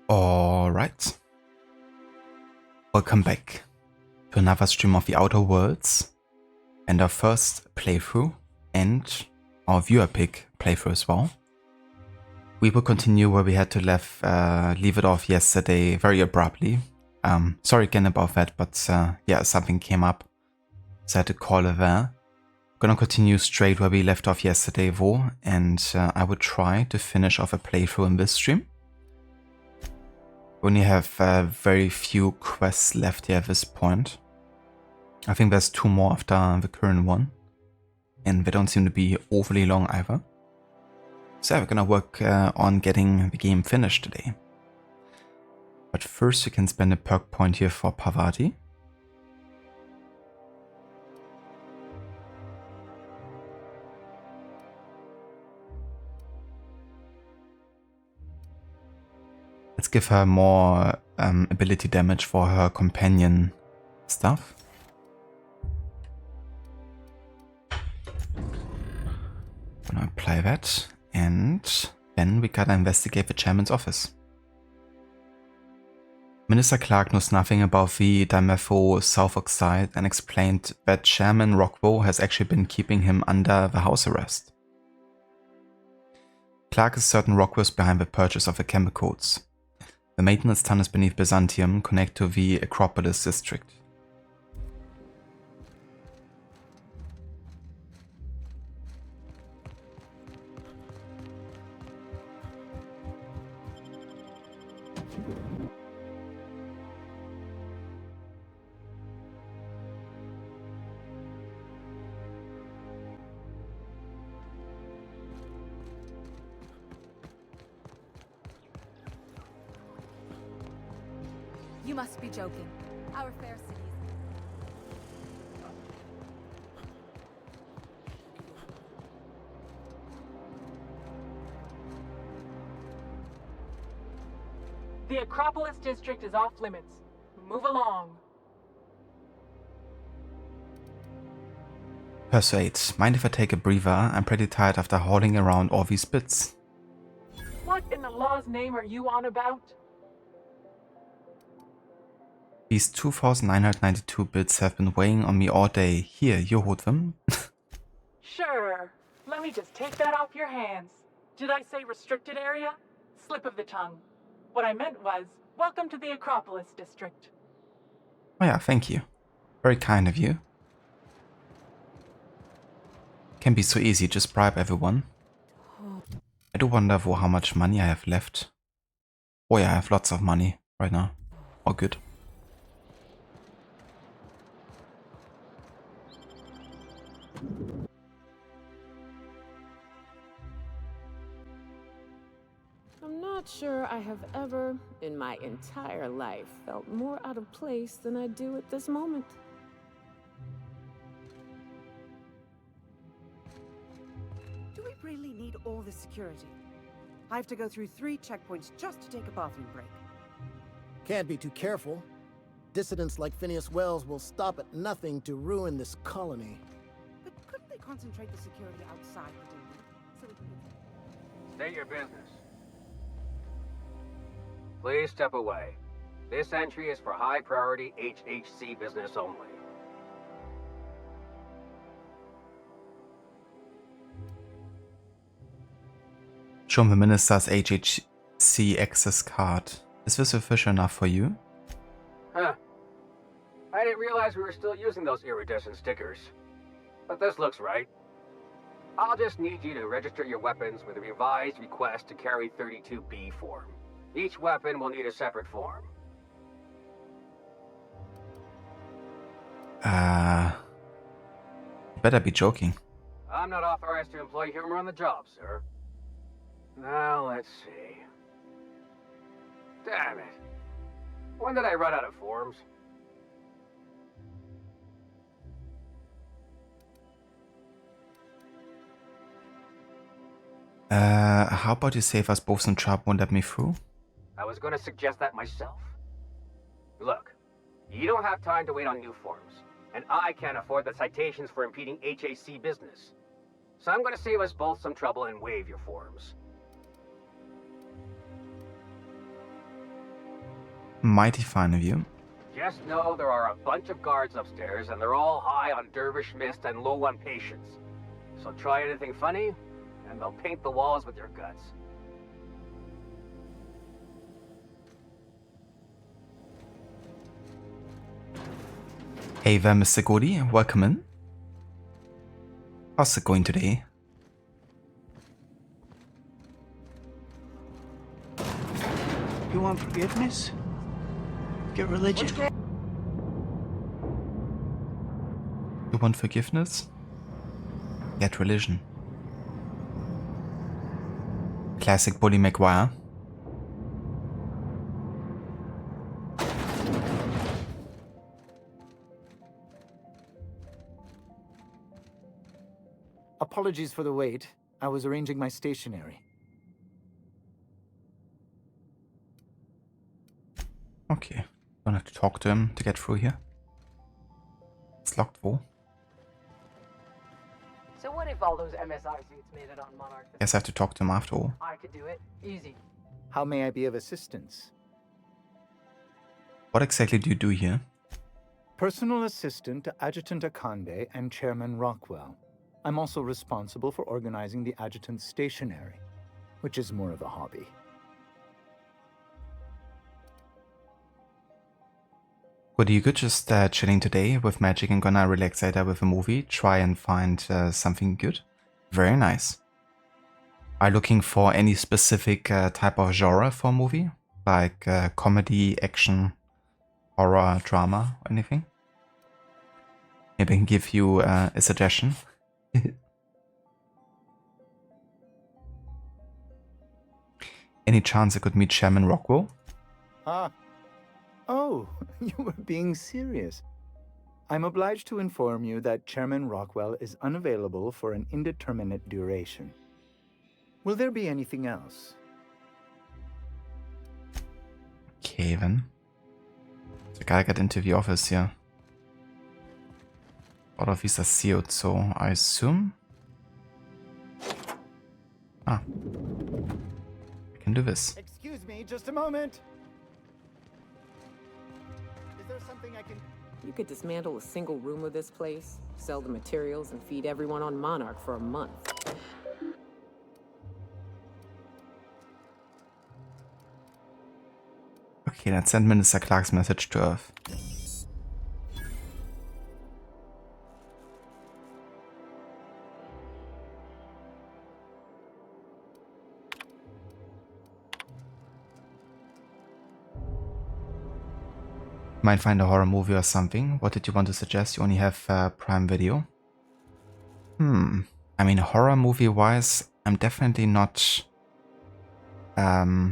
Alright, welcome back to another stream of The Outer Worlds and our first playthrough and our viewer pick playthrough as well. We will continue where we had to leave it off yesterday very abruptly. Sorry again about that, but yeah, something came up, so I had to call it there. Gonna continue straight where we left off yesterday though, and I would try to finish off a playthrough in this stream. We only have very few quests left here at this point. I think there's 2 more after the current one, and they don't seem to be overly long either. So we're gonna work on getting the game finished today. But first we can spend a perk point here for Parvati. Let's give her more ability damage for her companion stuff. Gonna apply that, and then we gotta investigate the chairman's office. Minister Clark knows nothing about the dimethyl sulfoxide and explained that Chairman Rockwell has actually been keeping him under the house arrest. Clark is certain Rockwell's behind the purchase of the chemicals. The maintenance tunnels beneath Byzantium connect to the Acropolis district. You must be joking. Our fair city. The Acropolis district is off limits. Move along. Persuade. Mind if I take a breather? I'm pretty tired after hauling around all these bits. What in the law's name are you on about? These 2,992 bits have been weighing on me all day. Here, you hold them. Sure. Let me just take that off your hands. Did I say restricted area? Slip of the tongue. What I meant was, welcome to the Acropolis district. Oh yeah, thank you. Very kind of you. Can be so easy, just bribe everyone. I do wonder though how much money I have left. Oh yeah, I have lots of money right now. All good. I'm not sure I have ever, in my entire life, felt more out of place than I do at this moment. Do we really need all this security? I have to go through 3 checkpoints just to take a bathroom break. Can't be too careful. Dissidents like Phineas Wells will stop at nothing to ruin this colony. But couldn't they concentrate the security outside the building so we can get... State your business. Please step away. This entry is for high-priority HHC business only. Show the minister's HHC access card. Is this official enough for you? Huh. I didn't realize we were still using those iridescent stickers. But this looks right. I'll just need you to register your weapons with a revised request to carry 32B form. Each weapon will need a separate form. You better be joking. I'm not authorized to employ humor on the job, sir. Now, let's see. Damn it. When did I run out of forms? How about you save us both some trouble and let me through? I was going to suggest that myself. Look, you don't have time to wait on new forms, and I can't afford the citations for impeding HAC business. So I'm going to save us both some trouble and waive your forms. mighty fine of you. Just know there are a bunch of guards upstairs, and they're all high on dervish mist and low on patience. So try anything funny, and they'll paint the walls with your guts. Hey there, Mr. Godi, welcome in. How's it going today? You want forgiveness? Get religion. You want forgiveness? Get religion. Classic Bully Maguire. Apologies for the wait. I was arranging my stationery. Okay, don't have to talk to him to get through here. It's locked though. So what if all those MSI suits made it on Monarch? Guess I have to talk to him after all. I could do it. Easy. How may I be of assistance? What exactly do you do here? Personal assistant to Adjutant Akande and Chairman Rockwell. I'm also responsible for organizing the adjutant's stationery, which is more of a hobby. What are you good? Just chilling today with Magic and gonna relax later with a movie? Try and find something good? Very nice. Are you looking for any specific type of genre for a movie? Like comedy, action, horror, drama, anything? Maybe I can give you a suggestion. Any chance I could meet Chairman Rockwell? Ah. Oh, you were being serious. I'm obliged to inform you that Chairman Rockwell is unavailable for an indeterminate duration. Will there be anything else? Okay, then. So gotta get into the office here. All of these are sealed, so I assume... Ah. I can do this. Excuse me, just a moment. Is there something I can... You could dismantle a single room of this place, sell the materials, and feed everyone on Monarch for a month. Okay, let's send Minister Clark's message to Earth. Might find a horror movie or something. What did you want to suggest? You only have Prime Video. I mean, horror movie wise, I'm definitely not yeah,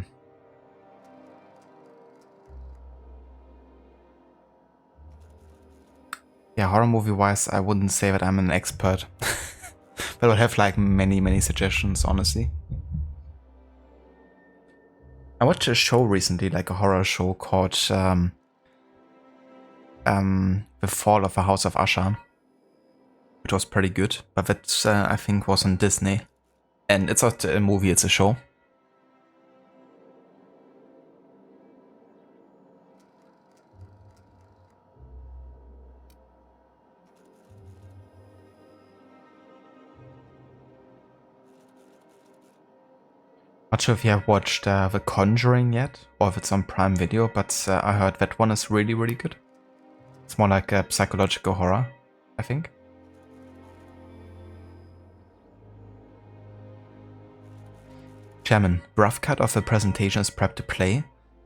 horror movie wise, I wouldn't say that I'm an expert. But I would have like many suggestions, honestly. I watched a show recently, like a horror show called The Fall of the House of Usher, which was pretty good, but that I think was on Disney. And it's not a movie, it's a show. Not sure if you have watched The Conjuring yet, or if it's on Prime Video, but I heard that one is really good. It's more like a psychological horror, I think. Chairman, rough cut of the presentation is prepped to play.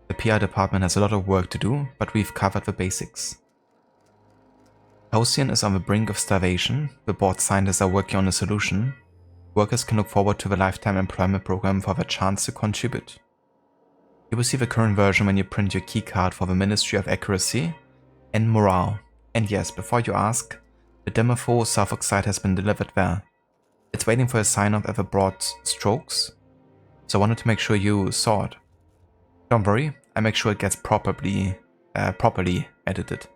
The PR department has a lot of work to do, but we've covered the basics. Ocean is on the brink of starvation. The board scientists are working on a solution. Workers can look forward to the lifetime employment program for the chance to contribute. You will see the current version when you print your keycard for the Ministry of Accuracy and Morale. And yes, before you ask, the Demopho sulfoxide has been delivered there. It's waiting for a sign-off at the broad strokes, so I wanted to make sure you saw it. Don't worry, I make sure it gets properly edited.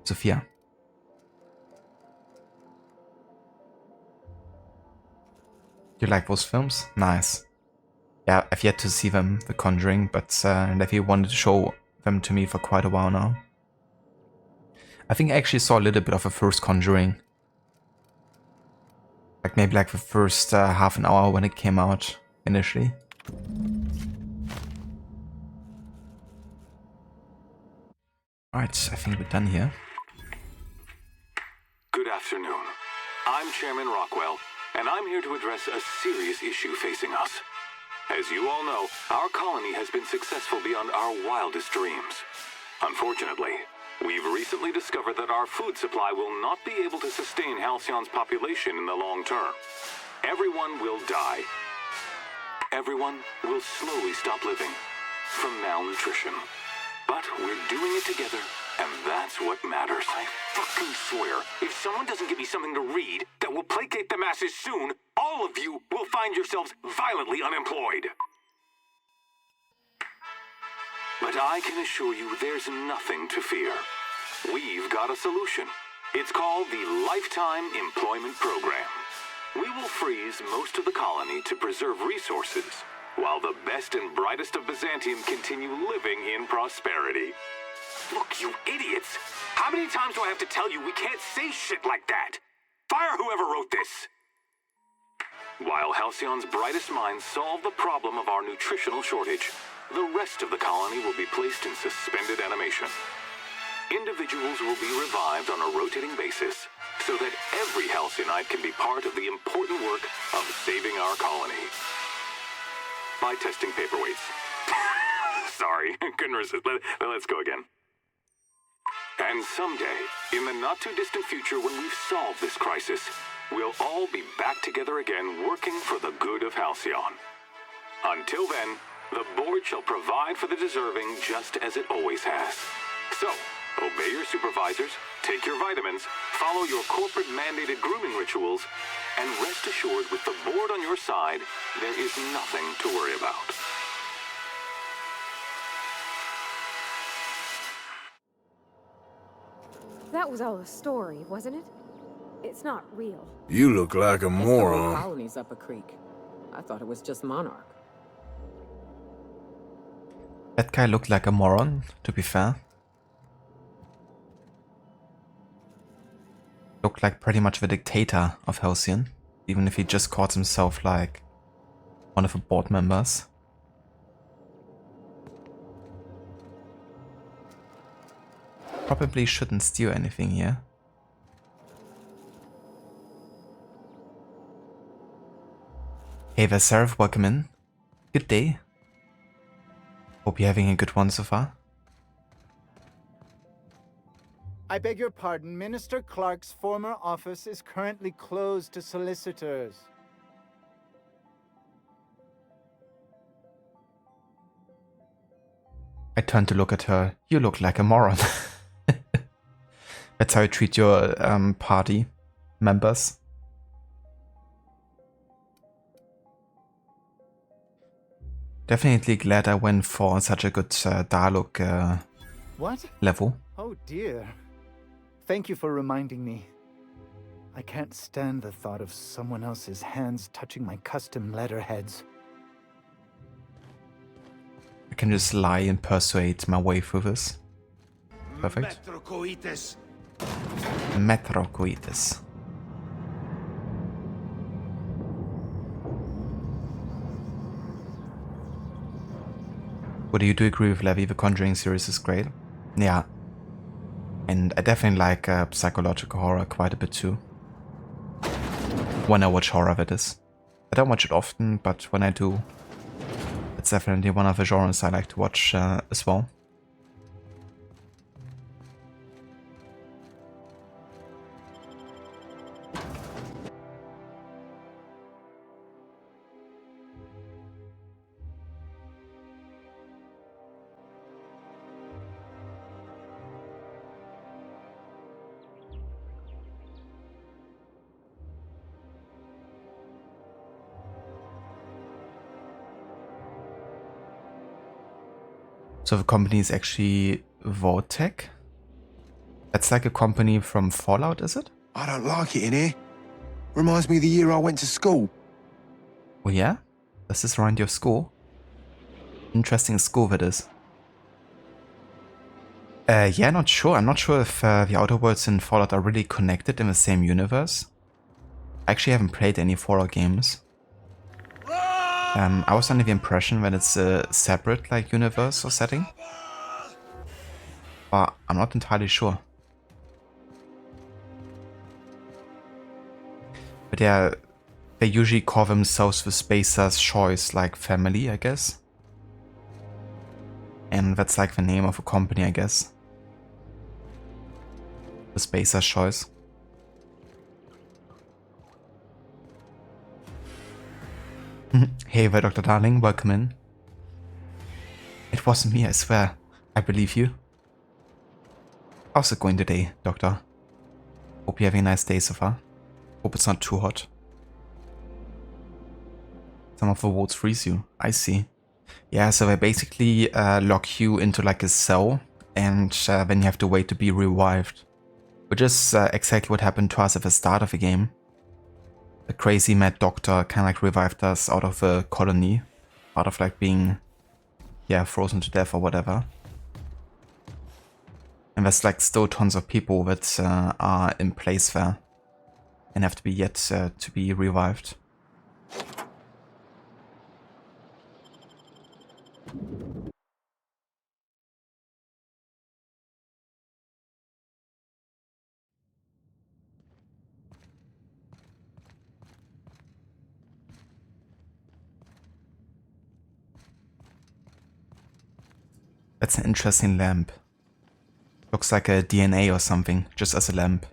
Sophia. You like those films? Nice. Yeah, I've yet to see them, The Conjuring, but if you wanted to show them to me for quite a while now. I think I actually saw a little bit of a first Conjuring. Like maybe like the first half an hour when it came out initially. Alright, I think we're done here. Good afternoon. I'm Chairman Rockwell, and I'm here to address a serious issue facing us. As you all know, our colony has been successful beyond our wildest dreams. Unfortunately, we've recently discovered that our food supply will not be able to sustain Halcyon's population in the long term. Everyone will die. Everyone will slowly stop living from malnutrition. But we're doing it together, and that's what matters. I fucking swear, if someone doesn't give me something to read that will placate the masses soon, all of you will find yourselves violently unemployed. But I can assure you there's nothing to fear. We've got a solution. It's called the Lifetime Employment Program. We will freeze most of the colony to preserve resources, while the best and brightest of Byzantium continue living in prosperity. Look, you idiots! How many times do I have to tell you we can't say shit like that? Fire whoever wrote this! While Halcyon's brightest minds solve the problem of our nutritional shortage, the rest of the colony will be placed in suspended animation. Individuals will be revived on a rotating basis, so that every Halcyon can be part of the important work of saving our colony. By testing paperweights. Sorry, couldn't resist. Let's go again. And someday, in the not-too-distant future when we've solved this crisis, we'll all be back together again working for the good of Halcyon. Until then, the board shall provide for the deserving just as it always has. So, obey your supervisors, take your vitamins, follow your corporate-mandated grooming rituals, and rest assured with the board on your side, there is nothing to worry about. That was all a story, wasn't it? It's not real. You look like a It's the whole moron. colony's up a creek. I thought it was just Monarch. That guy looked like a moron, to be fair. Looked like pretty much the dictator of Halcyon, even if he just calls himself like one of the board members. Probably shouldn't steal anything here. Hey there, Seraph, welcome in. Good day. Hope you're having a good one so far. I beg your pardon, Minister Clark's former office is currently closed to solicitors. I turned to look at her. You look like a moron. That's how you treat your party members. Definitely glad I went for such a good dialogue What? level. Oh dear. Thank you for reminding me. I can't stand the thought of someone else's hands touching my custom letterheads. I can just lie and persuade my way through this. Perfect. Metrocoites. Metrocoites. What do you agree with Levi? The Conjuring series is great. Yeah. And I definitely like psychological horror quite a bit too. When I watch horror, that is. I don't watch it often, but when I do, it's definitely one of the genres I like to watch as well. So the company is actually Vortec? That's like a company from Fallout, is it? I don't like it in here. Reminds me of the year I went to school. Oh yeah? Does this remind you of school? Interesting school that is. Yeah, not sure. I'm not sure if the Outer Worlds and Fallout are really connected in the same universe. I actually haven't played any Fallout games. I was under the impression that it's a separate like universe or setting, but I'm not entirely sure. But yeah, they usually call themselves the Spacer's Choice, like family, I guess. And that's like the name of a company, I guess. The Spacer's Choice. Hey there, Dr. Darling, welcome in. It wasn't me, I swear. I believe you. How's it going today, Doctor? Hope you're having a nice day so far. Hope it's not too hot. Some of the wards freeze you. I see. Yeah, so they basically lock you into like a cell, and then you have to wait to be revived. Which is exactly what happened to us at the start of the game. The crazy mad doctor kind of like revived us out of the colony. Out of like being, yeah, frozen to death or whatever. And there's like still tons of people that are in place there. And have to be yet to be revived. That's an interesting lamp. Looks like a DNA or something, just as a lamp.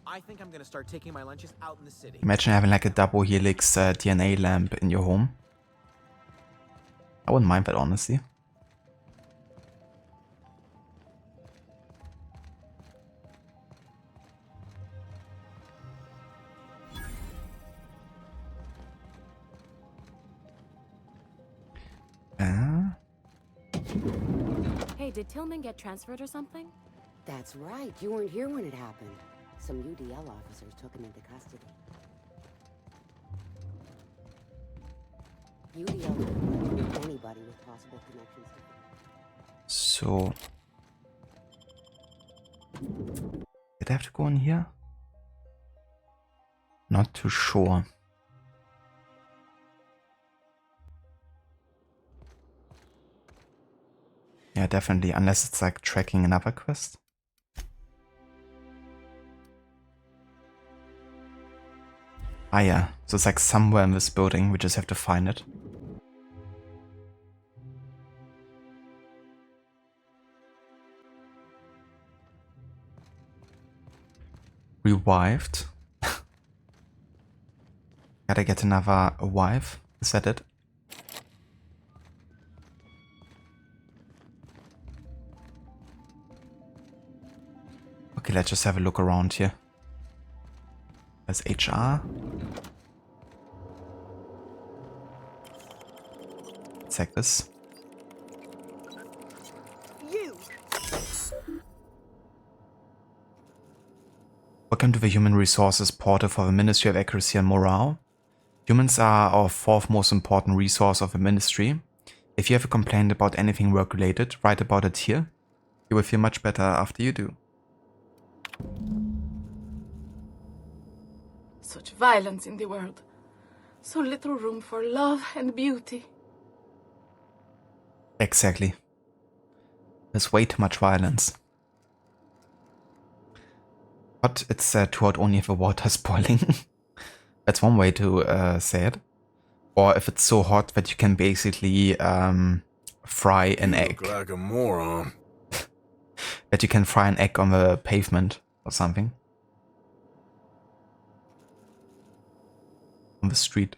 I think I'm gonna start taking my lunches out in the city. Imagine having like a double helix DNA lamp in your home. I wouldn't mind that, honestly. Hey, did Tillman get transferred or something? That's right. You weren't here when it happened. Some UDL officers took him into custody. UDL would let anybody with possible connections to him. So... did I have to go in here? Not too sure. Yeah, definitely, unless it's like tracking another quest. Ah yeah, so it's like somewhere in this building, we just have to find it. Revived. Gotta get another wife, is that it? Okay, let's just have a look around here. There's HR. Let's check this. You. Welcome to the Human Resources Portal for the Ministry of Accuracy and Morale. Humans are our fourth most important resource of the Ministry. If you have a complaint about anything work-related, write about it here. You will feel much better after you do. Such violence in the world. So little room for love and beauty. Exactly. There's way too much violence. But it's too hot only if the water's boiling. That's one way to say it. Or if it's so hot that you can basically fry an egg. Look like a moron. That you can fry an egg on the pavement or something. On the street.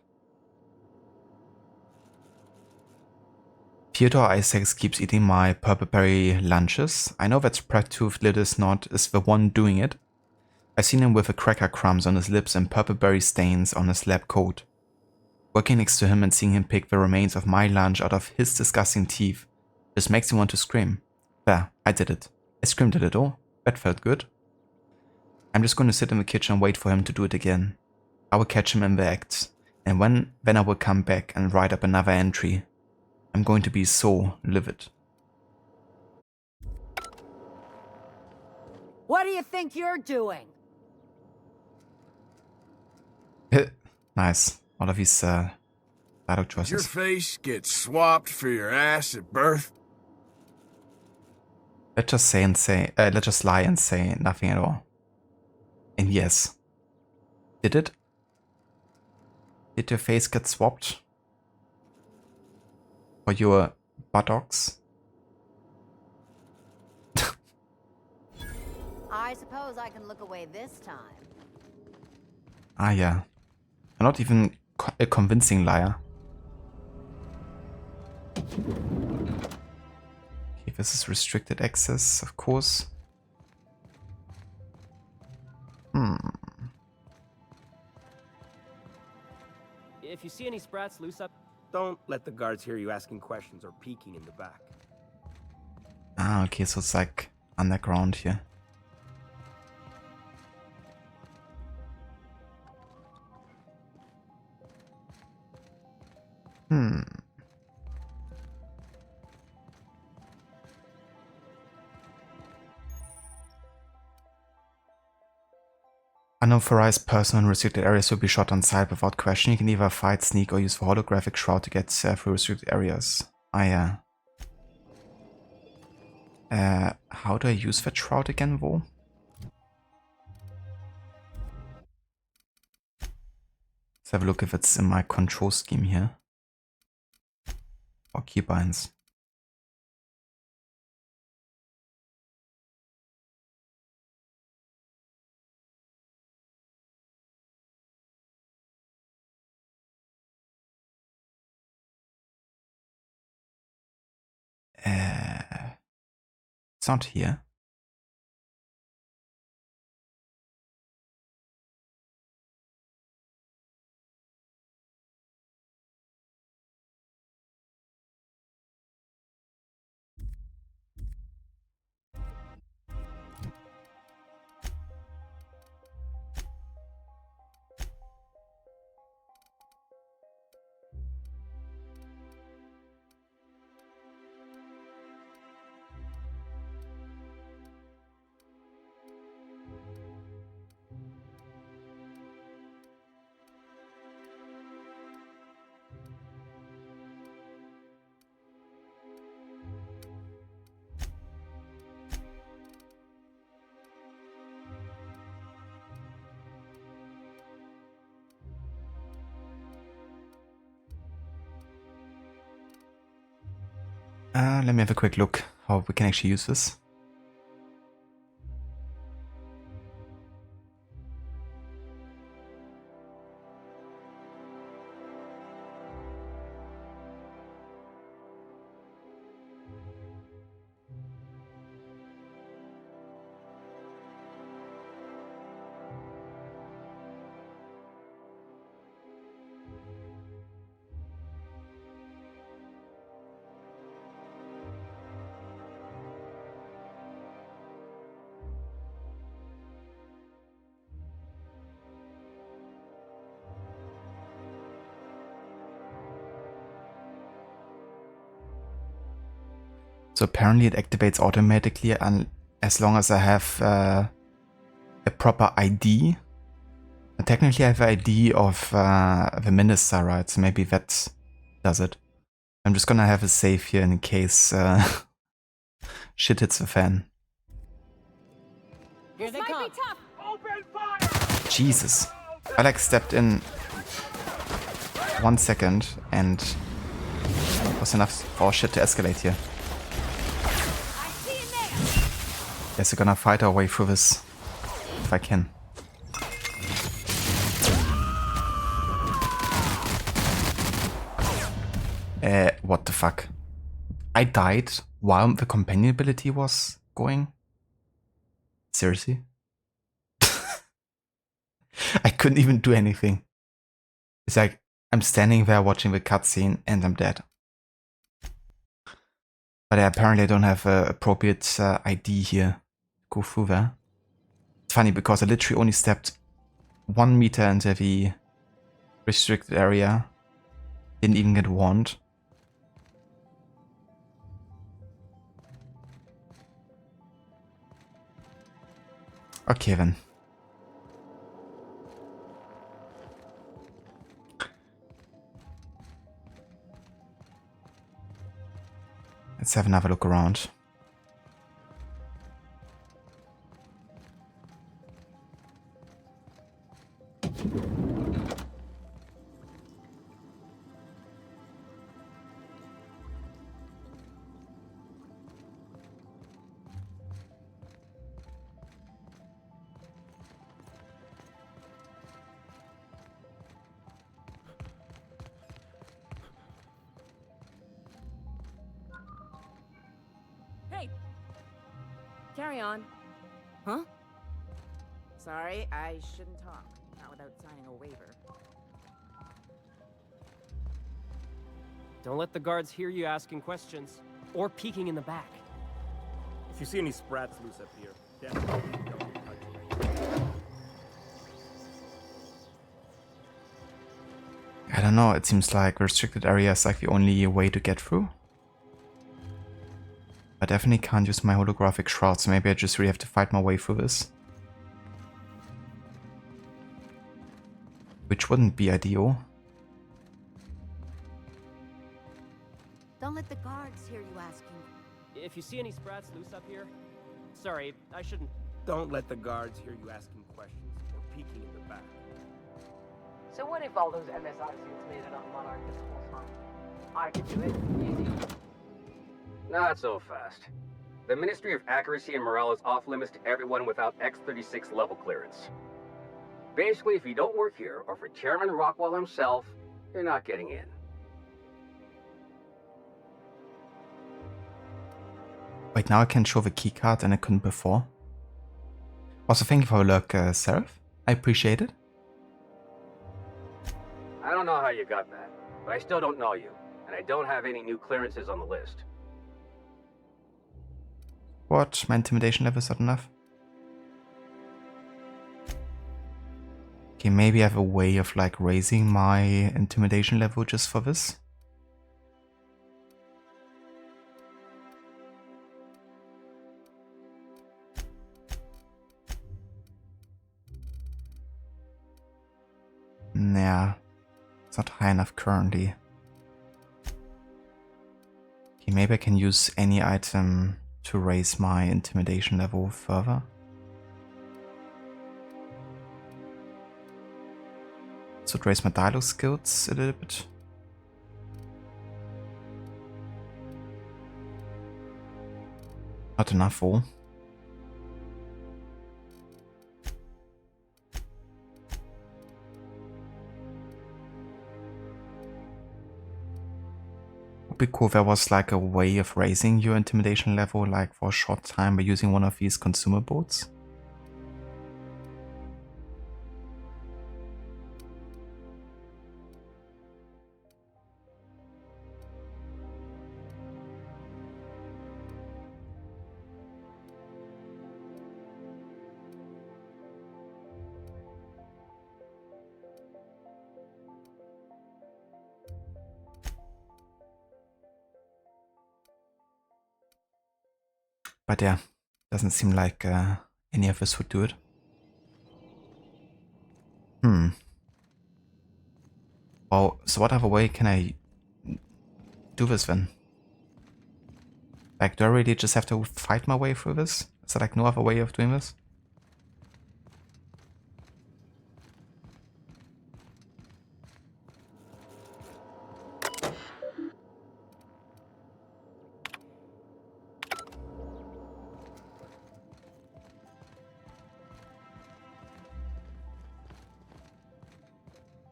Theodore Isaacs keeps eating my purple-berry lunches. I know that Spread-Toothed Lid is the one doing it. I've seen him with the cracker crumbs on his lips and purple-berry stains on his lab coat. Working next to him and seeing him pick the remains of my lunch out of his disgusting teeth just makes me want to scream. There, I did it. I screamed at it all. That felt good. I'm just going to sit in the kitchen and wait for him to do it again. I will catch him in the act, And when I will come back and write up another entry, I'm going to be so livid. What do you think you're doing? Nice. All of these dialogue choices. Your face gets swapped for your ass at birth. Let's just lie and say nothing at all. And yes. Did it? Did your face get swapped? For your buttocks? I suppose I can look away this time. Ah, yeah. I'm not even a convincing liar. Okay, this is restricted access, of course. If you see any sprats loose up, don't let the guards hear you asking questions or peeking in the back. Ah, okay, so it's like underground here. Unauthorized person in restricted areas will be shot on sight without question. You can either fight, sneak, or use the holographic shroud to get through restricted areas. Ah, yeah. How do I use that shroud again, though? Let's have a look if it's in my control scheme here. Or keybinds. It's not here. Let me have a quick look how we can actually use this. So apparently it activates automatically and as long as I have a proper ID. Technically I have an ID of the minister, right? So maybe that does it. I'm just gonna have a save here in case shit hits the fan. Here they come. Open fire! Jesus. I like stepped in 1 second and was enough for shit to escalate here. Guess we're gonna fight our way through this if I can. What the fuck? I died while the companion ability was going? Seriously? I couldn't even do anything. It's like I'm standing there watching the cutscene and I'm dead. But apparently I don't have an appropriate ID here. Go through there. It's funny because I literally only stepped 1 meter into the Restricted area. Didn't even get warned. Okay then. Let's have another look around. Hey! Carry on. Huh? Sorry, I shouldn't talk. Not without signing a waiver. Don't let the guards hear you asking questions. Or peeking in the back. If you see any sprats loose up here, definitely don't touch them. I don't know, it seems like restricted area is like the only way to get through. I definitely can't use my holographic shroud, so maybe I just really have to fight my way through this. Which wouldn't be ideal. Don't let the guards hear you asking. If you see any sprats loose up here, sorry, I shouldn't. Don't let the guards hear you asking questions or peeking in the back. So what if all those MSI suits made it on Monarch this whole time? I could do it. Easy. Not so fast. The Ministry of Accuracy and Morale is off limits to everyone without X-36 level clearance. Basically, if you don't work here, or for Chairman Rockwell himself, you're not getting in. Wait, now I can show the keycard and I couldn't before. Also, thank you for the look, Seraph. I appreciate it. I don't know how you got that, but I still don't know you, and I don't have any new clearances on the list. What? My intimidation level is not enough? Okay, maybe I have a way of like raising my intimidation level just for this. Nah, it's not high enough currently. Okay, maybe I can use any item to raise my intimidation level further. So raise my dialogue skills a little bit. Not enough though. Would be cool if there was like a way of raising your intimidation level like for a short time by using one of these consumables. But yeah, doesn't seem like any of us would do it. Oh, so what other way can I do this then? Like, do I really just have to fight my way through this? Is there like no other way of doing this?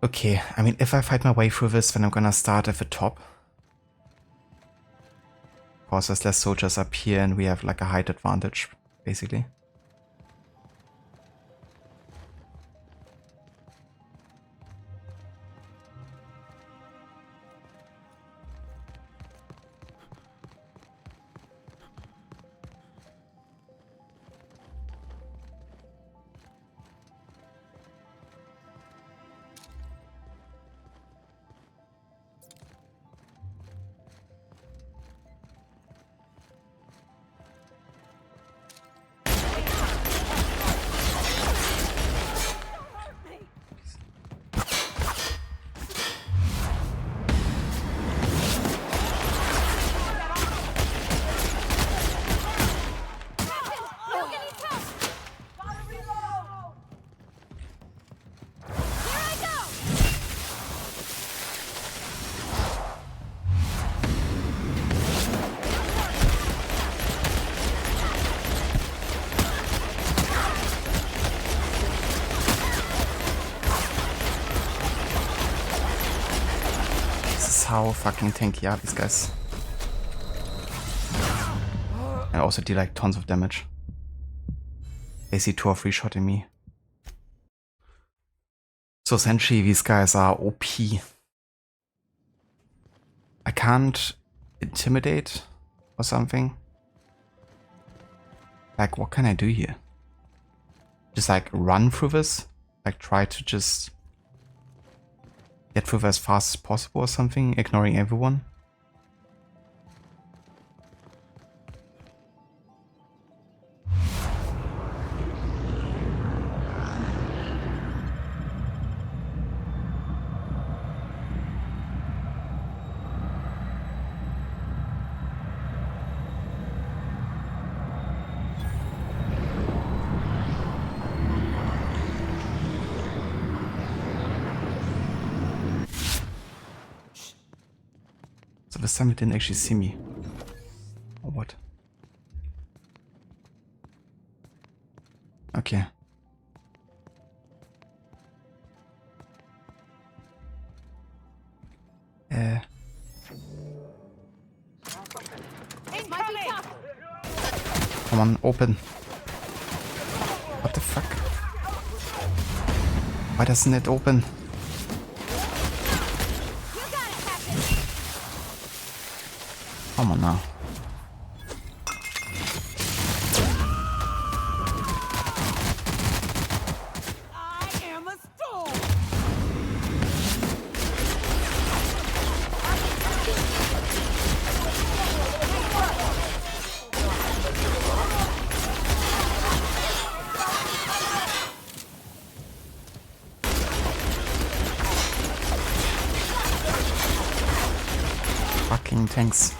Okay, I mean, if I fight my way through this, then I'm gonna start at the top. Of course, there's less soldiers up here and we have like a height advantage, basically. how fucking tanky are these guys. And also deal like tons of damage. They see 2 or 3 shotting me. So essentially these guys are OP. I can't intimidate or something. Like, what can I do here? Just like run through this? Like try to just get through as fast as possible or something, ignoring everyone? So this time it didn't actually see me. Or what? Okay. Come on, open. What the fuck? Why doesn't it open? Come on now. I am a storm. Fucking tanks.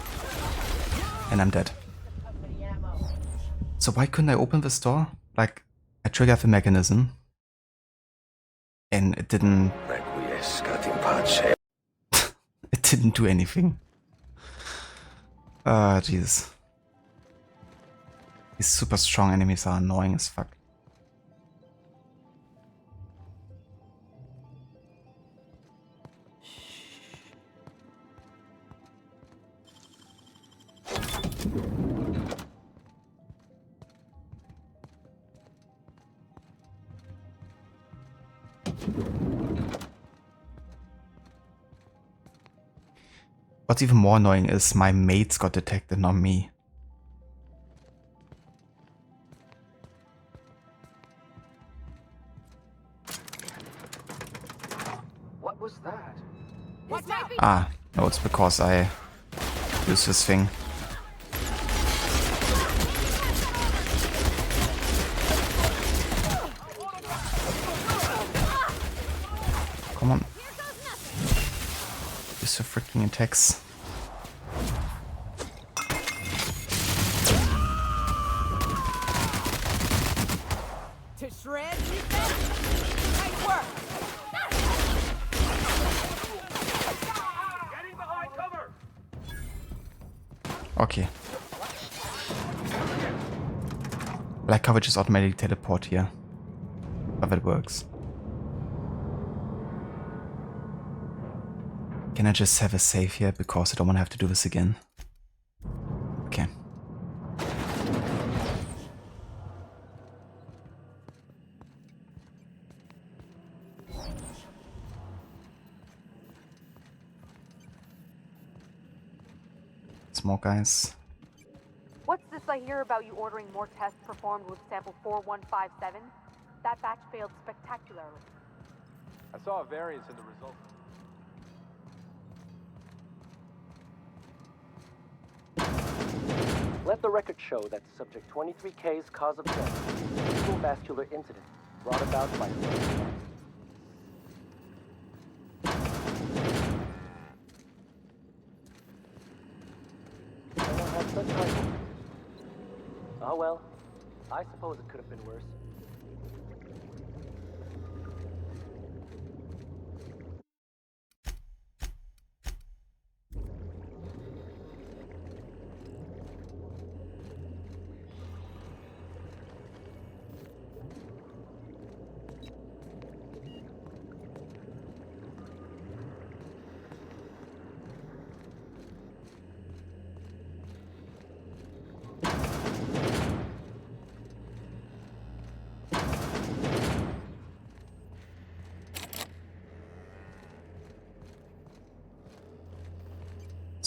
And I'm dead. So why couldn't I open this door? Like, I triggered the mechanism. And it didn't... it didn't do anything. Ah, Jesus. These super strong enemies are annoying as fuck. What's even more annoying is my mates got detected, not me. What was that? Ah, no, it's because I use this thing. Come on. Use your freaking attacks. To shred, you said? Nice work. Getting behind cover. Okay. Like how we just automatically teleport here. How that works. Can I just have a save here because I don't want to have to do this again? Okay. More guys. What's this I hear about you ordering more tests performed with sample 4157? That batch failed spectacularly. I saw a variance in the results. Let the record show that Subject 23K's cause of death is a cerebral vascular incident brought about by a Oh well, I suppose it could have been worse.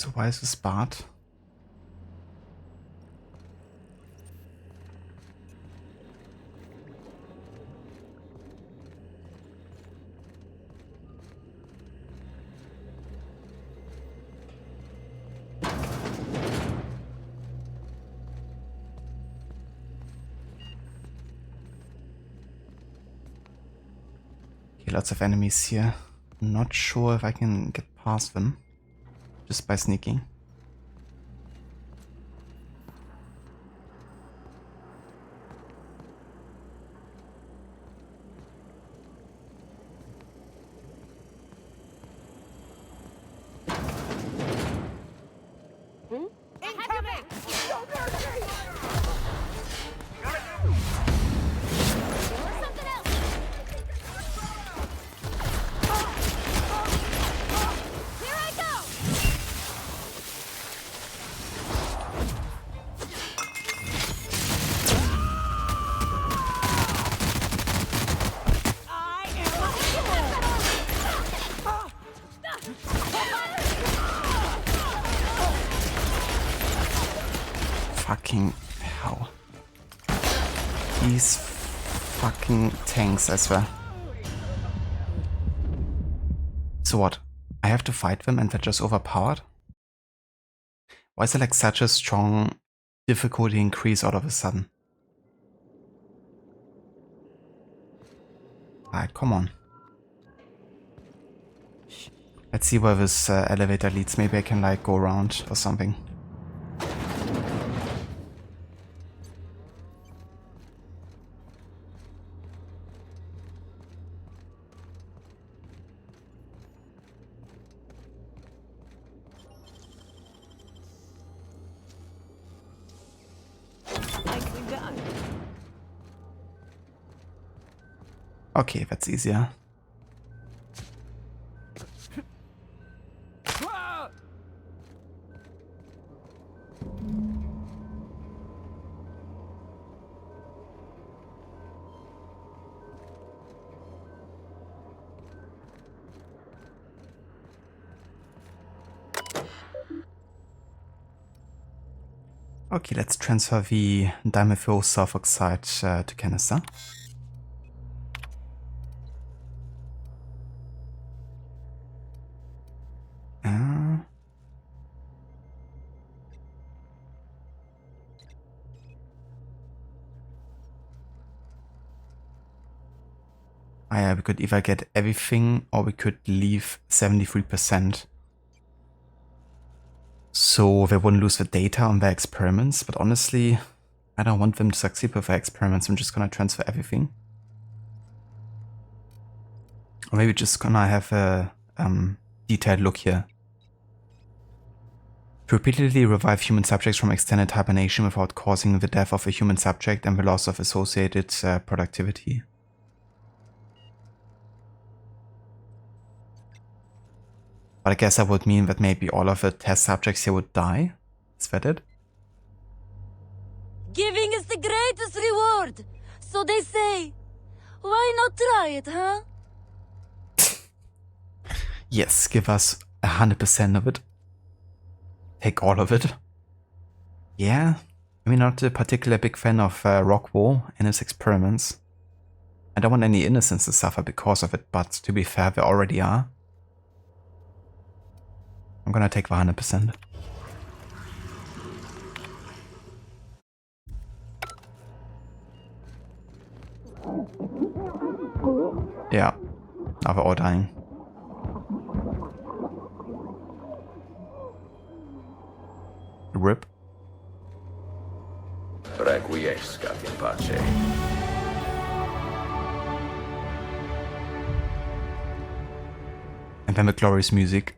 So why is this barred? Okay, lots of enemies here. Not sure if I can get past them just by sneaking. Fucking hell. These fucking tanks, I swear. So what? I have to fight them and they're just overpowered? Why is there like such a strong difficulty increase all of a sudden? Alright, come on. Let's see where this elevator leads. Maybe I can like go around or something. Okay, that's easier. Okay, let's transfer the dimethyl sulfoxide to canister. Yeah, we could either get everything or we could leave 73%. So they wouldn't lose the data on their experiments, but honestly, I don't want them to succeed with their experiments. I'm just gonna transfer everything. Or maybe just gonna have a detailed look here. To repeatedly revive human subjects from extended hibernation without causing the death of a human subject and the loss of associated productivity. But I guess that would mean that maybe all of the test subjects here would die. Is that it? Giving is the greatest reward, so they say. Why not try it, huh? Yes, give us 100% of it. Take all of it. Yeah, I'm not a particular big fan of Rockwell and his experiments. I don't want any innocents to suffer because of it, but to be fair, they already are. I'm gonna take the 100%. Yeah, now we're all dying. RIP. Requiescat in pace. And then the glorious music.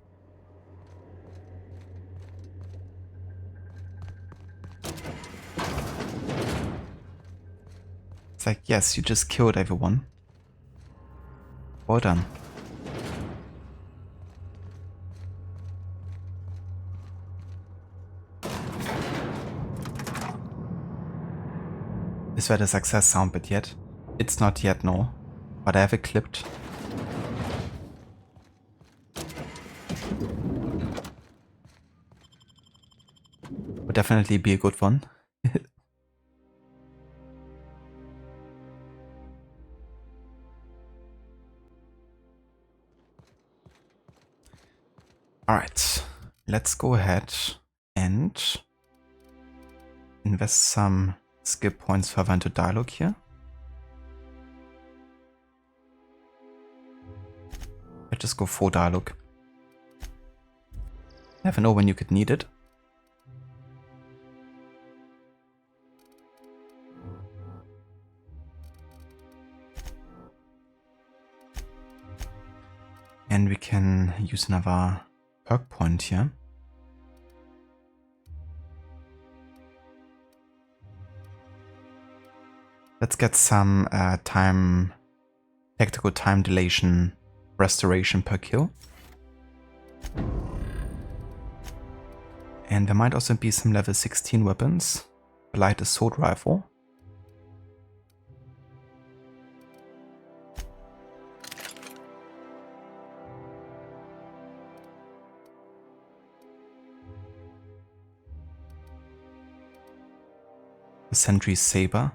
It's like, yes, you just killed everyone. Well done. Is that a success sound bit yet? It's not yet, no. But I have it clipped. Would definitely be a good one. Alright, let's go ahead and invest some skill points further into dialogue here. Let's just go for dialogue. Never know when you could need it. And we can use another perk point here. Let's get some tactical time dilation restoration per kill. And there might also be some level 16 weapons. A light assault rifle. The Sentry Saber.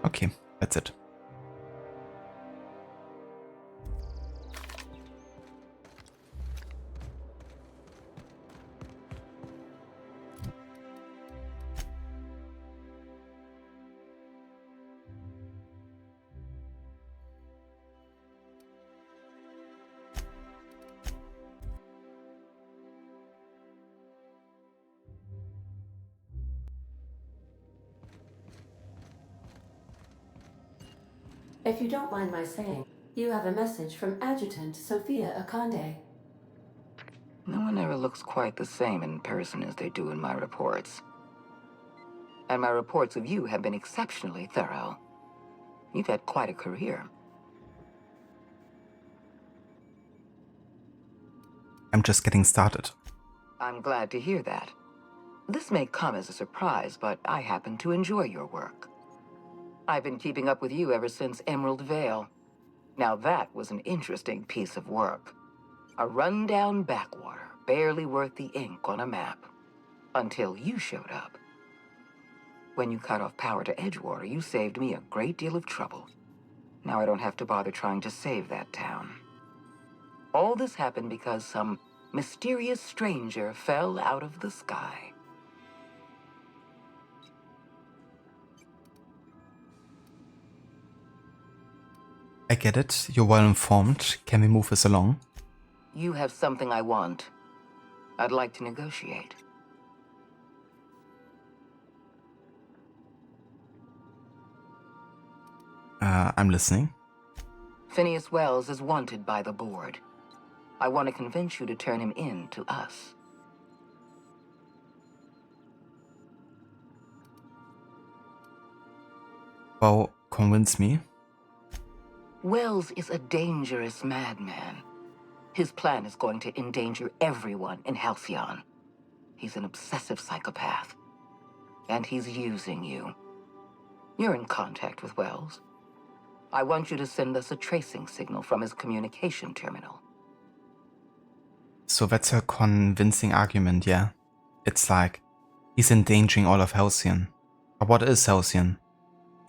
Okay, that's it. If you don't mind my saying, you have a message from Adjutant Sophia Akande. No one ever looks quite the same in person as they do in my reports. And my reports of you have been exceptionally thorough. You've had quite a career. I'm just getting started. I'm glad to hear that. This may come as a surprise, but I happen to enjoy your work. I've been keeping up with you ever since Emerald Vale. Now that was an interesting piece of work. A rundown backwater, barely worth the ink on a map. Until you showed up. When you cut off power to Edgewater, you saved me a great deal of trouble. Now I don't have to bother trying to save that town. All this happened because some mysterious stranger fell out of the sky. I get it. You're well informed. Can we move this along? You have something I want. I'd like to negotiate. I'm listening. Phineas Wells is wanted by the board. I want to convince you to turn him in to us. Well, convince me. Wells is a dangerous madman. His plan is going to endanger everyone in Halcyon. He's an obsessive psychopath. And he's using you. You're in contact with Wells. I want you to send us a tracing signal from his communication terminal. So that's a convincing argument, yeah? It's like, he's endangering all of Halcyon. But what is Halcyon?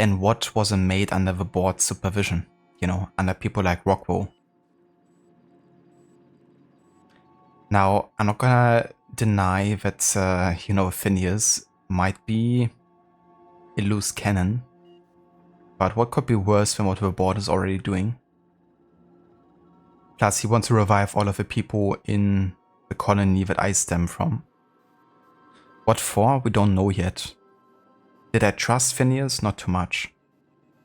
And what wasn't made under the board's supervision? You know, under people like Rockwell. Now, I'm not gonna deny that, you know, Phineas might be a loose cannon. But what could be worse than what the board is already doing? Plus, he wants to revive all of the people in the colony that I stem from. What for? We don't know yet. Did I trust Phineas? Not too much.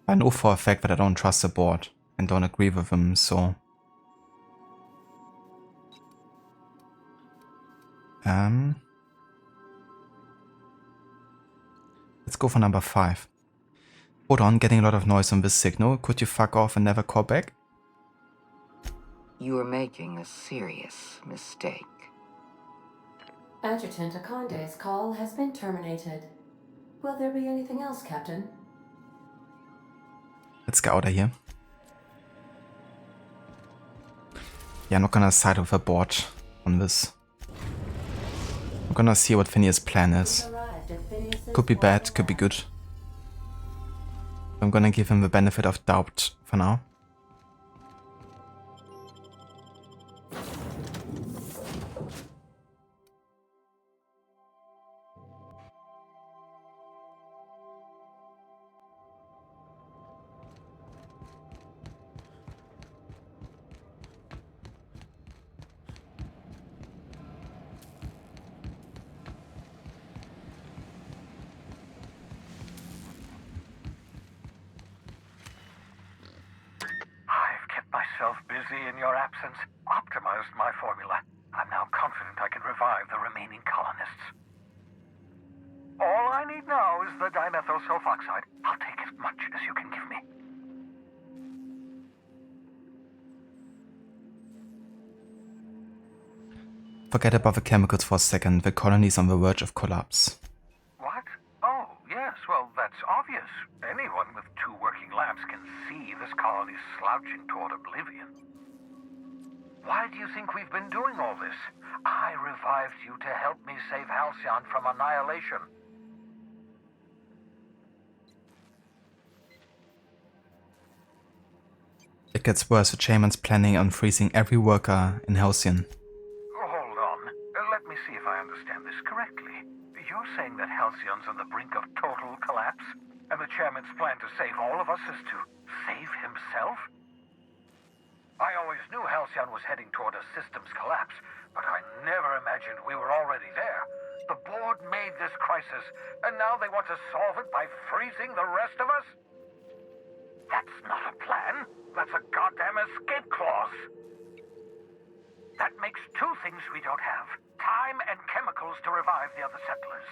I know for a fact that I don't trust the board and don't agree with them, so... Let's go for number 5. Hold on, getting a lot of noise on this signal. Could you fuck off and never call back? You are making a serious mistake. Adjutant Akande's call has been terminated. Will there be anything else, Captain? Let's get out of here. Yeah, I'm not gonna side with a board on this. I'm gonna see what Phineas' plan is. Could be bad, could be good. I'm gonna give him the benefit of doubt for now. Busy in your absence, optimized my formula. I'm now confident I can revive the remaining colonists. All I need now is the dimethyl sulfoxide. I'll take as much as you can give me. Forget about the chemicals for a second. The colony's on the verge of collapse. What? Oh, yes, well, that's obvious. Anyone with 2 working labs can see this colony's slouching toward oblivion. Why do you think we've been doing all this? I revived you to help me save Halcyon from annihilation. It gets worse. The Chairman's planning on freezing every worker in Halcyon. Hold on. Let me see if I understand this correctly. You're saying that Halcyon's on the brink of total collapse? And the Chairman's plan to save all of us is to save himself? I always knew Halcyon was heading toward a systems collapse, but I never imagined we were already there. The board made this crisis, and now they want to solve it by freezing the rest of us? That's not a plan. That's a goddamn escape clause. That makes 2 things we don't have. Time and chemicals to revive the other settlers.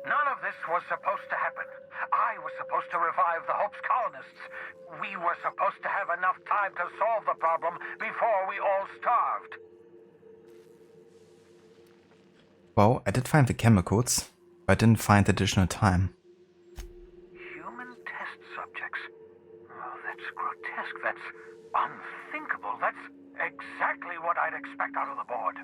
None of this was supposed to happen. I was supposed to revive the Hope's colonists. We were supposed to have enough time to solve the problem before we all starved. Well, I did find the chemicals, but I didn't find additional time. Human test subjects? Oh, that's grotesque. That's unthinkable. That's exactly what I'd expect out of the board.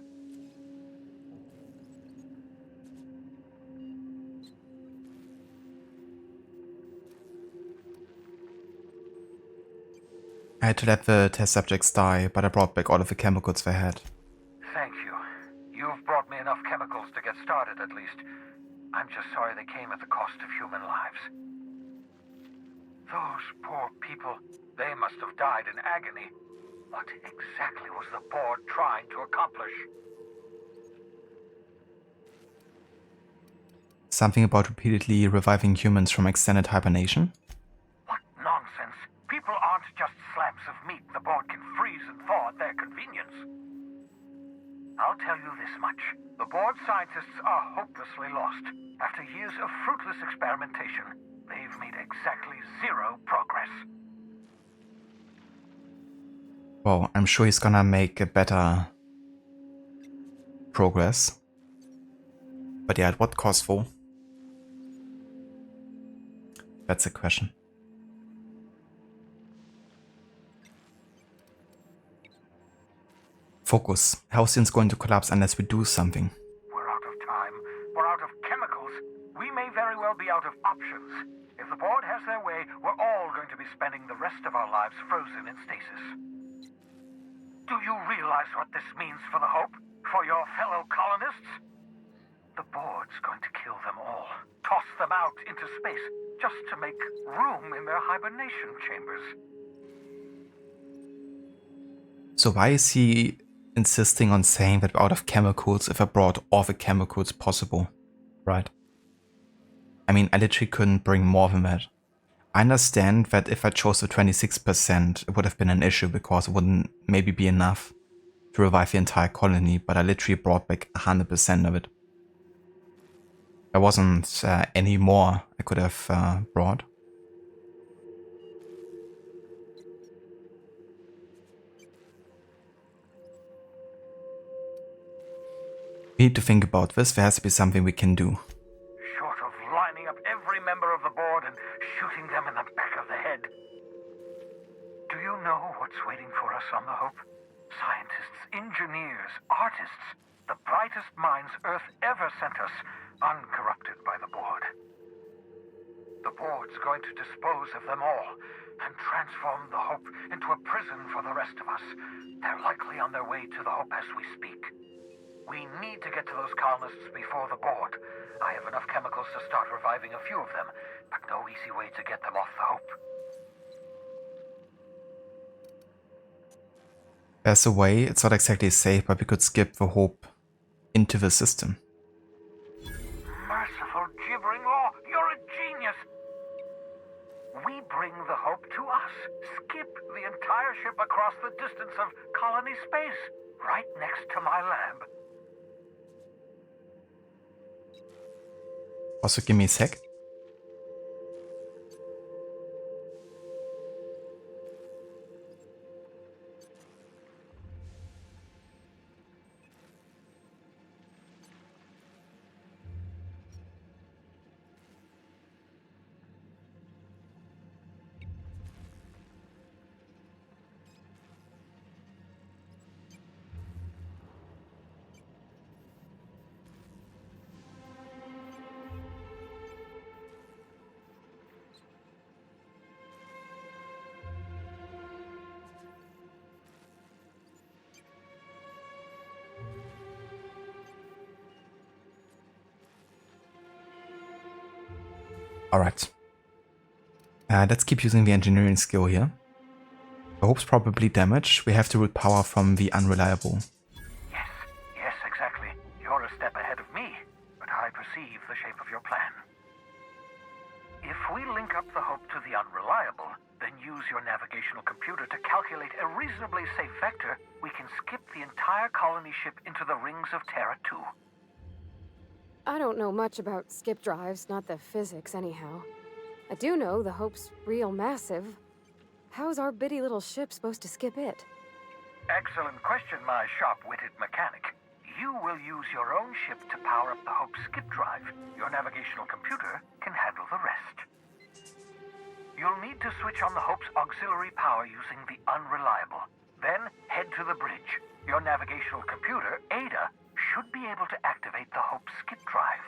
I had to let the test subjects die, but I brought back all of the chemicals they had. Thank you. You've brought me enough chemicals to get started, at least. I'm just sorry they came at the cost of human lives. Those poor people, they must have died in agony. What exactly was the board trying to accomplish? Something about repeatedly reviving humans from extended hibernation? What nonsense. People aren't just slabs of meat the board can freeze and thaw at their convenience. I'll tell you this much. The board scientists are hopelessly lost. After years of fruitless experimentation, they've made exactly 0 progress. Well, I'm sure he's gonna make a better progress. But yeah, at what cost for? That's a question. Focus. Halcyon's going to collapse unless we do something. We're out of time. We're out of chemicals. We may very well be out of options. If the board has their way, we're all going to be spending the rest of our lives frozen in stasis. Do you realize what this means for the Hope? For your fellow colonists? The board's going to kill them all. Toss them out into space, just to make room in their hibernation chambers. So why is he insisting on saying that we're out of chemicals if I brought all the chemicals possible? Right? I mean, I literally couldn't bring more than that. I understand that if I chose the 26%, it would have been an issue because it wouldn't maybe be enough to revive the entire colony, but I literally brought back 100% of it. There wasn't any more I could have brought. We need to think about this. There has to be something we can do. Short of lining up every member of the board and shooting them in the back of of the head. Do you know what's waiting for us on the Hope? Scientists, engineers, artists, the brightest minds Earth ever sent us, uncorrupted by the Board. The Board's going to dispose of them all and transform the Hope into a prison for the rest of us. They're likely on their way to the Hope as we speak. We need to get to those colonists before the Board. I have enough chemicals to start reviving a few of them, but no easy way to get them off the Hope. There's a way, it's not exactly safe, but we could skip the Hope into the system. Merciful gibbering law, you're a genius! We bring the Hope to us. Skip the entire ship across the distance of colony space, right next to my lab. Also, give me a sec. Alright. Let's keep using the engineering skill here. The Hope's probably damaged. We have to route power from the Unreliable. Yes, exactly. You're a step ahead of me, but I perceive the shape of your plan. If we link up the Hope to the Unreliable, then use your navigational computer to calculate a reasonably safe vector, we can skip the entire colony ship into the rings of Terra 2. I don't know much about skip drives, not the physics anyhow. I do know the Hope's real massive. How's our bitty little ship supposed to skip it? Excellent question, my sharp-witted mechanic. You will use your own ship to power up the Hope's skip drive. Your navigational computer can handle the rest. You'll need to switch on the Hope's auxiliary power using the Unreliable. Then head to the bridge. Your navigational computer, Ada, should be able to activate the Hope's skip drive.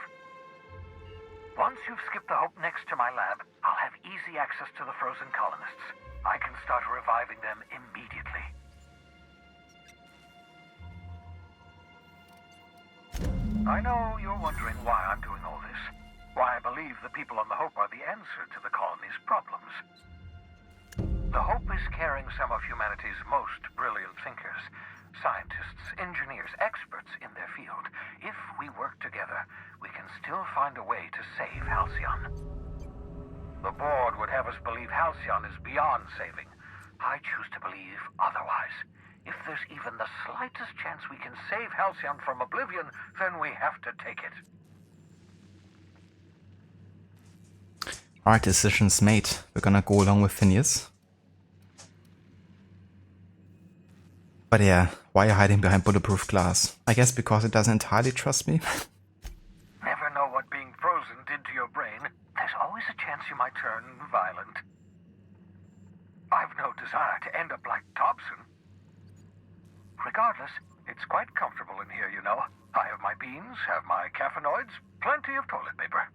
Once you've skipped the Hope next to my lab, I'll have easy access to the frozen colonists. I can start reviving them immediately. I know you're wondering why I'm doing all this. Why I believe the people on the Hope are the answer to the colony's problems. The Hope is carrying some of humanity's most brilliant thinkers. Scientists, engineers, experts in their field. If we work together, we can still find a way to save Halcyon. The Board would have us believe Halcyon is beyond saving. I choose to believe otherwise. If there's even the slightest chance we can save Halcyon from oblivion, then we have to take it. Alright, decisions made. We're gonna go along with Phineas. But yeah, why are you hiding behind bulletproof glass? I guess because it doesn't entirely trust me. Never know what being frozen did to your brain. There's always a chance you might turn violent. I've no desire to end up like Dobson. Regardless, it's quite comfortable in here, you know. I have my beans, have my caffeinoids, plenty of toilet paper.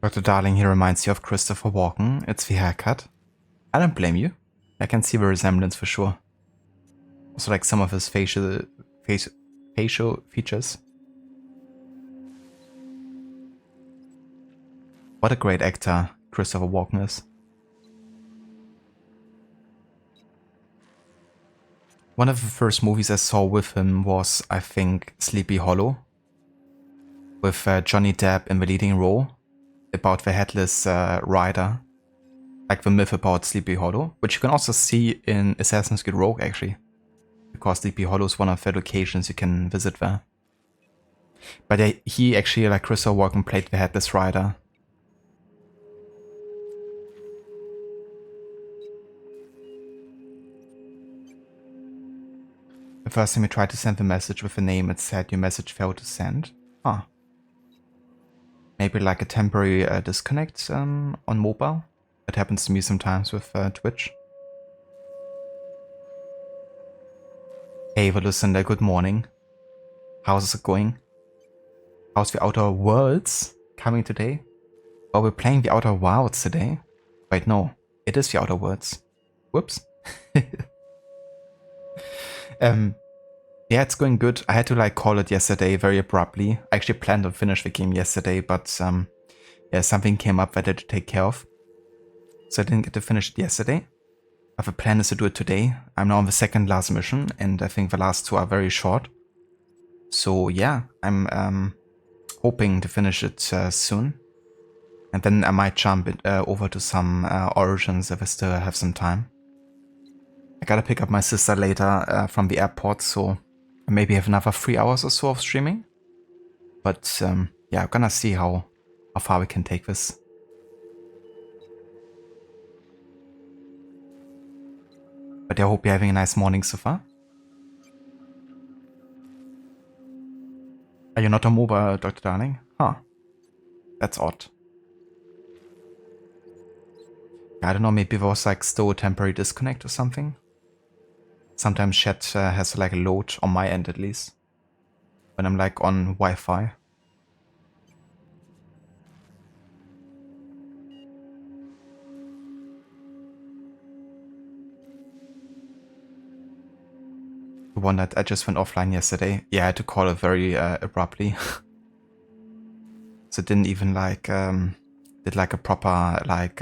Dr. Darling here reminds you of Christopher Walken. It's the haircut. I don't blame you. I can see the resemblance for sure. Also like some of his facial features. What a great actor Christopher Walken is. One of the first movies I saw with him was, I think, Sleepy Hollow. With Johnny Depp in the leading role. About the headless rider. Like the myth about Sleepy Hollow. Which you can also see in Assassin's Creed Rogue actually. Because Sleepy Hollow is one of the locations you can visit there. But he actually, like Christopher Walken, played the headless rider. The The first time you tried to send the message with a name, it said your message failed to send. Huh. Maybe like a temporary disconnect on mobile. That happens to me sometimes with Twitch. Hey Valucinda, good morning. How's it going? How's the Outer Worlds coming today? Oh, we're playing the Outer Wilds today. Wait, no. It is the Outer Worlds. Whoops. Yeah, it's going good. I had to like call it yesterday very abruptly. I actually planned to finish the game yesterday, but yeah, something came up that I had to take care of. So I didn't get to finish it yesterday. But the plan is to do it today. I'm now on the second last mission, and I think the last two are very short. So yeah, I'm hoping to finish it soon. And then I might jump over to some Origins if I still have some time. I gotta pick up my sister later from the airport, so I maybe have another 3 hours or so of streaming. But yeah, I'm gonna see how far we can take this. But I hope you're having a nice morning so far. Are you not on mobile, Dr. Darling? Huh. That's odd. I don't know, maybe there was like still a temporary disconnect or something. Sometimes chat has like a load on my end at least. When I'm like on Wi-Fi. The one that I just went offline yesterday. Yeah, I had to call it very abruptly. So it didn't even like did like a proper like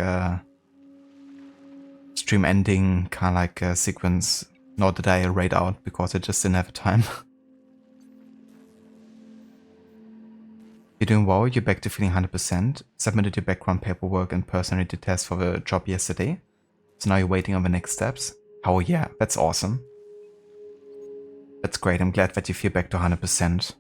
stream ending kind of like sequence. Nor did I raid out because I just didn't have time. You're doing well, you're back to feeling 100%. Submitted your background paperwork and personality test for the job yesterday. So now you're waiting on the next steps. Oh yeah, that's awesome. That's great, I'm glad that you feel back to 100%.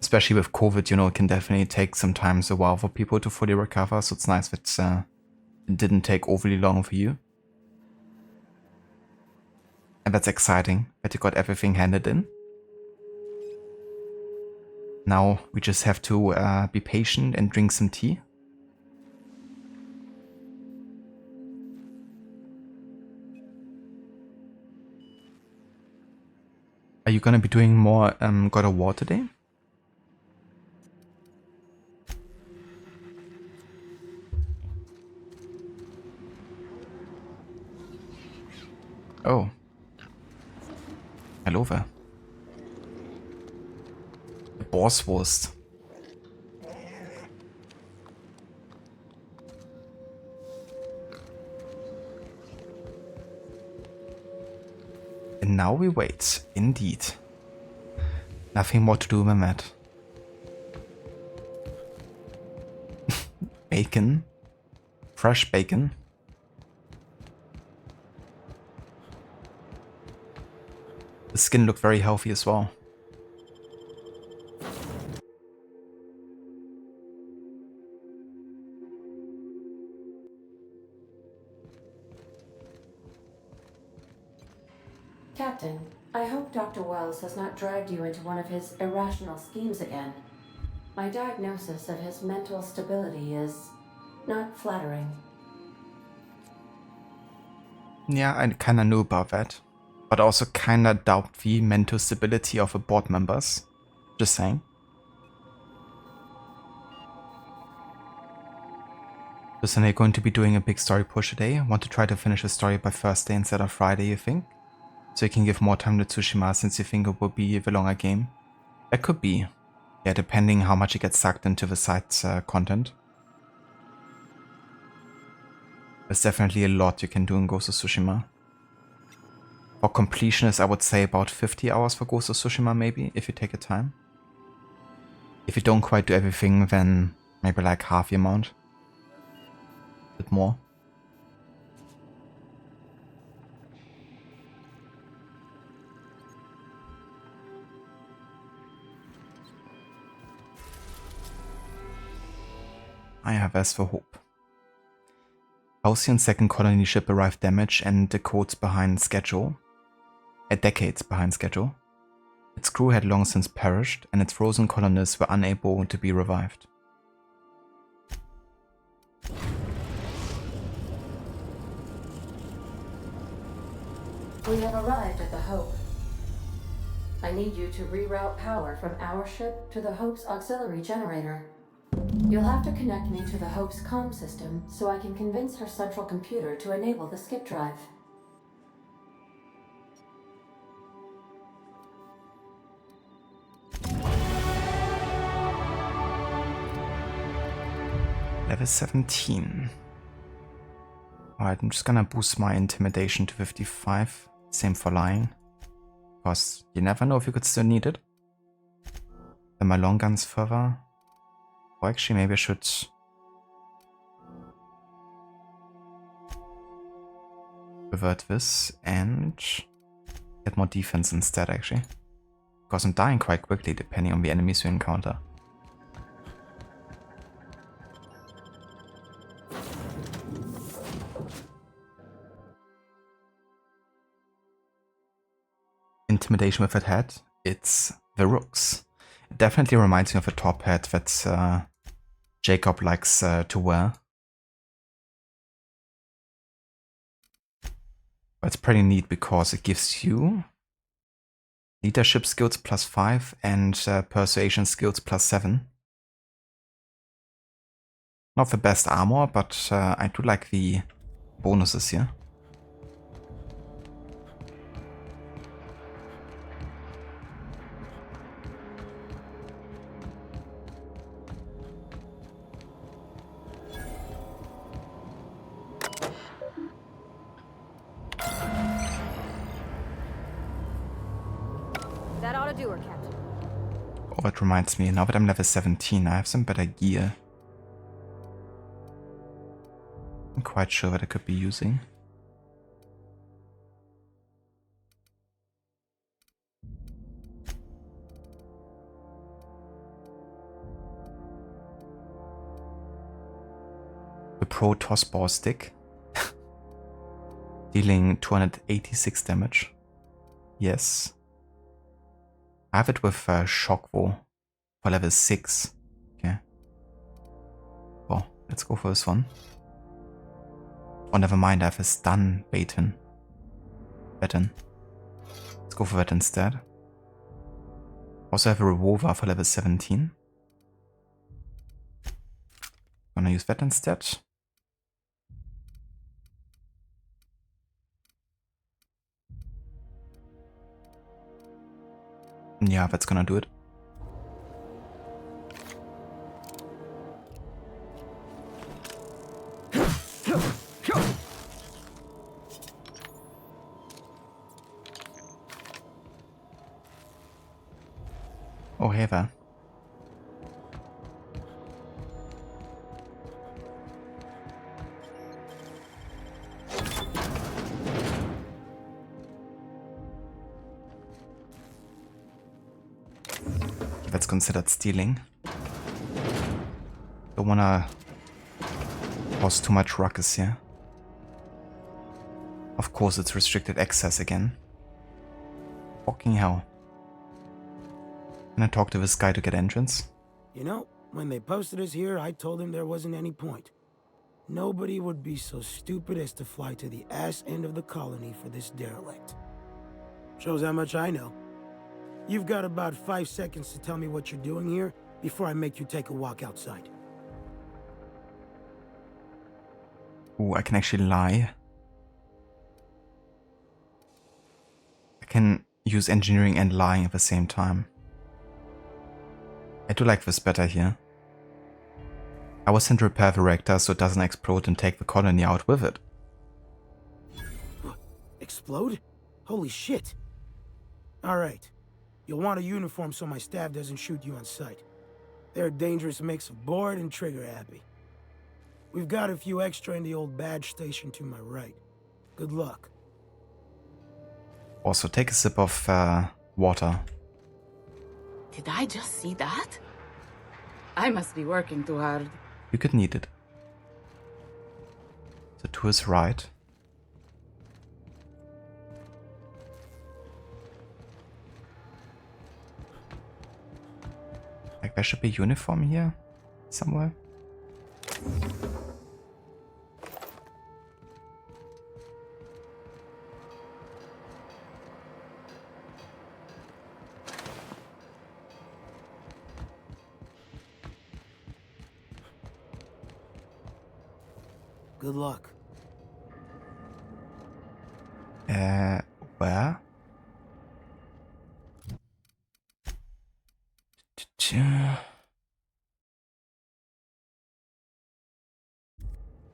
Especially with COVID, you know, it can definitely take sometimes a while for people to fully recover, so it's nice that it didn't take overly long for you. And that's exciting, that you got everything handed in. Now we just have to be patient and drink some tea. Are you gonna be doing more God of War today? Oh. Hello there. Borswurst. And now we wait, indeed. Nothing more to do than that. Bacon. Fresh bacon. The skin looked very healthy as well. Captain, I hope Dr. Wells has not dragged you into one of his irrational schemes again. My diagnosis of his mental stability is not flattering. Yeah, I kinda knew about that. But also kinda doubt the mental stability of the board members. Just saying. Listen, are you going to be doing a big story push today? Want to try to finish the story by Thursday instead of Friday, you think? So you can give more time to Tsushima since you think it will be the longer game? That could be. Yeah, depending how much you get sucked into the side content. There's definitely a lot you can do in Ghost of Tsushima. For completionist, I would say about 50 hours for Ghost of Tsushima maybe, if you take your time. If you don't quite do everything, then maybe like half the amount. A bit more. I have as for hope. Halcyon second colony ship arrived damaged and the codes behind schedule. decades behind schedule. Its crew had long since perished, and its frozen colonists were unable to be revived. We have arrived at the Hope. I need you to reroute power from our ship to the Hope's auxiliary generator. You'll have to connect me to the Hope's comm system so I can convince her central computer to enable the skip drive. Level 17. Alright, I'm just gonna boost my intimidation to 55. Same for lying. Because you never know if you could still need it. Then my long guns further. Or actually maybe I should... revert this and get more defense instead actually. Because I'm dying quite quickly depending on the enemies we encounter. Intimidation with that head, it's the Rooks. It definitely reminds me of a top hat that Jacob likes to wear. But it's pretty neat because it gives you leadership skills +5 and persuasion skills +7. Not the best armor, but I do like the bonuses here. That ought to do her, Captain. Oh, that reminds me, now that I'm level 17, I have some better gear. I'm quite sure what I could be using. The Pro Tossball Stick. Dealing 286 damage. Yes. I have it with Shockwo for level 6. Okay. Well, let's go for this one. Oh, never mind, I have a stun baton. Let's go for that instead. Also have a revolver for level 17. Gonna use that instead. Yeah, that's gonna do it. Oh, hey there. That's considered stealing. Don't wanna cause too much ruckus here. Of course it's restricted access again. Fucking hell. Can I talk to this guy to get entrance? You know, when they posted us here, I told them there wasn't any point. Nobody would be so stupid as to fly to the ass end of the colony for this derelict. Shows how much I know. You've got about 5 seconds to tell me what you're doing here before I make you take a walk outside. Ooh, I can actually lie. I can use engineering and lying at the same time. I do like this better here. I was sent to repair the reactor so it doesn't explode and take the colony out with it. Explode? Holy shit. Alright. You'll want a uniform so my staff doesn't shoot you on sight. They're a dangerous mix of bored and trigger happy. We've got a few extra in the old badge station to my right. Good luck. Also, take a sip of water. Did I just see that? I must be working too hard. You could need it. So to his right. Like there should be uniform here somewhere. Good luck. Where?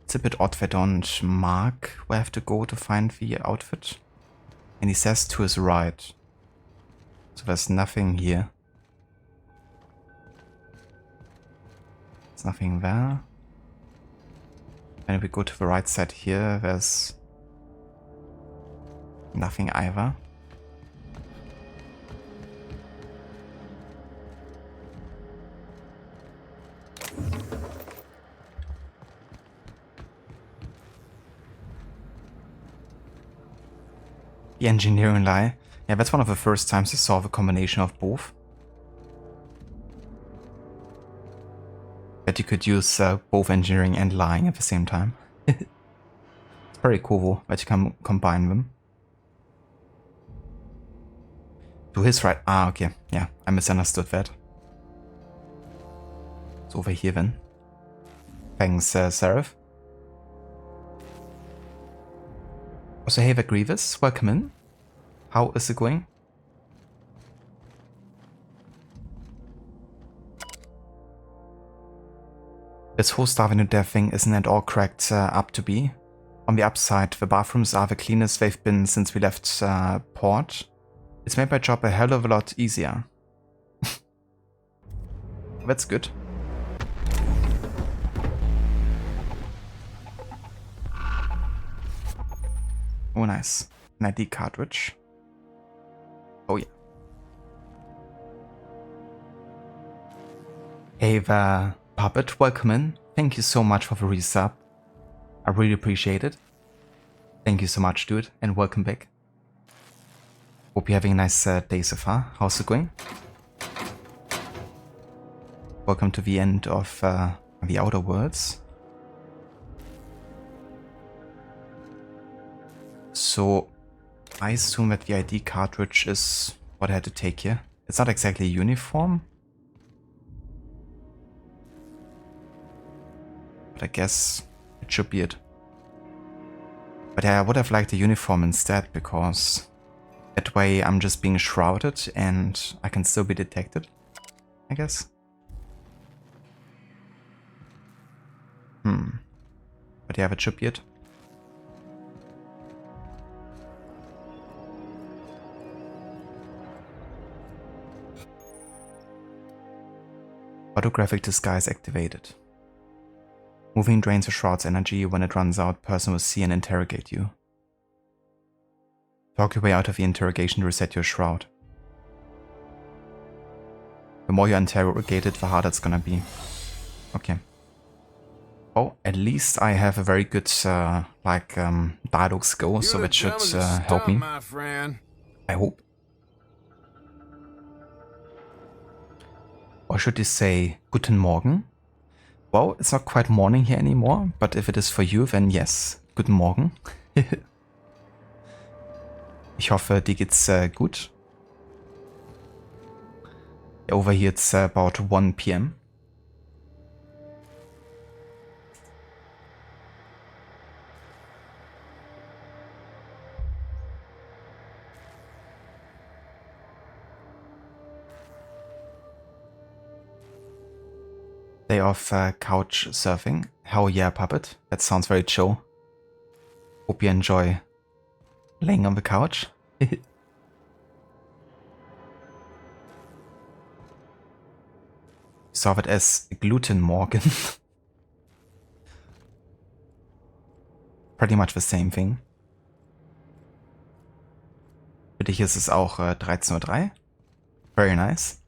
It's a bit odd they don't mark where I have to go to find the outfit. And he says to his right. So there's nothing here. There's nothing there. And if we go to the right side here, there's nothing either. The engineering lie. Yeah, that's one of the first times I saw the combination of both. That you could use both engineering and lying at the same time. It's very cool that you can combine them. To his right. Ah, okay. Yeah, I misunderstood that. It's over here then. Thanks, Seraph. Also, hey, the Grievous, welcome in. How is it going? This whole starving to death thing isn't at all cracked up to be. On the upside, the bathrooms are the cleanest they've been since we left port. It's made my job a hell of a lot easier. That's good. Oh, nice. An ID cartridge. Oh, yeah. Hey there, Puppet, welcome in. Thank you so much for the resub. I really appreciate it. Thank you so much, dude, and welcome back. Hope you're having a nice day so far. How's it going? Welcome to the end of the Outer Worlds. So, I assume that the ID cartridge is what I had to take here. It's not exactly a uniform. But I guess it should be it. But yeah, I would have liked a uniform instead, because that way I'm just being shrouded and I can still be detected, I guess. But yeah, that should be it. Photographic disguise activated. Moving drains the shroud's energy. When it runs out, person will see and interrogate you. Talk your way out of the interrogation to reset your shroud. The more you're interrogated, the harder it's gonna be. Okay. Oh, at least I have a very good dialogue skill, so that should help me. I hope. Or should you say Guten Morgen? Well, it's not quite morning here anymore, but if it is for you, then yes. Guten Morgen. Ich hoffe, dir geht's gut. Over here it's about 1 PM. Day of couch surfing. Hell yeah, Puppet. That sounds very chill. Hope you enjoy laying on the couch. Saw it as Gluten Morgen. Pretty much the same thing. Für dich ist es auch 13:03 Uhr. Very nice.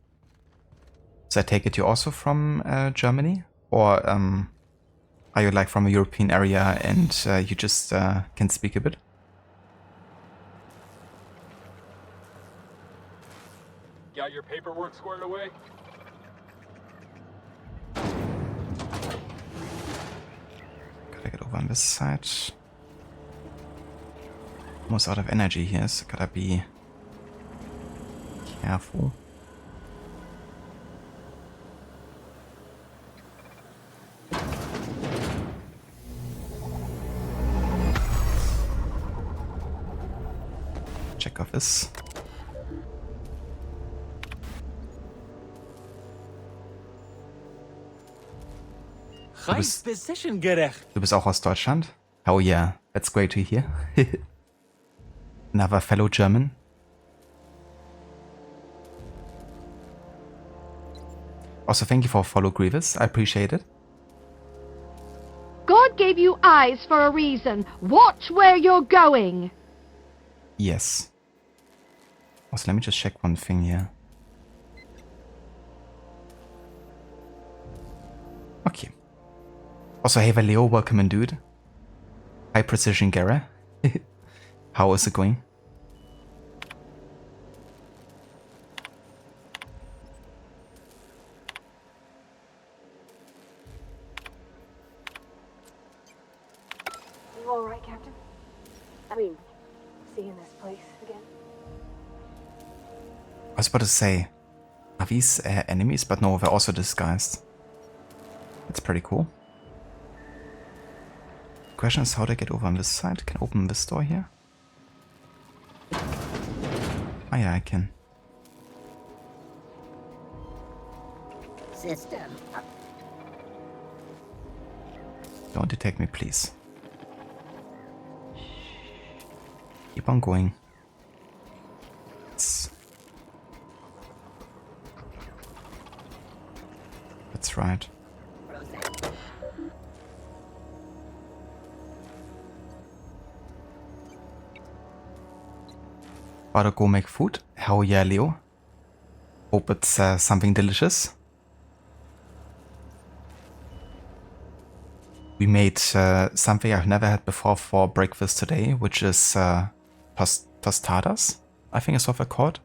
So I take it you're also from Germany? Or are you like from a European area and you just can speak a bit? Got your paperwork squared away? this side. Almost out of energy here, so gotta be careful. Check office. Du bist auch aus Deutschland? Oh yeah, that's great to hear. Another fellow German. Also, thank you for follow Grievous. I appreciate it. God gave you eyes for a reason. Watch where you're going. Yes. Also, let me just check one thing here. Okay. Also, hey Valeo, welcome in, dude. High Precision Gara. How is it going? You alright, Captain? I mean, seeing this place again? I was about to say, are these enemies? But no, they're also disguised. That's pretty cool. Question is how to get over on this side. Can I open this door here? Oh yeah, I can. System. Don't detect me, please. Keep on going. That's right. About to go make food? Hell yeah, Leo. Hope it's something delicious. We made something I've never had before for breakfast today, which is tostadas, I think is what they're called.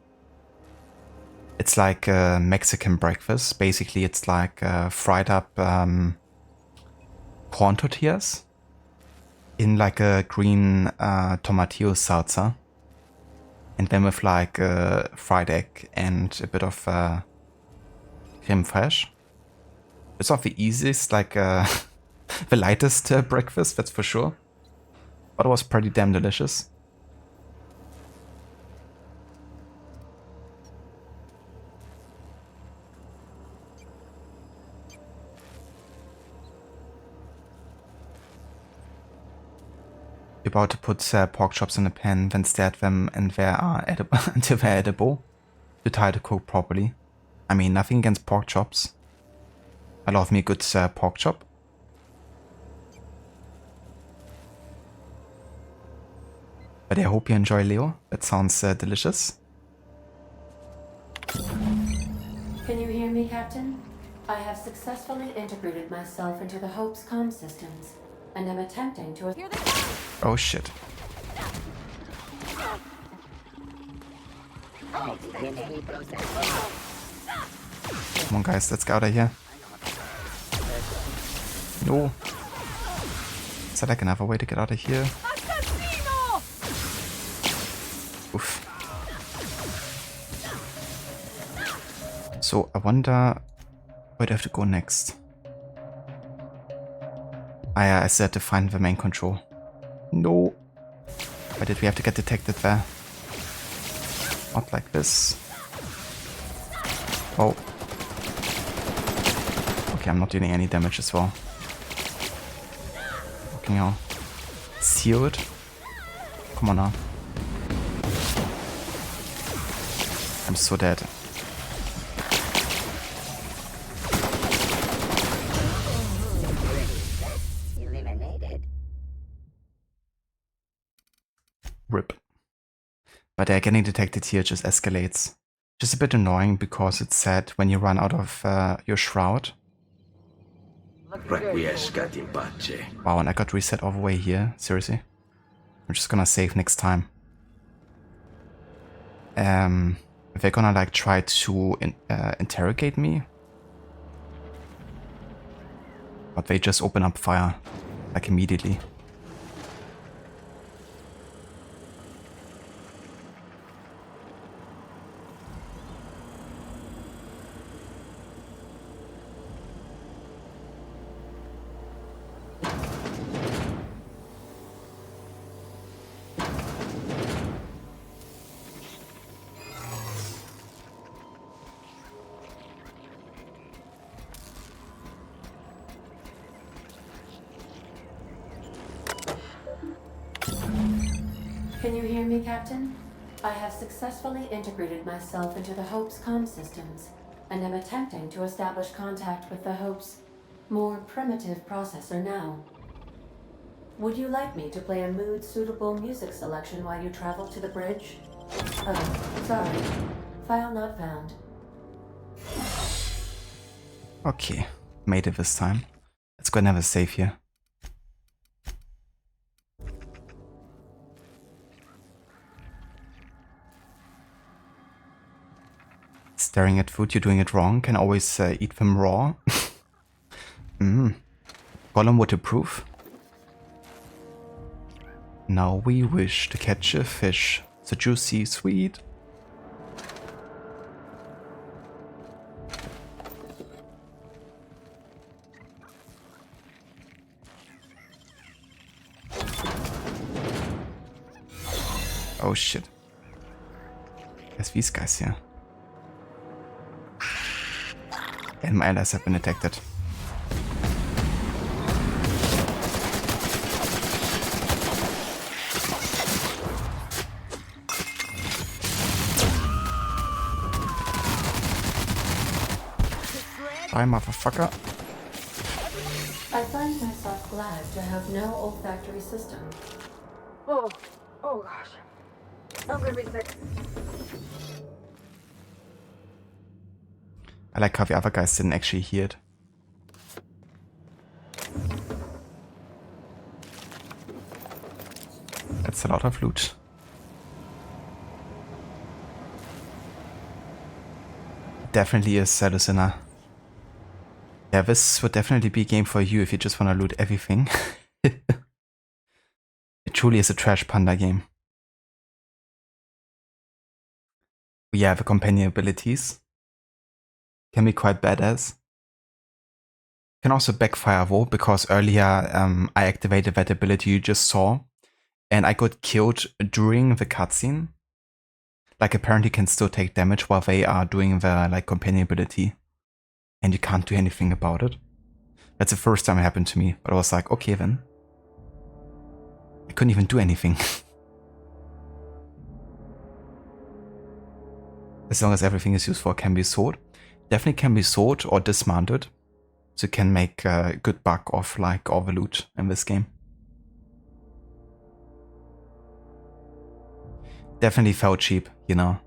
It's like a Mexican breakfast. Basically, it's like fried up corn tortillas in like a green tomatillo salsa. And then with like a fried egg and a bit of creme fraiche. It's not the easiest, like the lightest breakfast, that's for sure. But it was pretty damn delicious. We're about to put pork chops in a pan, then stir them and they are edible until they're edible. To try to cook properly. I mean, nothing against pork chops. I love me a good pork chop. But I hope you enjoy, Leo. That sounds delicious. Can you hear me, Captain? I have successfully integrated myself into the Hope's comm systems, and am attempting to... Oh shit. Come on guys, let's get out of here. No. Is there like another way to get out of here? Oof. So I wonder where do I have to go next? Ah yeah, I still have to find the main control. No. Why did we have to get detected there? Not like this. Oh. Okay, I'm not dealing any damage as well. Okay, now. Sealed. Come on now. I'm so dead. Rip. But getting detected here just escalates. Just a bit annoying because it's sad when you run out of your shroud. Requiescat in pace. Wow, and I got reset all the way here. Seriously. I'm just gonna save next time. They're gonna like try to interrogate me. But they just open up fire. Like immediately. Can you hear me, Captain? I have successfully integrated myself into the Hope's comm systems, and am attempting to establish contact with the Hope's more primitive processor now. Would you like me to play a mood-suitable music selection while you travel to the bridge? Oh, sorry. File not found. Okay, made it this time. Let's go and have a save here. Staring at food, you're doing it wrong. Can always eat them raw. Gollum would approve. Now we wish to catch a fish, so juicy, sweet. Oh shit. There's these guys here. And my allies have been detected. Bye, motherfucker. I find myself glad to have no olfactory system. Oh gosh. I'm gonna be sick. I like how the other guys didn't actually hear it. That's a lot of loot. Definitely is Salusina. Yeah, this would definitely be a game for you if you just want to loot everything. It truly is a trash panda game. Yeah, the companion abilities can be quite badass. Can also backfire though, because earlier I activated that ability you just saw, and I got killed during the cutscene. Like apparently can still take damage while they are doing the like companion ability, and you can't do anything about it. That's the first time it happened to me, but I was like, okay then. I couldn't even do anything. As long as everything is used for can be sold. Definitely can be sold or dismantled. So you can make a good buck off like all the loot in this game. Definitely felt cheap, you know.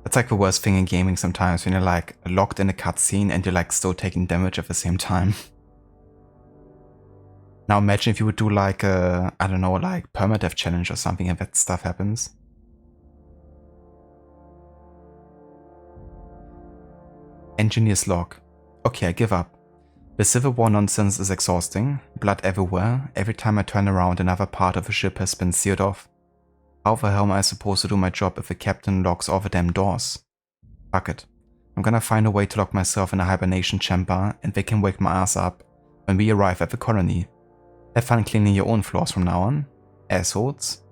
That's like the worst thing in gaming sometimes, when you're like locked in a cutscene and you're like still taking damage at the same time. Now imagine if you would do like a, I don't know, like permadeath challenge or something and that stuff happens. Engineer's log. Okay, I give up. The Civil War nonsense is exhausting. Blood everywhere. Every time I turn around, another part of a ship has been sealed off. How the hell am I supposed to do my job if the captain locks all the damn doors? Fuck it. I'm gonna find a way to lock myself in a hibernation chamber and they can wake my ass up when we arrive at the colony. Have fun cleaning your own floors from now on, assholes.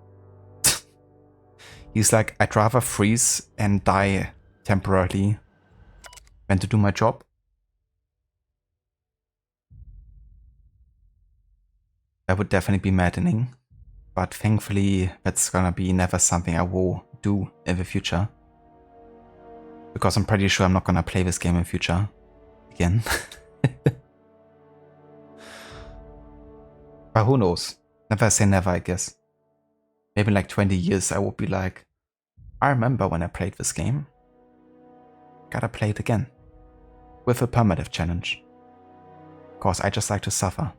He's like, I'd rather freeze and die temporarily than to do my job. That would definitely be maddening, but thankfully that's gonna be never something I will do in the future. Because I'm pretty sure I'm not gonna play this game in future again. But who knows? Never say never, I guess. Maybe in like 20 years I will be like, I remember when I played this game. Gotta play it again. With a permadeath challenge. Cause I just like to suffer.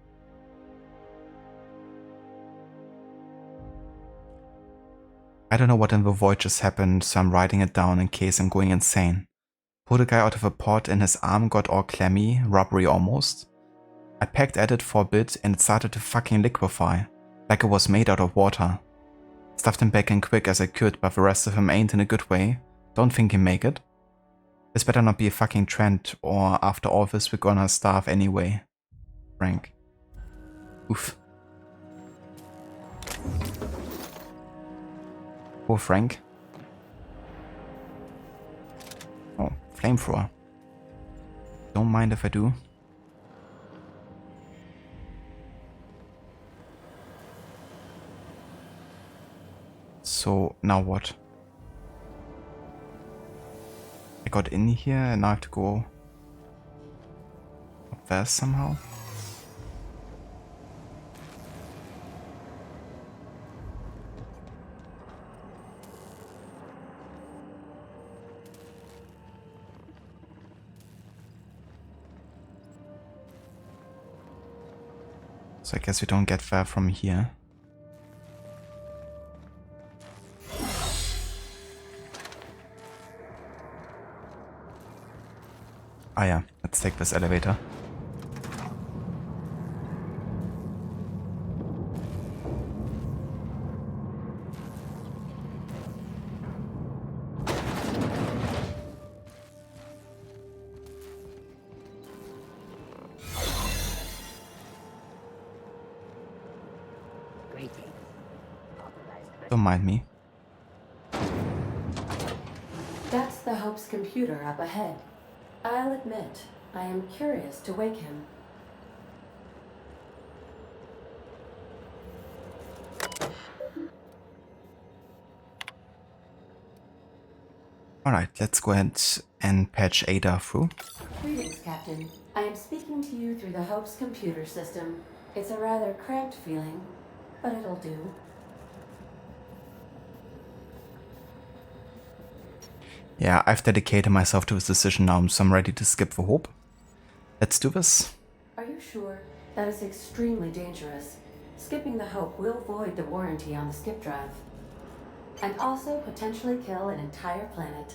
I don't know what in the void just happened, so I'm writing it down in case I'm going insane. Pulled a guy out of a pod and his arm got all clammy, rubbery almost. I pecked at it for a bit and it started to fucking liquefy, like it was made out of water. Stuffed him back in quick as I could, but the rest of him ain't in a good way. Don't think he'll make it. This better not be a fucking trend, or after all this we're gonna starve anyway. Frank. Oof. Poor Frank. Oh, flamethrower. Don't mind if I do. So now what? I got in here and now I have to go up there somehow. So I guess we don't get there from here. Ah yeah, let's take this elevator. Don't mind me. That's the Hope's computer up ahead. I'll admit, I am curious to wake him. Alright, let's go ahead and patch Ada through. Greetings, Captain. I am speaking to you through the Hope's computer system. It's a rather cramped feeling, but it'll do. Yeah, I've dedicated myself to this decision now, so I'm ready to skip the Hope. Let's do this. Are you sure? That is extremely dangerous. Skipping the Hope will void the warranty on the skip drive. And also potentially kill an entire planet.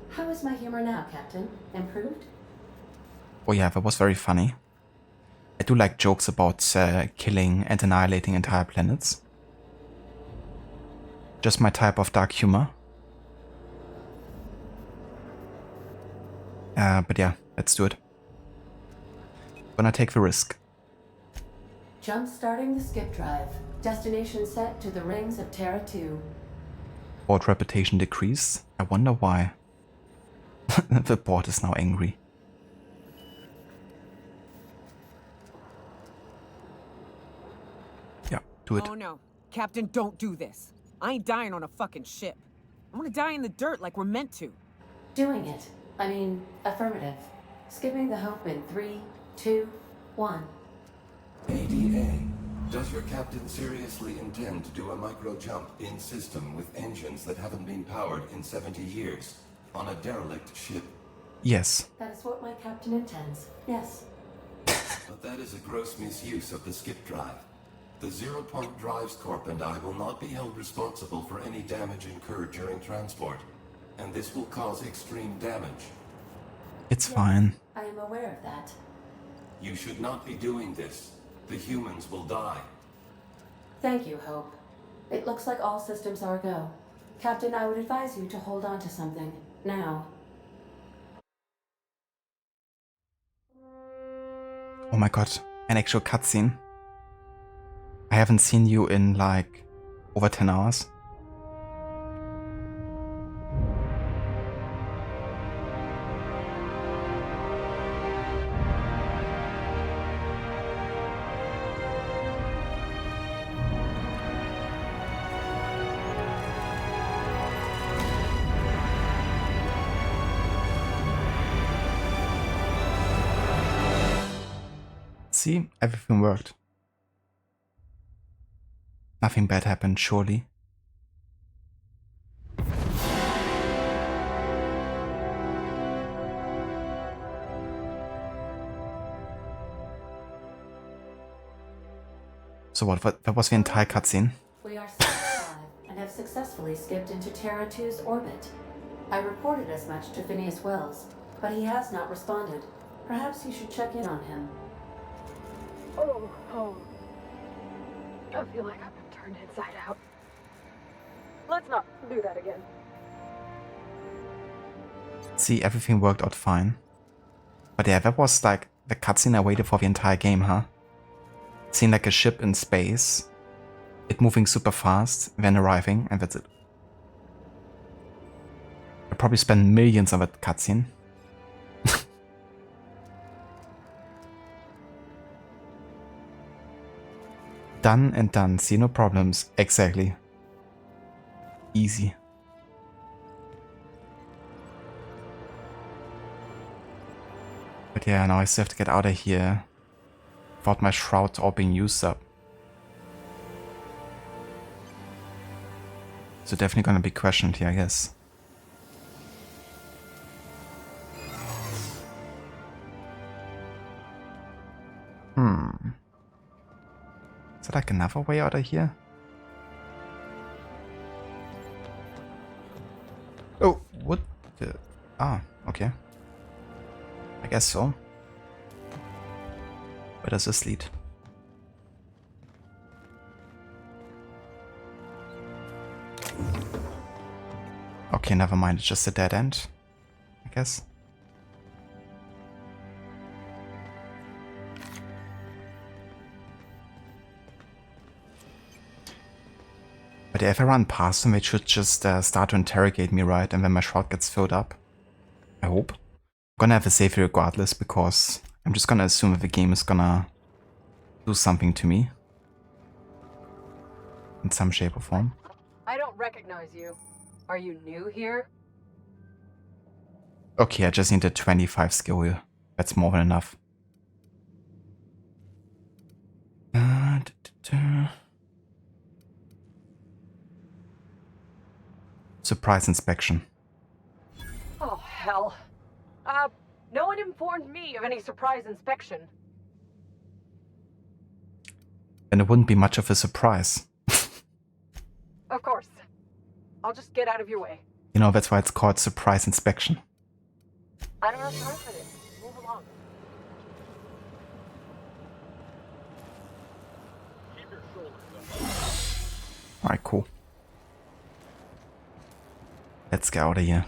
How is my humor now, Captain? Improved? Oh yeah, that was very funny. I do like jokes about killing and annihilating entire planets. Just my type of dark humor. But yeah, let's do it. Gonna take the risk. Jump-starting the skip drive. Destination set to the rings of Terra 2. Board reputation decreased. I wonder why. The board is now angry. Yeah, do it. Oh no. Captain, don't do this. I ain't dying on a fucking ship. I'm gonna die in the dirt like we're meant to. Doing it. I mean, affirmative. Skipping the Hope in 3, 2, 1. ADA, does your captain seriously intend to do a micro jump in system with engines that haven't been powered in 70 years on a derelict ship? Yes. That is what my captain intends. Yes. But that is a gross misuse of the skip drive. The Zero Point Drives Corp and I will not be held responsible for any damage incurred during transport, and this will cause extreme damage. It's fine. I am aware of that. You should not be doing this. The humans will die. Thank you, Hope. It looks like all systems are go. Captain, I would advise you to hold on to something. Now. Oh my god, an actual cutscene. I haven't seen you in like over 10 hours. See, everything worked. Nothing bad happened, surely. So what, that was the entire cutscene? We are alive and have successfully skipped into Terra 2's orbit. I reported as much to Phineas Wells, but he has not responded. Perhaps you should check in on him. Oh. I feel like I've been turned inside out. Let's not do that again. See, everything worked out fine. But yeah, that was like the cutscene I waited for the entire game, huh? Seeing like a ship in space, it moving super fast, then arriving, and that's it. I probably spent millions on that cutscene. Done and done, see no problems, exactly. easy. But yeah, now I still have to get out of here without my shrouds all being used up. So definitely gonna be questioned here, I guess. Is there like another way out of here? Oh, what the... Ah, okay. I guess so. Where does this lead? Okay, never mind. It's just a dead end, I guess. But if I run past them, it should just start to interrogate me, right? And then my shroud gets filled up. I hope. I'm gonna have a save here regardless, because I'm just gonna assume that the game is gonna do something to me. In some shape or form. I don't recognize you. Are you new here? Okay, I just need a 25 skill here. That's more than enough. Surprise inspection. Oh, hell. No one informed me of any surprise inspection. And it wouldn't be much of a surprise. Of course. I'll just get out of your way. You know, that's why it's called surprise inspection. I don't have time for this. Move along. Keep your shoulders up. Alright, cool. Let's get out of here.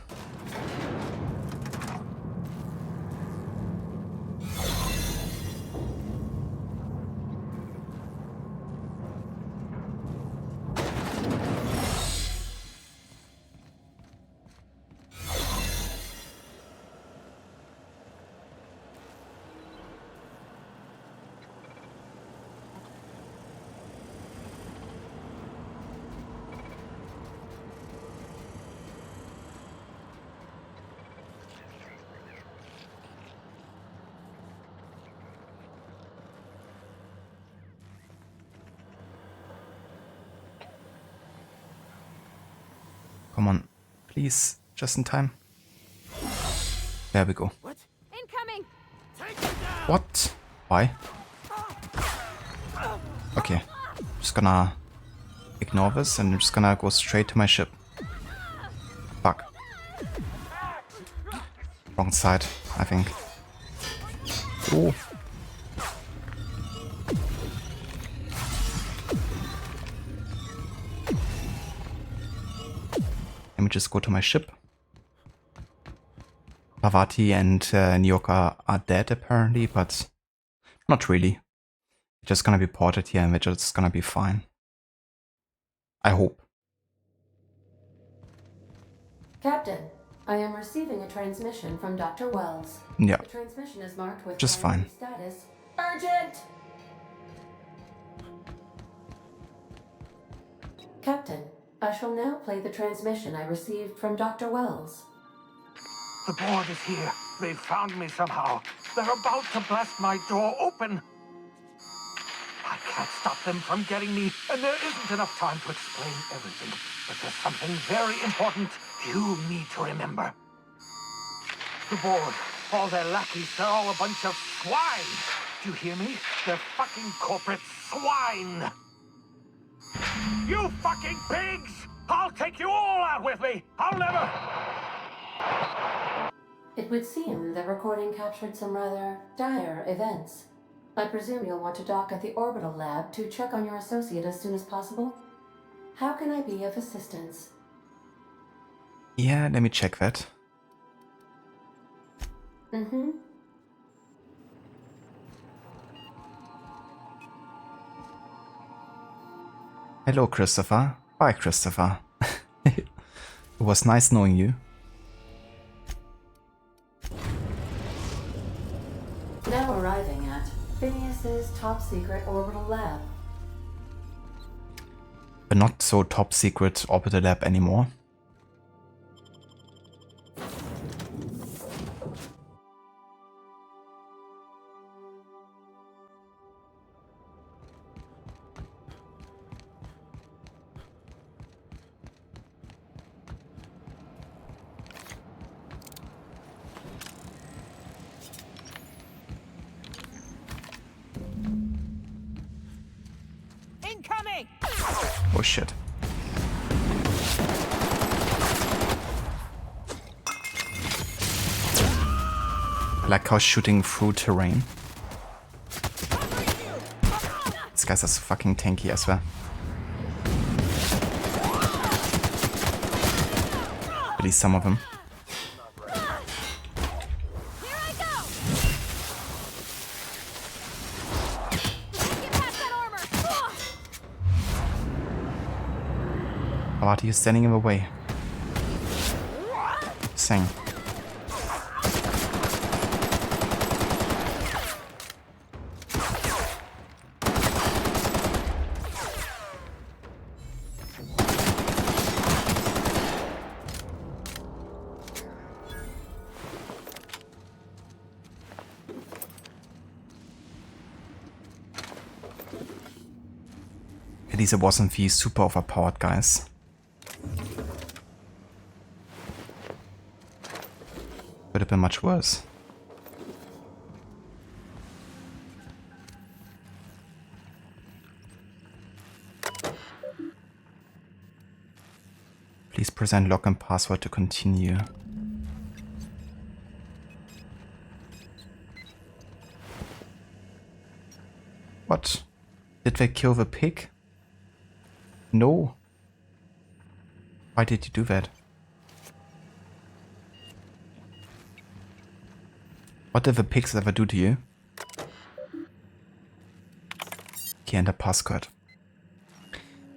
Come on, please, just in time. There we go. What? Incoming! What? Why? Okay, just gonna ignore this and I'm just gonna go straight to my ship. Fuck. Wrong side, I think. Oh. Let me just go to my ship. Parvati and Nyoka are dead apparently, but not really. They're just gonna be ported here and we're just gonna be fine. I hope. Captain, I am receiving a transmission from Dr. Wells. Yeah. The transmission is marked with Just fine. status. Urgent! Captain, I shall now play the transmission I received from Dr. Wells. The board is here. They've found me somehow. They're about to blast my door open. I can't stop them from getting me, and there isn't enough time to explain everything. But there's something very important you need to remember. The board, all their lackeys, they're all a bunch of swine. Do you hear me? They're fucking corporate swine. You fucking pigs! I'll take you all out with me! I'll never... It would seem the recording captured some rather dire events. I presume you'll want to dock at the orbital lab to check on your associate as soon as possible. How can I be of assistance? Yeah, let me check that. Mm-hmm. Hello, Christopher. Bye, Christopher. It was nice knowing you. Now arriving at Phineas's top secret orbital lab. the not so top secret orbital lab anymore. Incoming! Oh shit. I like how shooting through terrain. These guys are so fucking tanky, I swear. At least some of them. How are you standing in the way? Sing. At least it wasn't the super overpowered guys. Could have been much worse. Please present login password to continue. What? Did they kill the pig? No. Why did you do that? What did the pigs ever do to you? Okay, enter passcode.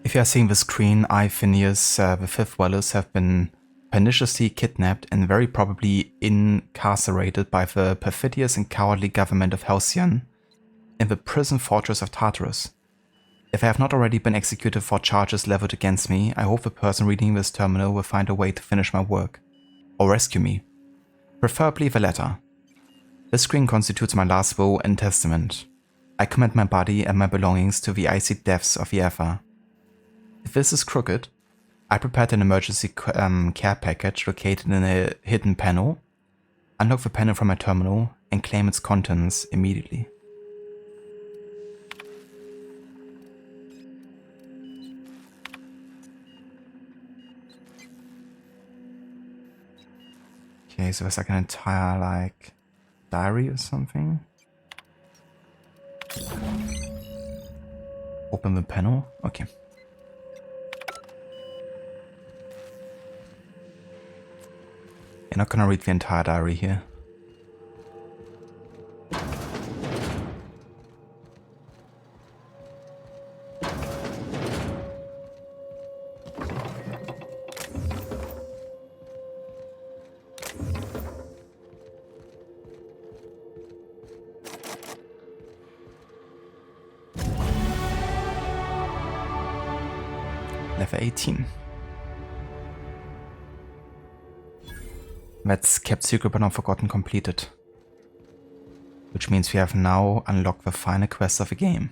If you are seeing the screen, I, Phineas, the fifth Wellers, have been perniciously kidnapped and very probably incarcerated by the perfidious and cowardly government of Halcyon in the prison fortress of Tartarus. If I have not already been executed for charges leveled against me, I hope the person reading this terminal will find a way to finish my work. Or rescue me. Preferably the latter. This screen constitutes my last will and testament. I commit my body and my belongings to the icy depths of the Aether. If this is crooked, I prepared an emergency care package located in a hidden panel. Unlock the panel from my terminal and claim its contents immediately. Okay, so it's like an entire, like, diary or something. Open the panel. Okay. You're not gonna read the entire diary here. Level 18. That's kept secret but not forgotten completed. Which means we have now unlocked the final quest of the game.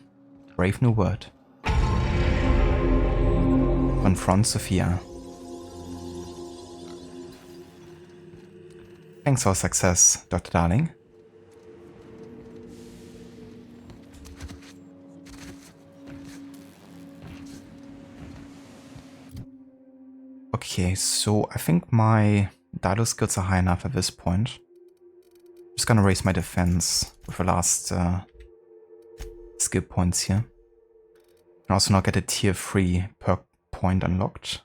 Brave New World. Confront Sophia. Thanks for success, Dr. Darling. Okay, so I think my dialogue skills are high enough at this point. I'm just gonna raise my defense with the last skill points here. And also now get a tier 3 perk point unlocked.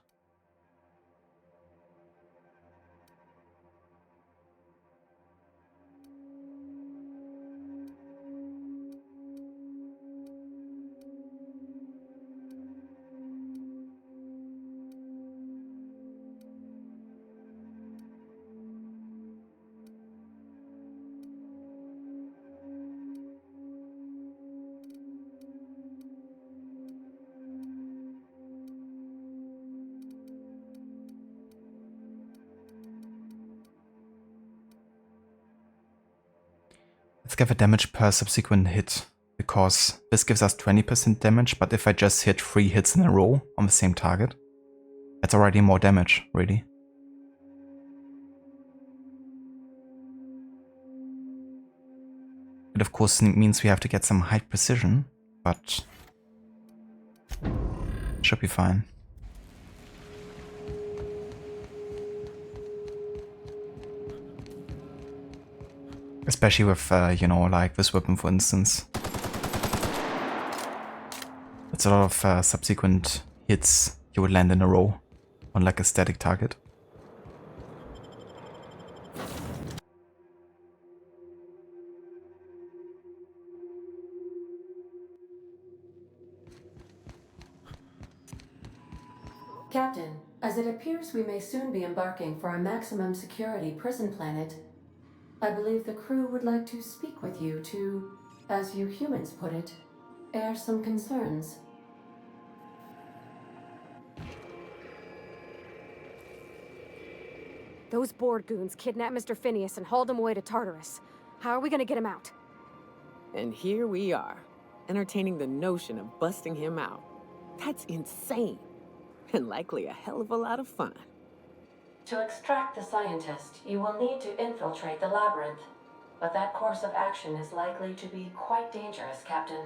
Let's give a damage per subsequent hit, because this gives us 20% damage, but if I just hit 3 hits in a row on the same target, that's already more damage, really. It of course means we have to get some high precision, but should be fine. Especially with, you know, like this weapon, for instance. It's a lot of subsequent hits you would land in a row on like a static target. Captain, as it appears we may soon be embarking for a maximum security prison planet, I believe the crew would like to speak with you to, as you humans put it, air some concerns. Those Borg goons kidnapped Mr. Phineas and hauled him away to Tartarus. How are we gonna get him out? And here we are, entertaining the notion of busting him out. That's insane. And likely a hell of a lot of fun. To extract the scientist, you will need to infiltrate the labyrinth. But that course of action is likely to be quite dangerous, Captain.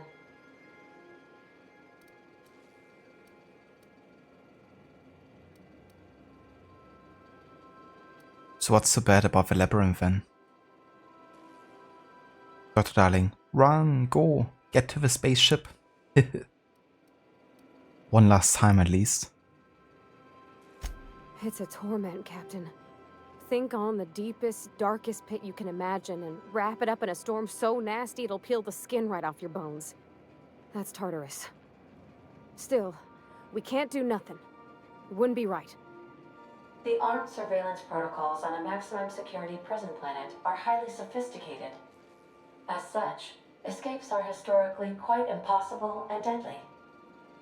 So what's so bad about the labyrinth then? Dr. Darling, run, go, get to the spaceship. One last time at least. It's a torment, Captain. Think on the deepest, darkest pit you can imagine and wrap it up in a storm so nasty it'll peel the skin right off your bones. That's Tartarus. Still, we can't do nothing. It wouldn't be right. The armed surveillance protocols on a maximum security prison planet are highly sophisticated. As such, escapes are historically quite impossible and deadly.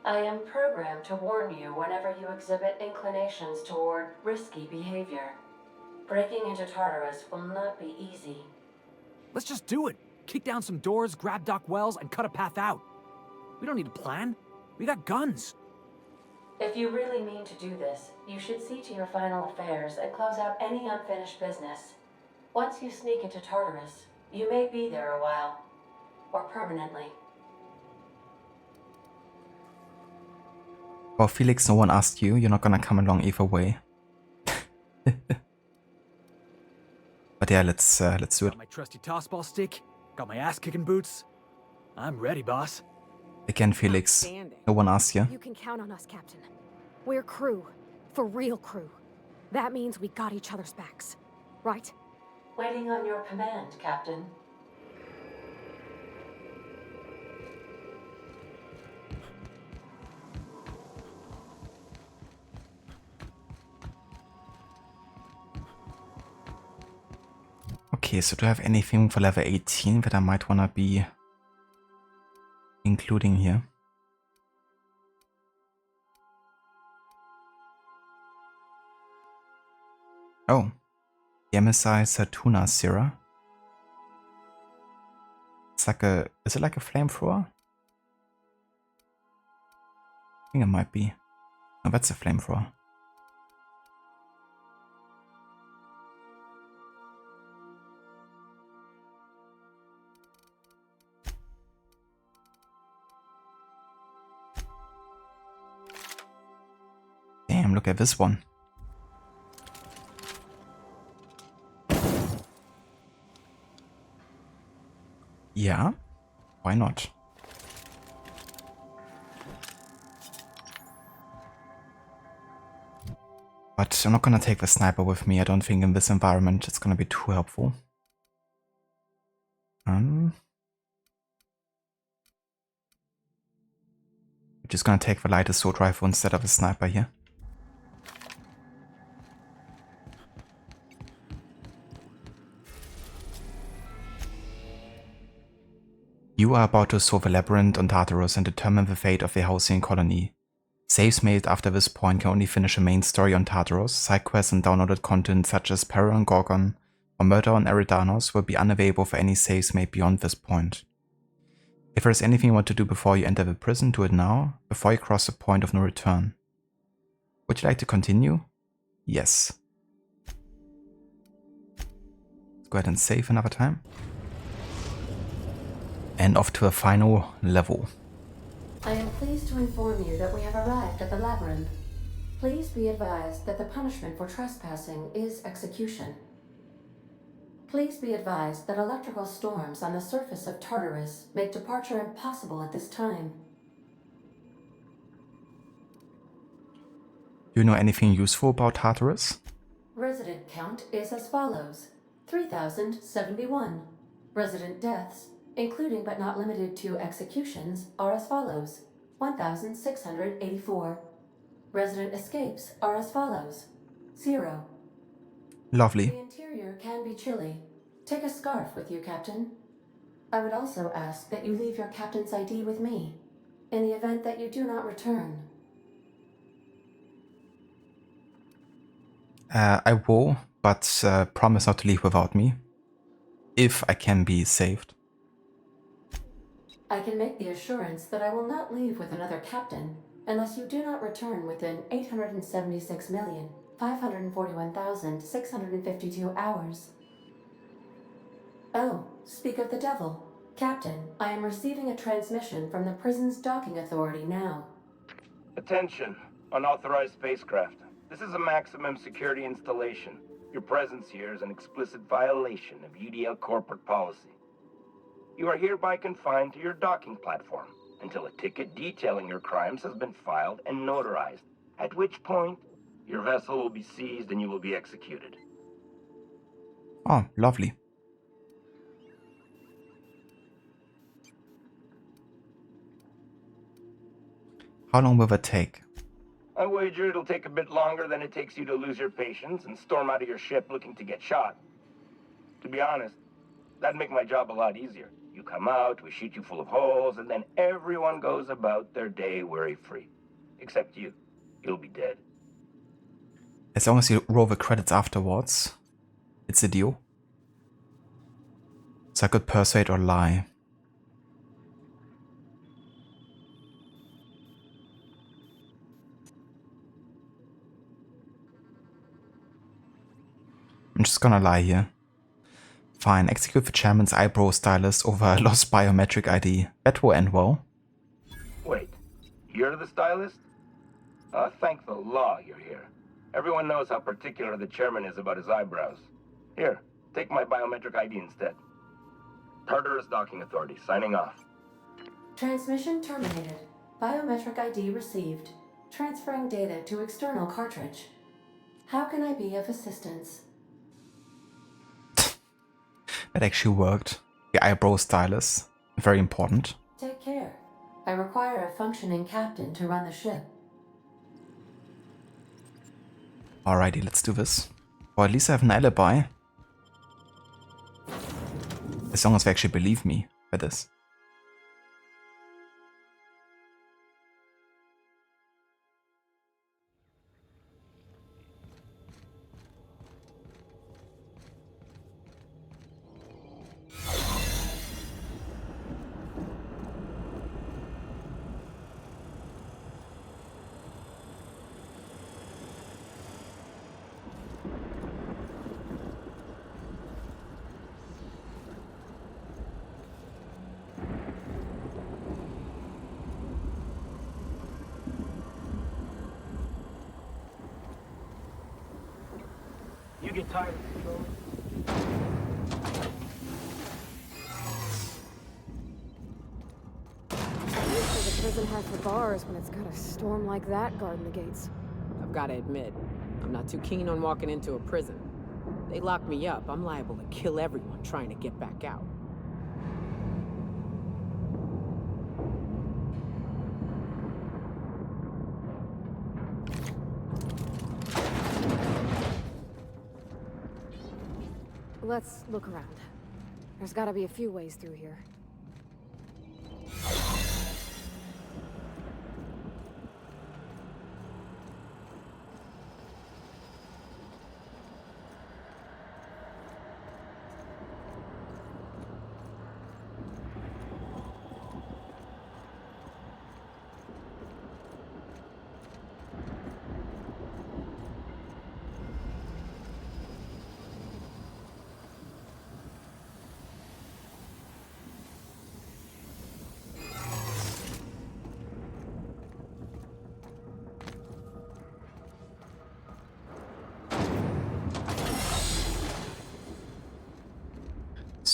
I am programmed to warn you whenever you exhibit inclinations toward risky behavior. Breaking into Tartarus will not be easy. Let's just do it. Kick down some doors, grab Doc Wells, and cut a path out. We don't need a plan. We got guns. If you really mean to do this, you should see to your final affairs and close out any unfinished business. Once you sneak into Tartarus, you may be there a while. Or permanently. Well, Felix, no one asked you. You're not gonna come along either way. But yeah, let's do it. Got my trusty tossball stick. Got my ass-kicking boots. I'm ready, boss. Again, Felix, no one asked you. You can count on us, Captain. We're crew. For real crew. That means we got each other's backs. Right? Waiting on your command, Captain. Okay, so do I have anything for level 18 that I might wanna be including here? Oh, the MSI Satuna Sierra. It's like a, is it like a flamethrower? I think it might be. No, that's a flamethrower. Damn, look at this one. Yeah, why not? But I'm not gonna take the sniper with me. I don't think in this environment it's gonna be too helpful. We're just gonna take the light assault rifle instead of a sniper here. You are about to solve a labyrinth on Tartarus and determine the fate of the Halcyon colony. Saves made after this point can only finish a main story on Tartarus. Side quests and downloaded content such as Peril and Gorgon or murder on Eridanos will be unavailable for any saves made beyond this point. If there's anything you want to do before you enter the prison, do it now, before you cross the point of no return. Would you like to continue? Yes. Let's go ahead and save another time. And off to the final level. I am pleased to inform you that we have arrived at the labyrinth. Please be advised that the punishment for trespassing is execution. Please be advised that electrical storms on the surface of Tartarus make departure impossible at this time. Do you know anything useful about Tartarus? Resident count is as follows: 3,071. Resident deaths, including but not limited to executions, are as follows: 1,684. Resident escapes are as follows: 0. Lovely. The interior can be chilly. Take a scarf with you, Captain. I would also ask that you leave your captain's ID with me, in the event that you do not return. I will, but promise not to leave without me, if I can be saved. I can make the assurance that I will not leave with another captain unless you do not return within 876,541,652 hours. Oh, speak of the devil. Captain, I am receiving a transmission from the prison's docking authority now. Attention, unauthorized spacecraft. This is a maximum security installation. Your presence here is an explicit violation of UDL corporate policy. You are hereby confined to your docking platform until a ticket detailing your crimes has been filed and notarized, at which point your vessel will be seized and you will be executed. Oh, lovely. How long will that take? I wager it'll take a bit longer than it takes you to lose your patience and storm out of your ship looking to get shot. To be honest, that'd make my job a lot easier. You come out, we shoot you full of holes, and then everyone goes about their day worry-free. Except you. You'll be dead. As long as you roll the credits afterwards, it's a deal. So I could persuade or lie. I'm just gonna lie here. Fine, execute the chairman's eyebrow stylist over a lost biometric ID. That will end well. Wait, you're the stylist? Thank the law you're here. Everyone knows how particular the chairman is about his eyebrows. Here, take my biometric ID instead. Tartarus Docking Authority, signing off. Transmission terminated. Biometric ID received. Transferring data to external cartridge. How can I be of assistance? That actually worked. The eyebrow stylus. Very important. Take care. I require a functioning captain to run the ship. Alrighty, let's do this. Or at least I have an alibi. As long as they actually believe me for this. You get tired of controlling? Usually the prison has the bars when it's got a storm like that guarding the gates. I've got to admit, I'm not too keen on walking into a prison. They lock me up, I'm liable to kill everyone trying to get back out. Let's look around. There's gotta be a few ways through here.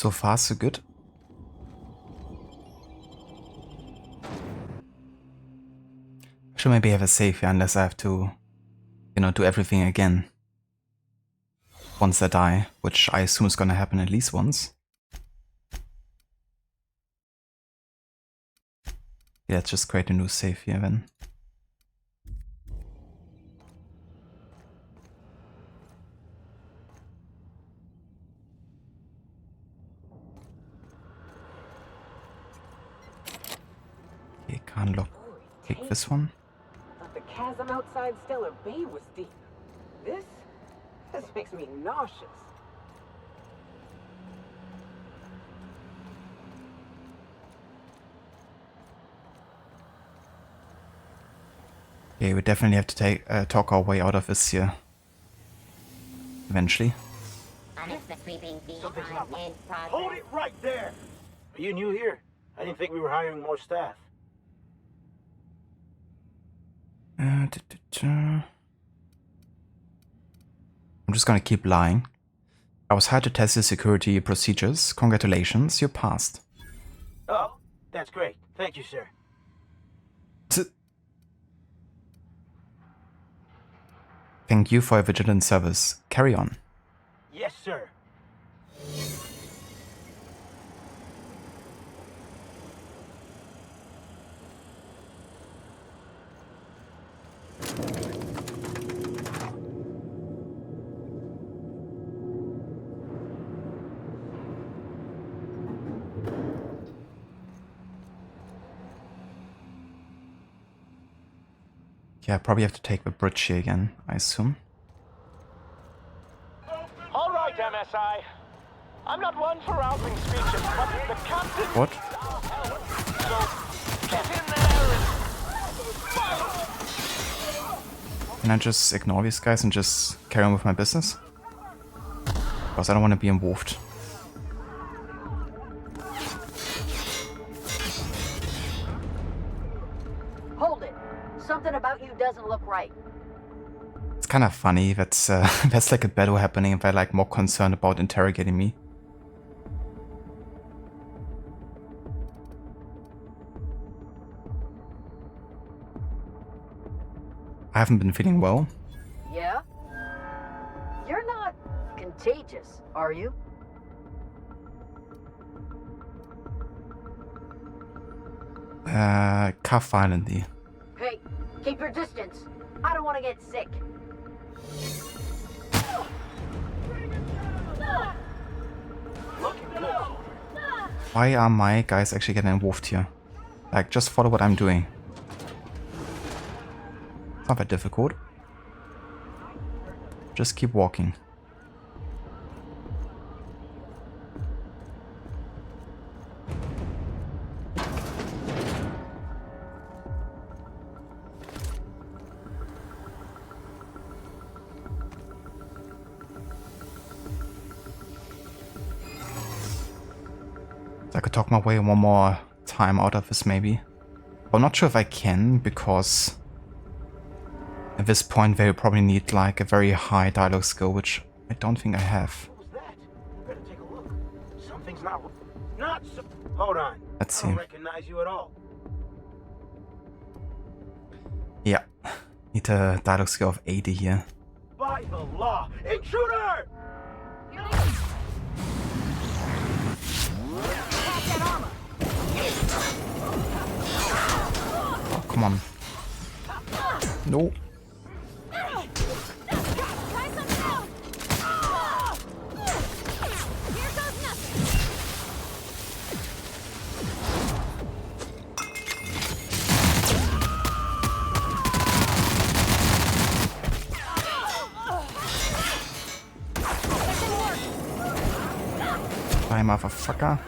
So far, so good. Should maybe have a save here, unless I have to, you know, do everything again once I die, which I assume is gonna happen at least once. Yeah, let's just create a new save here then. Okay, can't look. Take this one. Thought the chasm outside Stellar Bay was deep. This makes me nauseous. Okay, we definitely have to talk our way out of this here. Eventually. Hold it right there! Are you new here? I didn't think we were hiring more staff. I'm just gonna keep lying. I was hired to test the security procedures. Congratulations, you passed. Oh, that's great. Thank you, sir. Thank you for your vigilant service. Carry on. Yes, sir. Yeah, I probably have to take the bridge here again, I assume. All right, MSI. I'm not one for rousing speeches, but the captain... What? So, get in there and... Can I just ignore these guys and just carry on with my business? Because I don't want to be involved. Hold it. Something about you doesn't look right. It's kind of funny that there's like a battle happening and they're like more concerned about interrogating me. I haven't been feeling well. Yeah? You're not contagious, are you? Cough violently. Hey, keep your distance. I don't want to get sick. Why are my guys actually getting involved here? Like, just follow what I'm doing. It's not that difficult. Just keep walking. I could talk my way one more time out of this, maybe. I'm not sure if I can, because at this point they will probably need like a very high dialogue skill, which I don't think I have. What was that? Better take a look. Something's not so. Hold on. Let's see. I don't recognize you at all. Yeah, need a dialogue skill of 80 here. By the law, intruder! Oh, come on. No. Bye, motherfucker.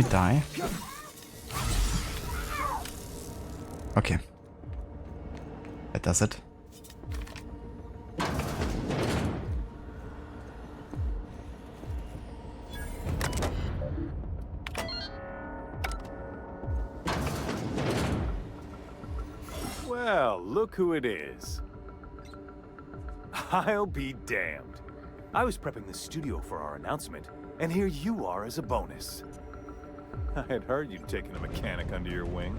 you die? Okay. That does it. Well, look who it is. I'll be damned. I was prepping the studio for our announcement, and here you are as a bonus. I had heard you'd taken a mechanic under your wing.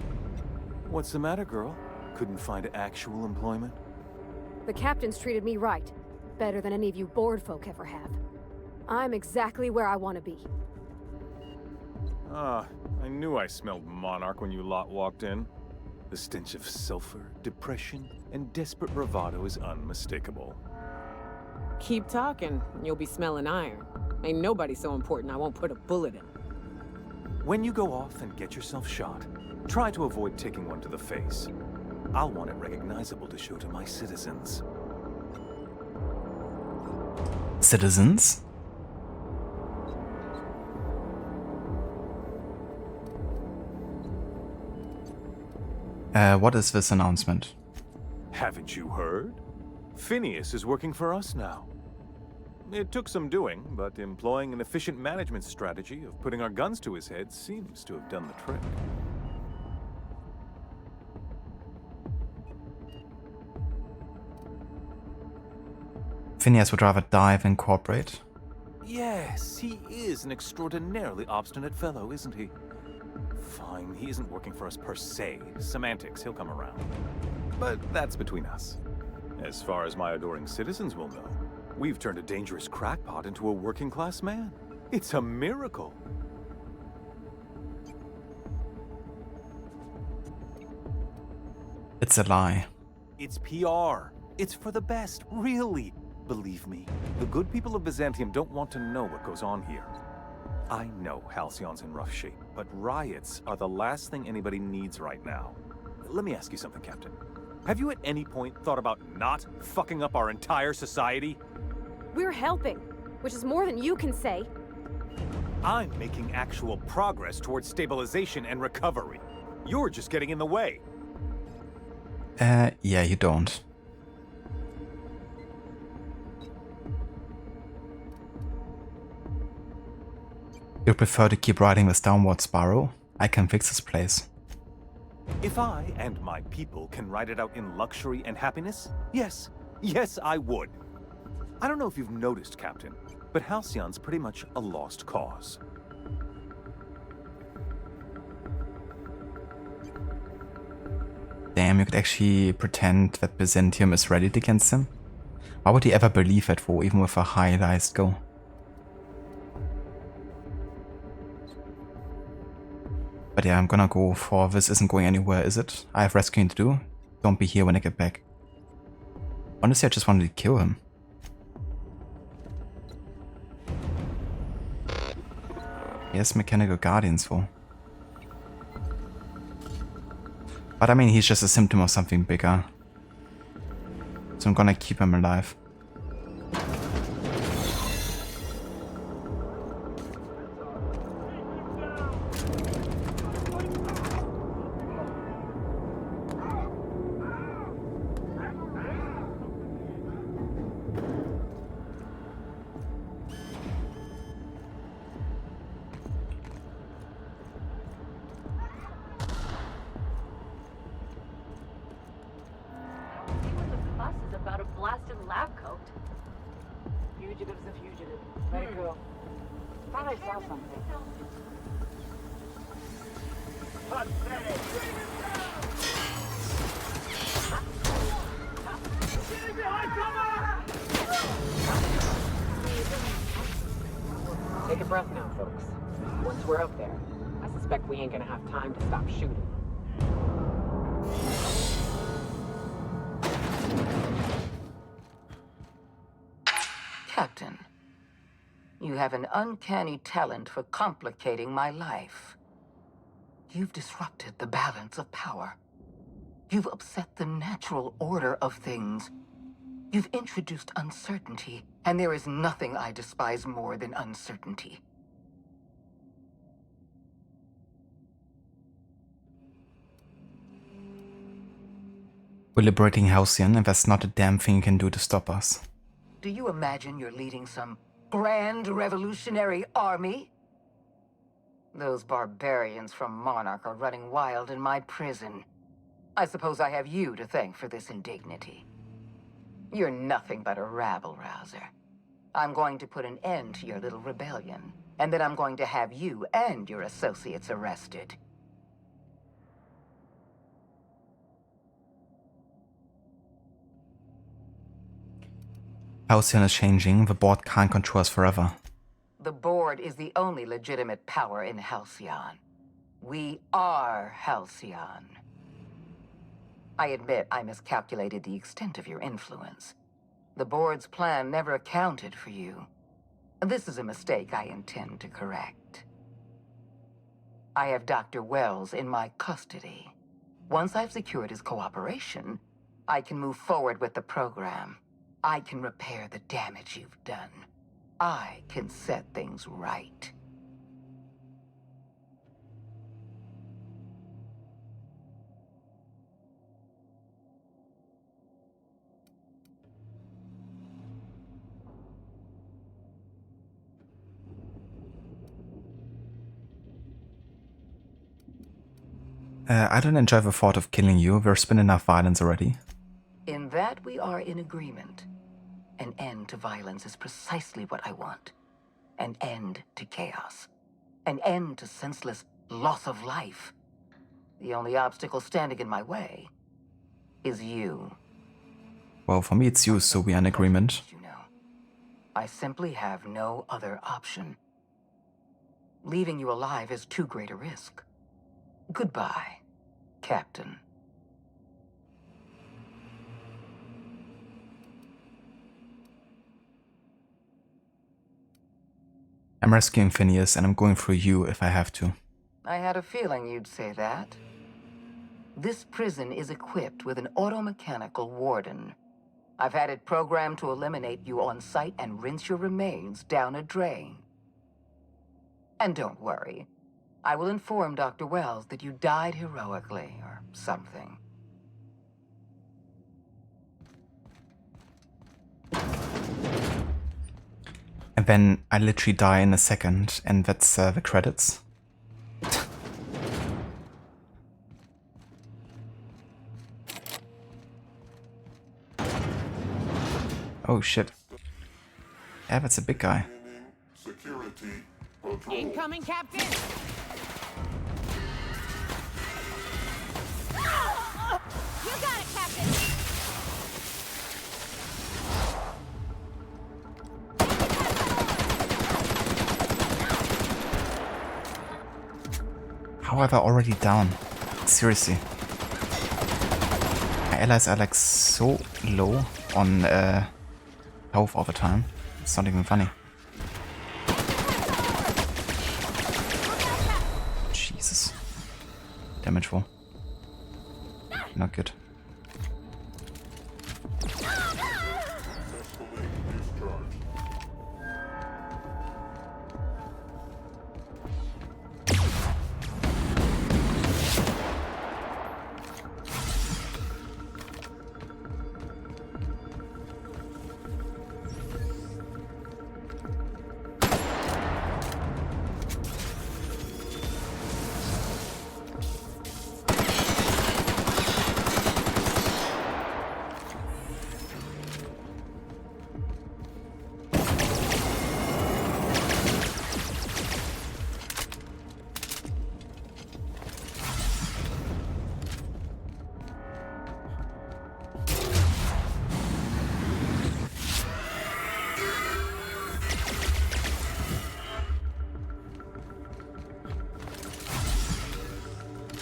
What's the matter, girl? Couldn't find actual employment? The captain's treated me right. Better than any of you bored folk ever have. I'm exactly where I want to be. Ah, I knew I smelled Monarch when you lot walked in. The stench of sulfur, depression, and desperate bravado is unmistakable. Keep talking, and you'll be smelling iron. Ain't nobody so important I won't put a bullet in. When you go off and get yourself shot, try to avoid taking one to the face. I'll want it recognizable to show to my citizens. Citizens? What is this announcement? Haven't you heard? Phineas is working for us now. It took some doing, but employing an efficient management strategy of putting our guns to his head seems to have done the trick. Phineas would rather die than cooperate. Yes, he is an extraordinarily obstinate fellow, isn't he? Fine, he isn't working for us per se. Semantics, he'll come around. But that's between us. As far as my adoring citizens will know, we've turned a dangerous crackpot into a working-class man. It's a miracle. It's a lie. It's PR. It's for the best, really. Believe me, the good people of Byzantium don't want to know what goes on here. I know Halcyon's in rough shape, but riots are the last thing anybody needs right now. Let me ask you something, Captain. Have you at any point thought about not fucking up our entire society? We're helping, which is more than you can say. I'm making actual progress towards stabilization and recovery. You're just getting in the way. Yeah, you don't. You prefer to keep riding this downward spiral? I can fix this place. If I and my people can ride it out in luxury and happiness, yes, yes, I would. I don't know if you've noticed, Captain, but Halcyon's pretty much a lost cause. Damn, you could actually pretend that Byzantium is ready against him? Why would he ever believe it, though, even with a high-liced goal? But yeah, I'm gonna go for this isn't going anywhere, is it? I have rescuing to do. Don't be here when I get back. Honestly, I just wanted to kill him. He has mechanical guardians for. But I mean, he's just a symptom of something bigger. So I'm gonna keep him alive. Fugitive's a fugitive. Let it go. Thought I saw something. Take a breath now, folks. Once we're up there, I suspect we ain't gonna have time to stop shooting. Captain, you have an uncanny talent for complicating my life. You've disrupted the balance of power. You've upset the natural order of things. You've introduced uncertainty, and there is nothing I despise more than uncertainty. We're liberating Halcyon, and there's not a damn thing you can do to stop us. Do you imagine you're leading some grand revolutionary army? Those barbarians from Monarch are running wild in my prison. I suppose I have you to thank for this indignity. You're nothing but a rabble-rouser. I'm going to put an end to your little rebellion, and then I'm going to have you and your associates arrested. Halcyon is changing. The board can't control us forever. The board is the only legitimate power in Halcyon. We are Halcyon. I admit I miscalculated the extent of your influence. The board's plan never accounted for you. This is a mistake I intend to correct. I have Dr. Wells in my custody. Once I've secured his cooperation, I can move forward with the program. I can repair the damage you've done. I can set things right. I don't enjoy the thought of killing you. There's been enough violence already. In that we are in agreement. An end to violence is precisely what I want. An end to chaos. An end to senseless loss of life. The only obstacle standing in my way is you. Well, for me it's you, so we are in agreement. I simply have no other option. Leaving you alive is too great a risk. Goodbye, Captain. I'm rescuing Phineas, and I'm going through you if I have to. I had a feeling you'd say that. This prison is equipped with an automechanical warden. I've had it programmed to eliminate you on sight and rinse your remains down a drain. And don't worry. I will inform Dr. Wells that you died heroically, or something. And then I literally die in a second, and that's the credits. Oh shit. Yeah, that's a big guy. Security. Incoming, Captain! You got it, Captain! How are they already down? Seriously. My allies are like so low on health all the time. It's not even funny. Jesus. Damage roll. Not good.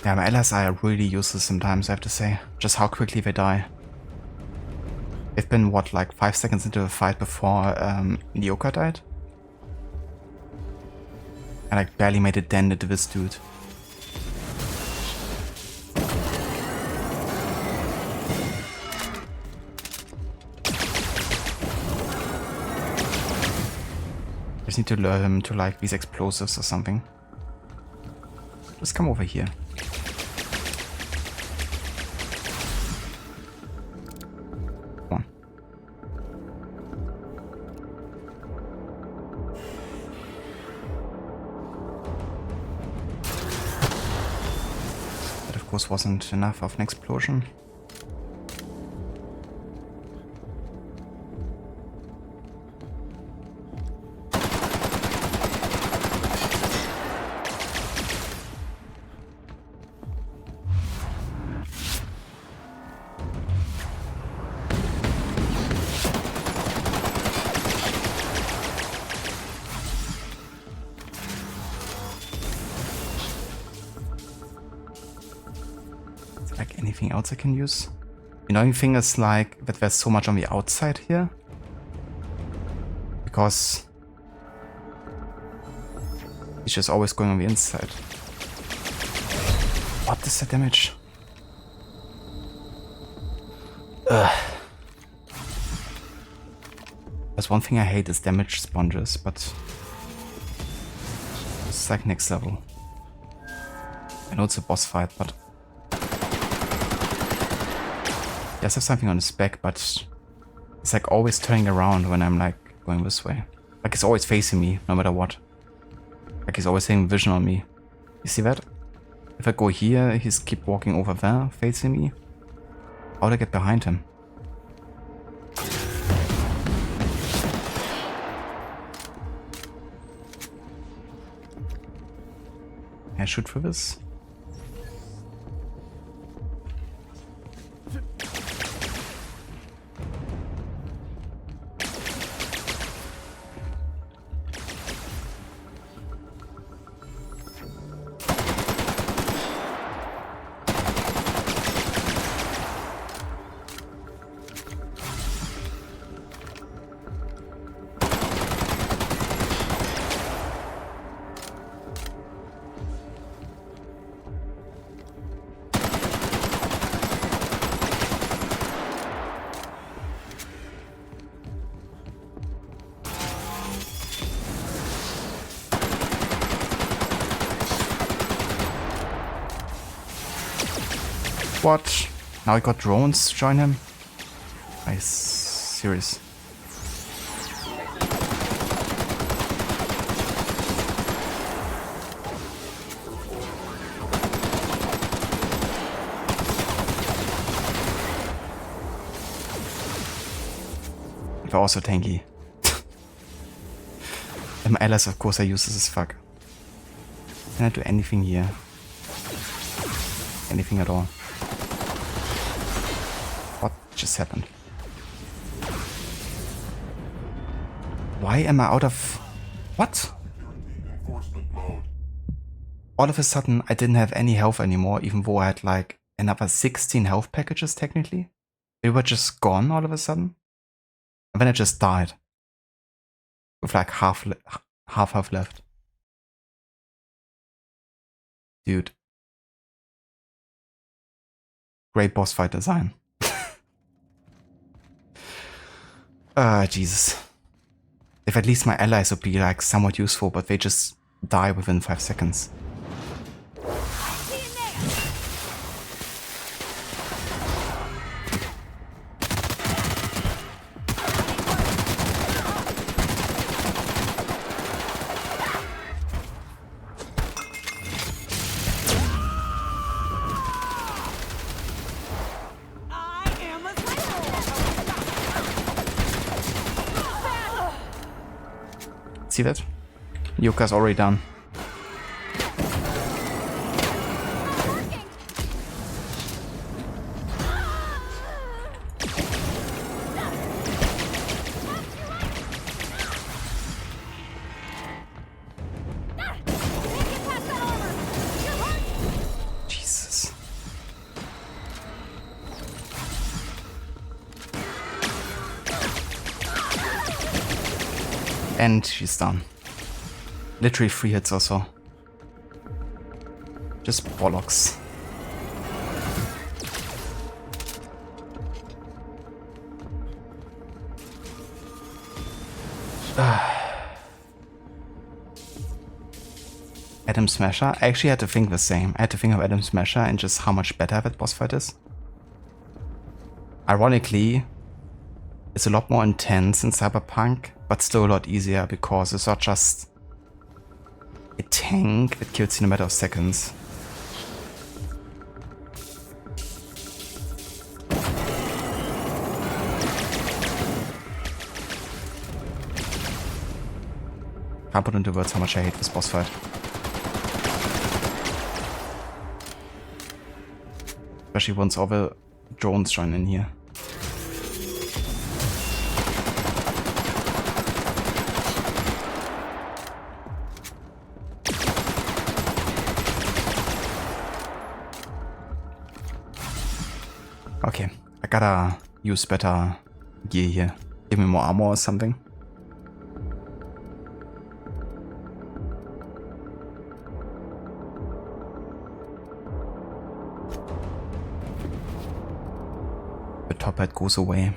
Yeah, my allies are really useless sometimes, I have to say. Just how quickly they die. They've been, what, like 5 seconds into the fight before Nyoka died? I like barely made a dent into this dude. Just need to lure him to like these explosives or something. Just come over here. suppose wasn't enough of an explosion. Like anything else I can use? The annoying thing is like that there's so much on the outside here. Because it's just always going on the inside. What is the damage? Ugh. There's one thing I hate is damage sponges, but it's like next level. I know it's a boss fight, but yes, I have something on his back, but it's like always turning around when I'm like going this way. Like it's always facing me, no matter what. Like he's always having vision on me. You see that? If I go here, he's keep walking over there, facing me. How do I get behind him? Can I shoot for this? What? Now I got drones to join him? Are you serious? They're also tanky. And my allies, of course, I use this as fuck. Can I do anything here? Anything at all? What just happened? Why am I out of... What? All of a sudden I didn't have any health anymore, even though I had like another 16 health packages technically. They were just gone all of a sudden. And then I just died. With like half health left. Dude. Great boss fight design. Jesus. If at least my allies would be like somewhat useful, but they just die within 5 seconds. See that? Yuka's already done. Jesus. And she's done. Literally 3 hits or so. Just bollocks. Adam Smasher? I actually had to think the same. I had to think of Adam Smasher and just how much better that boss fight is. Ironically, it's a lot more intense in Cyberpunk, but still a lot easier because it's not just a tank that kills you in a matter of seconds. Can't put into words how much I hate this boss fight. Especially once all the drones join in here. Okay, I gotta use better gear here. Give me more armor or something. The top hat goes away.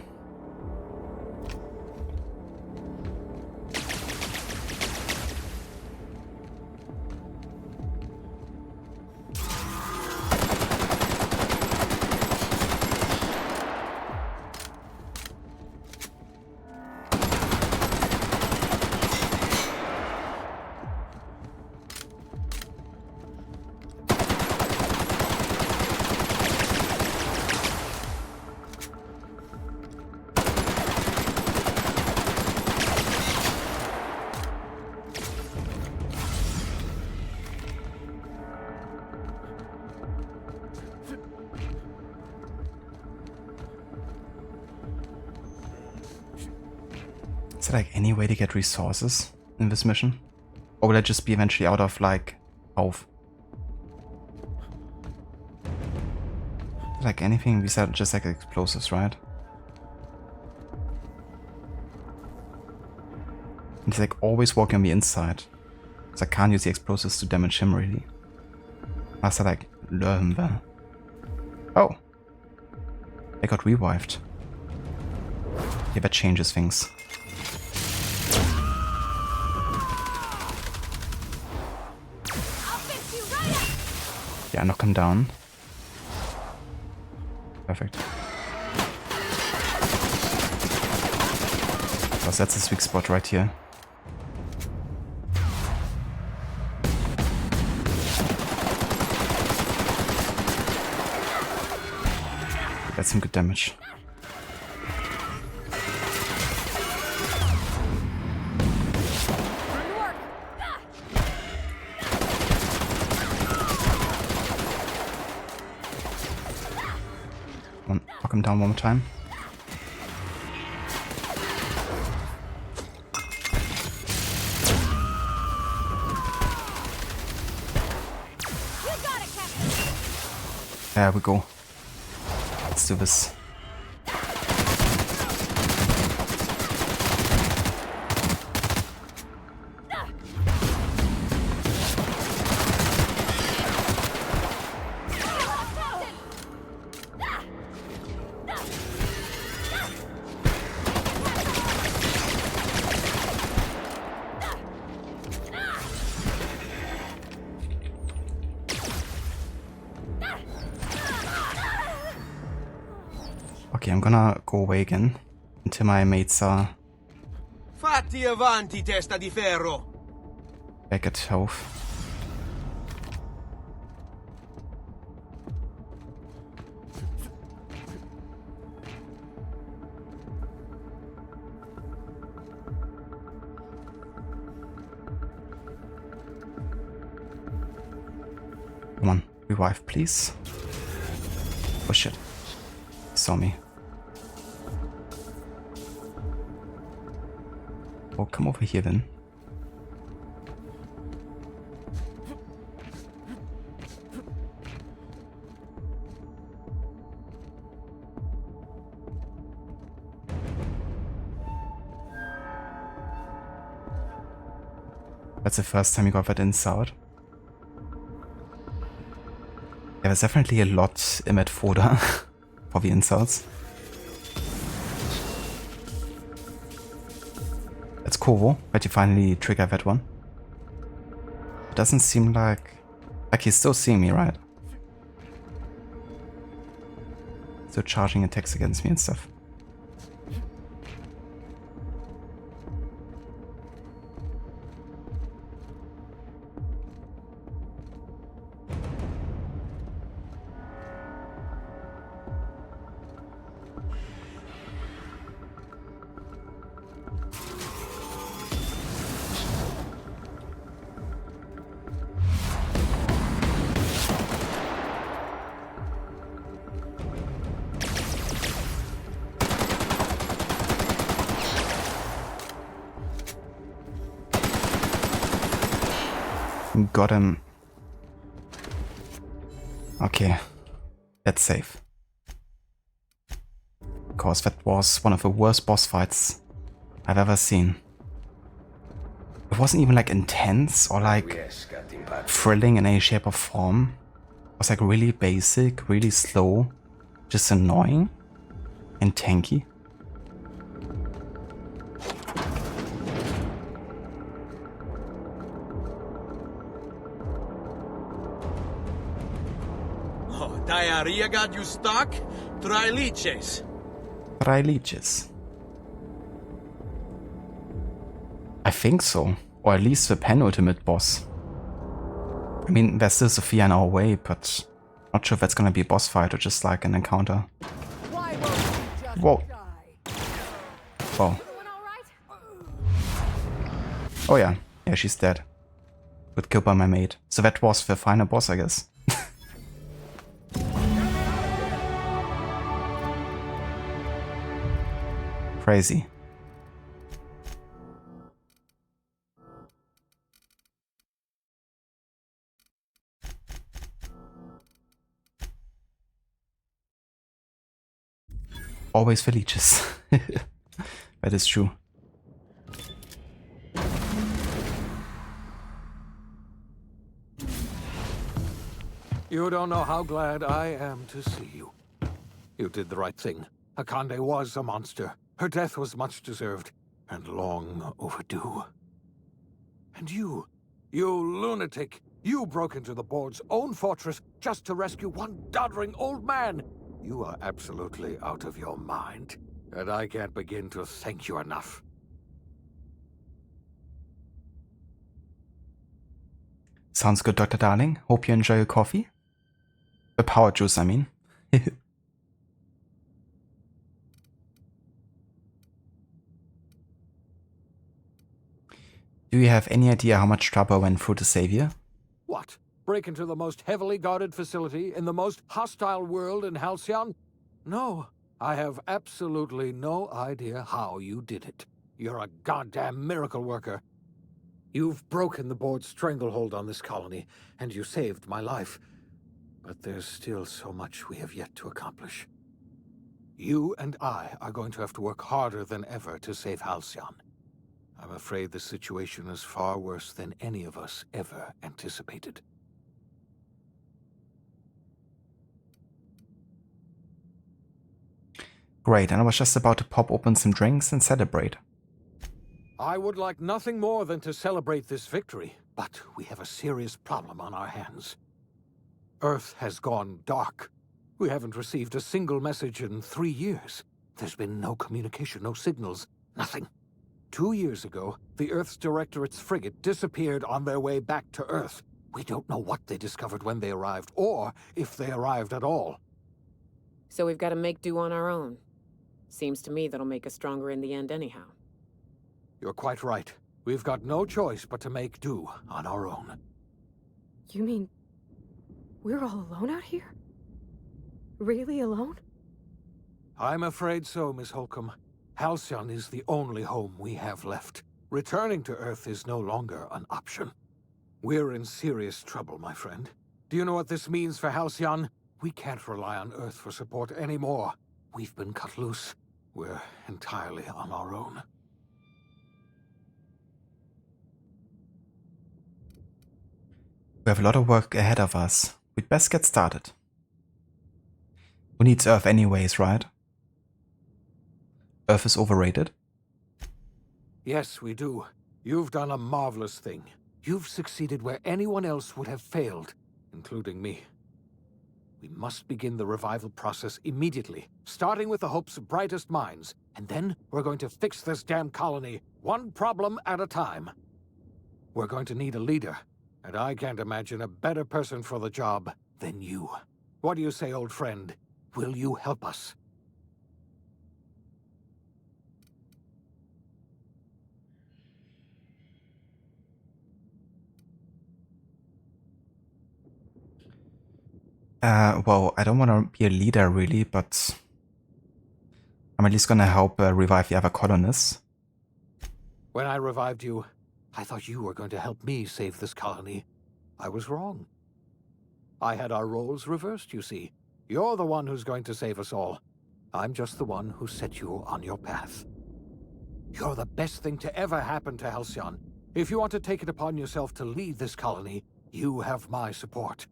Is there like any way to get resources in this mission? Or will I just be eventually out of like health? Like anything besides just like explosives, right? He's like always walking on the inside. So I can't use the explosives to damage him really. Unless I like lure him there. Oh! They got revived. Yeah, that changes things. Yeah, knock him down. Perfect. Because that's his weak spot right here. That's some good damage. Knock him down one more time. There we go. Let's do this. Okay, I'm gonna go away again until my mates are Fatti avanti, testa di ferro! back at health. Come on, revive please. Oh shit. He saw me. Oh, come over here then. That's the first time you got that insult. Yeah, there's definitely a lot in that folder for the insults. It's cool that you finally trigger that one. It doesn't seem like he's still seeing me, right? Still charging attacks against me and stuff. Got him. Okay, that's safe. Because that was one of the worst boss fights I've ever seen. It wasn't even like intense or like thrilling in any shape or form. It was like really basic, really slow, just annoying and tanky. Oh, diarrhea got you stuck? Try leeches. Try leeches. I think so. Or at least the penultimate boss. I mean, there's still Sophia in our way, but not sure if that's gonna be a boss fight or just like an encounter. Whoa. Whoa. Oh yeah. Yeah, she's dead. Got killed by my mate. So that was the final boss, I guess. Crazy. Always for leeches. That is true. You don't know how glad I am to see you. You did the right thing. Akande was a monster. Her death was much deserved, and long overdue. And you lunatic, you broke into the board's own fortress just to rescue one doddering old man. You are absolutely out of your mind, and I can't begin to thank you enough. Sounds good, Dr. Darling. Hope you enjoy your coffee. A power juice, I mean. Do you have any idea how much trouble I went through to save you? What? Break into the most heavily guarded facility in the most hostile world in Halcyon? No, I have absolutely no idea how you did it. You're a goddamn miracle worker. You've broken the board's stranglehold on this colony, and you saved my life. But there's still so much we have yet to accomplish. You and I are going to have to work harder than ever to save Halcyon. I'm afraid the situation is far worse than any of us ever anticipated. Great, and I was just about to pop open some drinks and celebrate. I would like nothing more than to celebrate this victory, but we have a serious problem on our hands. Earth has gone dark. We haven't received a single message in 3 years. There's been no communication, no signals, nothing. 2 years ago, the Earth's Directorate's frigate disappeared on their way back to Earth. We don't know what they discovered when they arrived, or if they arrived at all. So we've got to make do on our own. Seems to me that'll make us stronger in the end anyhow. You're quite right. We've got no choice but to make do on our own. You mean we're all alone out here? Really alone? I'm afraid so, Miss Holcomb. Halcyon is the only home we have left. Returning to Earth is no longer an option. We're in serious trouble, my friend. Do you know what this means for Halcyon? We can't rely on Earth for support anymore. We've been cut loose. We're entirely on our own. We have a lot of work ahead of us. We'd best get started. Who needs Earth anyways, right? Earth is overrated? Yes, we do. You've done a marvelous thing. You've succeeded where anyone else would have failed, including me. We must begin the revival process immediately, starting with the Hope's brightest minds, and then we're going to fix this damn colony, one problem at a time. We're going to need a leader, and I can't imagine a better person for the job than you. What do you say, old friend? Will you help us? Well, I don't want to be a leader really, but I'm at least gonna help revive the other colonists. When I revived you, I thought you were going to help me save this colony. I was wrong. I had our roles reversed, you see. You're the one who's going to save us all. I'm just the one who set you on your path. You're the best thing to ever happen to Halcyon. If you want to take it upon yourself to lead this colony, you have my support.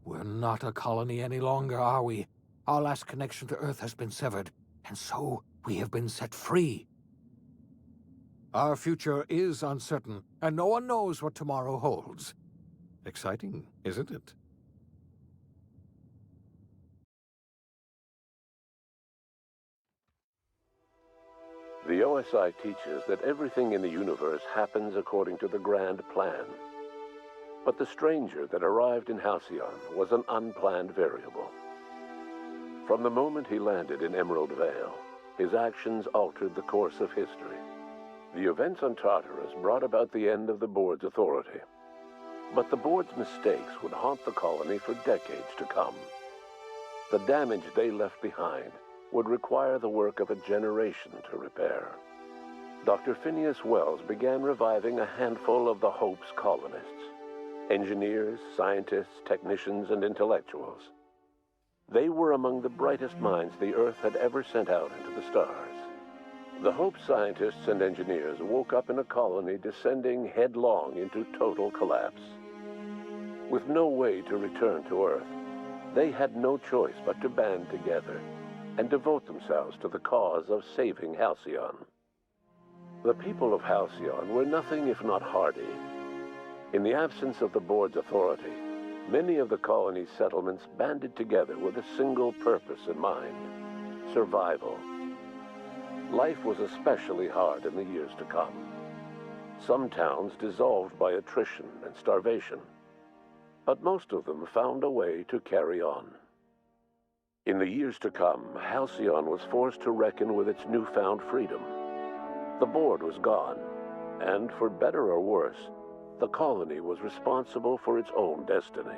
We're not a colony any longer, are we? Our last connection to Earth has been severed, and so we have been set free. Our future is uncertain, and no one knows what tomorrow holds. Exciting, isn't it? The OSI teaches that everything in the universe happens according to the grand plan. But the stranger that arrived in Halcyon was an unplanned variable. From the moment he landed in Emerald Vale, his actions altered the course of history. The events on Tartarus brought about the end of the Board's authority. But the Board's mistakes would haunt the colony for decades to come. The damage they left behind would require the work of a generation to repair. Dr. Phineas Wells began reviving a handful of the Hope's colonists. Engineers, scientists, technicians, and intellectuals. They were among the brightest minds the Earth had ever sent out into the stars. The Hope scientists and engineers woke up in a colony descending headlong into total collapse. With no way to return to Earth, they had no choice but to band together and devote themselves to the cause of saving Halcyon. The people of Halcyon were nothing if not hardy. In the absence of the Board's authority, many of the colony's settlements banded together with a single purpose in mind: survival. Life was especially hard in the years to come. Some towns dissolved by attrition and starvation, but most of them found a way to carry on. In the years to come, Halcyon was forced to reckon with its newfound freedom. The Board was gone, and for better or worse, the colony was responsible for its own destiny.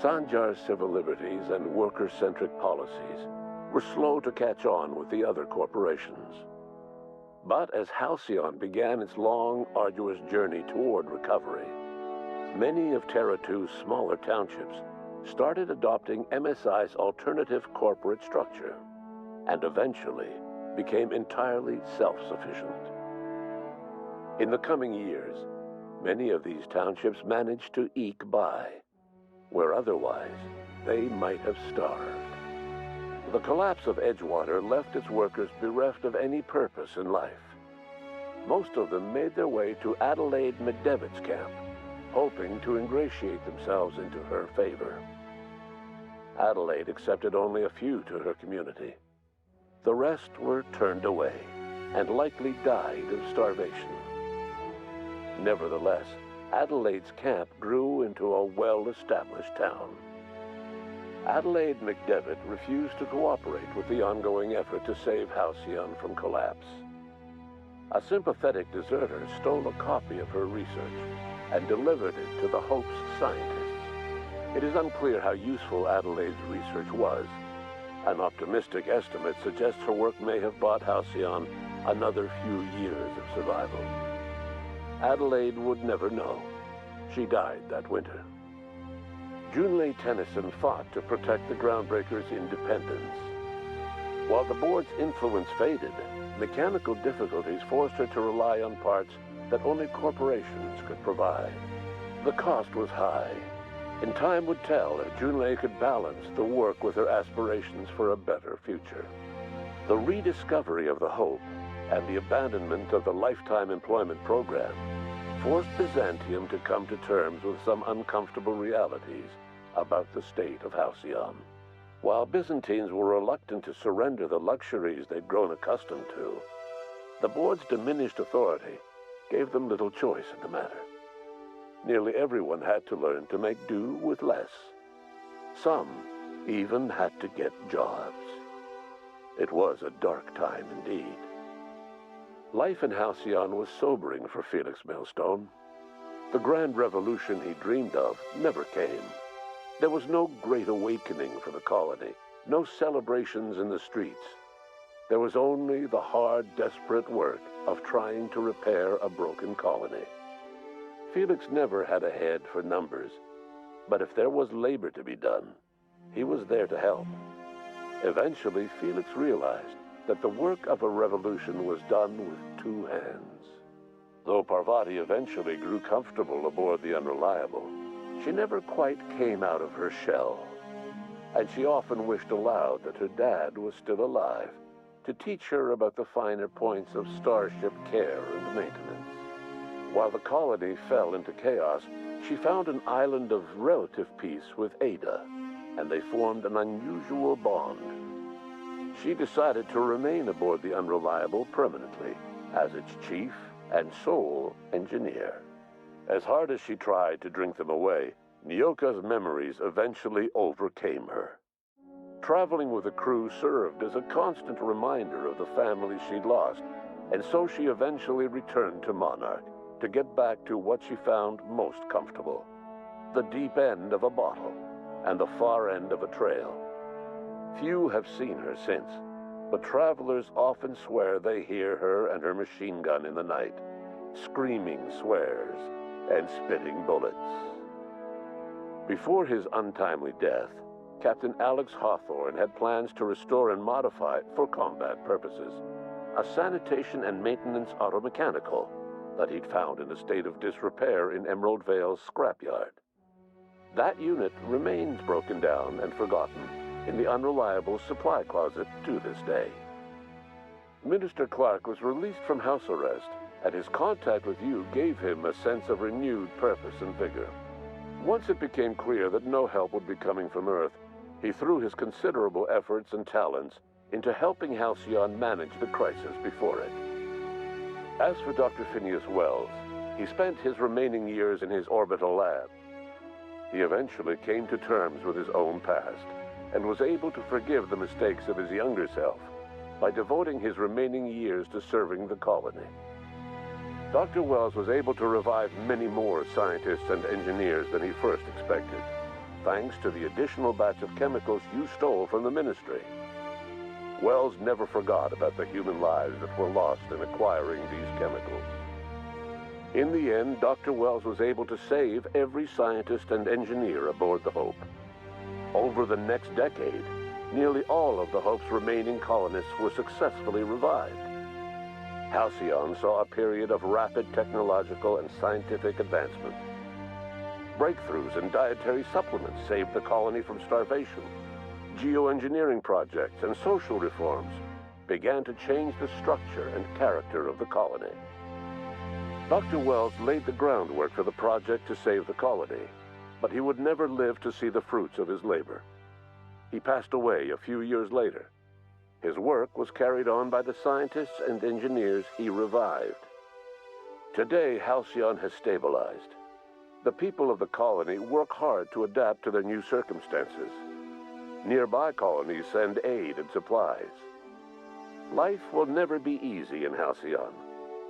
Sanjar's civil liberties and worker-centric policies were slow to catch on with the other corporations. But as Halcyon began its long, arduous journey toward recovery, many of Terra 2's smaller townships started adopting MSI's alternative corporate structure, and eventually became entirely self-sufficient. In the coming years, many of these townships managed to eke by, where otherwise they might have starved. The collapse of Edgewater left its workers bereft of any purpose in life. Most of them made their way to Adelaide McDevitt's camp, hoping to ingratiate themselves into her favor. Adelaide accepted only a few to her community. The rest were turned away, and likely died of starvation. Nevertheless, Adelaide's camp grew into a well-established town. Adelaide McDevitt refused to cooperate with the ongoing effort to save Halcyon from collapse. A sympathetic deserter stole a copy of her research and delivered it to the Hope's scientists. It is unclear how useful Adelaide's research was. An optimistic estimate suggests her work may have bought Halcyon another few years of survival. Adelaide would never know. She died that winter. Junlei Tennyson fought to protect the Groundbreakers' independence. While the Board's influence faded, mechanical difficulties forced her to rely on parts that only corporations could provide. The cost was high, and time would tell if Junlei could balance the work with her aspirations for a better future. The rediscovery of the Hope and the abandonment of the lifetime employment program forced Byzantium to come to terms with some uncomfortable realities about the state of Halcyon. While Byzantines were reluctant to surrender the luxuries they'd grown accustomed to, the Board's diminished authority gave them little choice in the matter. Nearly everyone had to learn to make do with less. Some even had to get jobs. It was a dark time indeed. Life in Halcyon was sobering for Felix Millstone. The grand revolution he dreamed of never came. There was no great awakening for the colony, no celebrations in the streets. There was only the hard, desperate work of trying to repair a broken colony. Felix never had a head for numbers, but if there was labor to be done, he was there to help. Eventually, Felix realized that the work of a revolution was done with two hands. Though Parvati eventually grew comfortable aboard the Unreliable, she never quite came out of her shell. And she often wished aloud that her dad was still alive to teach her about the finer points of starship care and maintenance. While the colony fell into chaos, she found an island of relative peace with Ada, and they formed an unusual bond. She decided to remain aboard the Unreliable permanently as its chief and sole engineer. As hard as she tried to drink them away, Nyoka's memories eventually overcame her. Traveling with the crew served as a constant reminder of the family she'd lost, and so she eventually returned to Monarch to get back to what she found most comfortable: the deep end of a bottle and the far end of a trail. Few have seen her since, but travelers often swear they hear her and her machine gun in the night, screaming swears and spitting bullets. Before his untimely death, Captain Alex Hawthorne had plans to restore and modify, for combat purposes, a sanitation and maintenance automechanical that he'd found in a state of disrepair in Emerald Vale's scrapyard. That unit remains broken down and forgotten in the Unreliable supply closet to this day. Minister Clark was released from house arrest, and his contact with you gave him a sense of renewed purpose and vigor. Once it became clear that no help would be coming from Earth, he threw his considerable efforts and talents into helping Halcyon manage the crisis before it. As for Dr. Phineas Wells, he spent his remaining years in his orbital lab. He eventually came to terms with his own past and was able to forgive the mistakes of his younger self by devoting his remaining years to serving the colony. Dr. Wells was able to revive many more scientists and engineers than he first expected, thanks to the additional batch of chemicals you stole from the Ministry. Wells never forgot about the human lives that were lost in acquiring these chemicals. In the end, Dr. Wells was able to save every scientist and engineer aboard the Hope. Over the next decade, nearly all of the Hope's remaining colonists were successfully revived. Halcyon saw a period of rapid technological and scientific advancement. Breakthroughs in dietary supplements saved the colony from starvation. Geoengineering projects and social reforms began to change the structure and character of the colony. Dr. Wells laid the groundwork for the project to save the colony, but he would never live to see the fruits of his labor. He passed away a few years later. His work was carried on by the scientists and engineers he revived. Today, Halcyon has stabilized. The people of the colony work hard to adapt to their new circumstances. Nearby colonies send aid and supplies. Life will never be easy in Halcyon,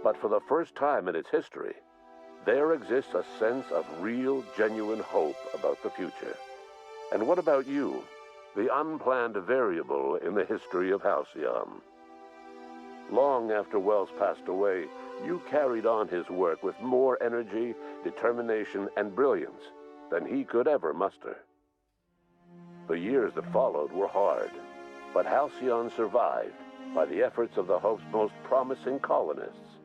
but for the first time in its history, there exists a sense of real, genuine hope about the future. And what about you, the unplanned variable in the history of Halcyon? Long after Wells passed away, you carried on his work with more energy, determination, and brilliance than he could ever muster. The years that followed were hard, but Halcyon survived by the efforts of the Hope's most promising colonists,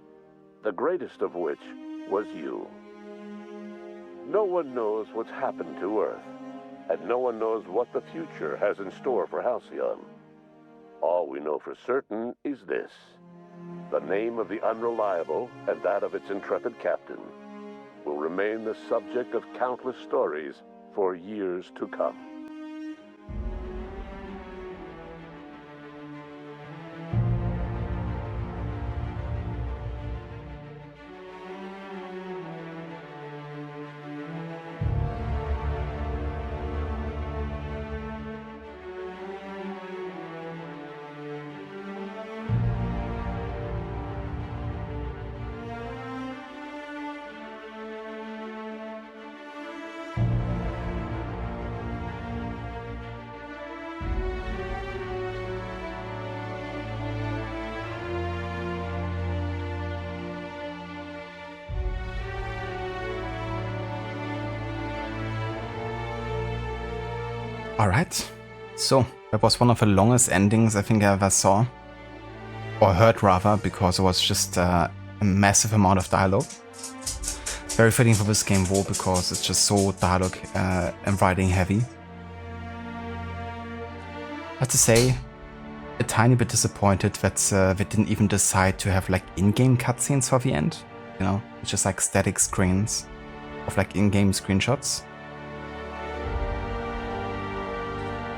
the greatest of which was you. No one knows what's happened to Earth, and no one knows what the future has in store for Halcyon. All we know for certain is this: the name of the Unreliable and that of its intrepid captain will remain the subject of countless stories for years to come. Alright, so that was one of the longest endings I think I ever saw. Or heard rather, because it was just a massive amount of dialogue. Very fitting for this game though, because it's just so dialogue and writing heavy. I have to say, a tiny bit disappointed that they didn't even decide to have like in-game cutscenes for the end. You know, it's just like static screens of like in-game screenshots.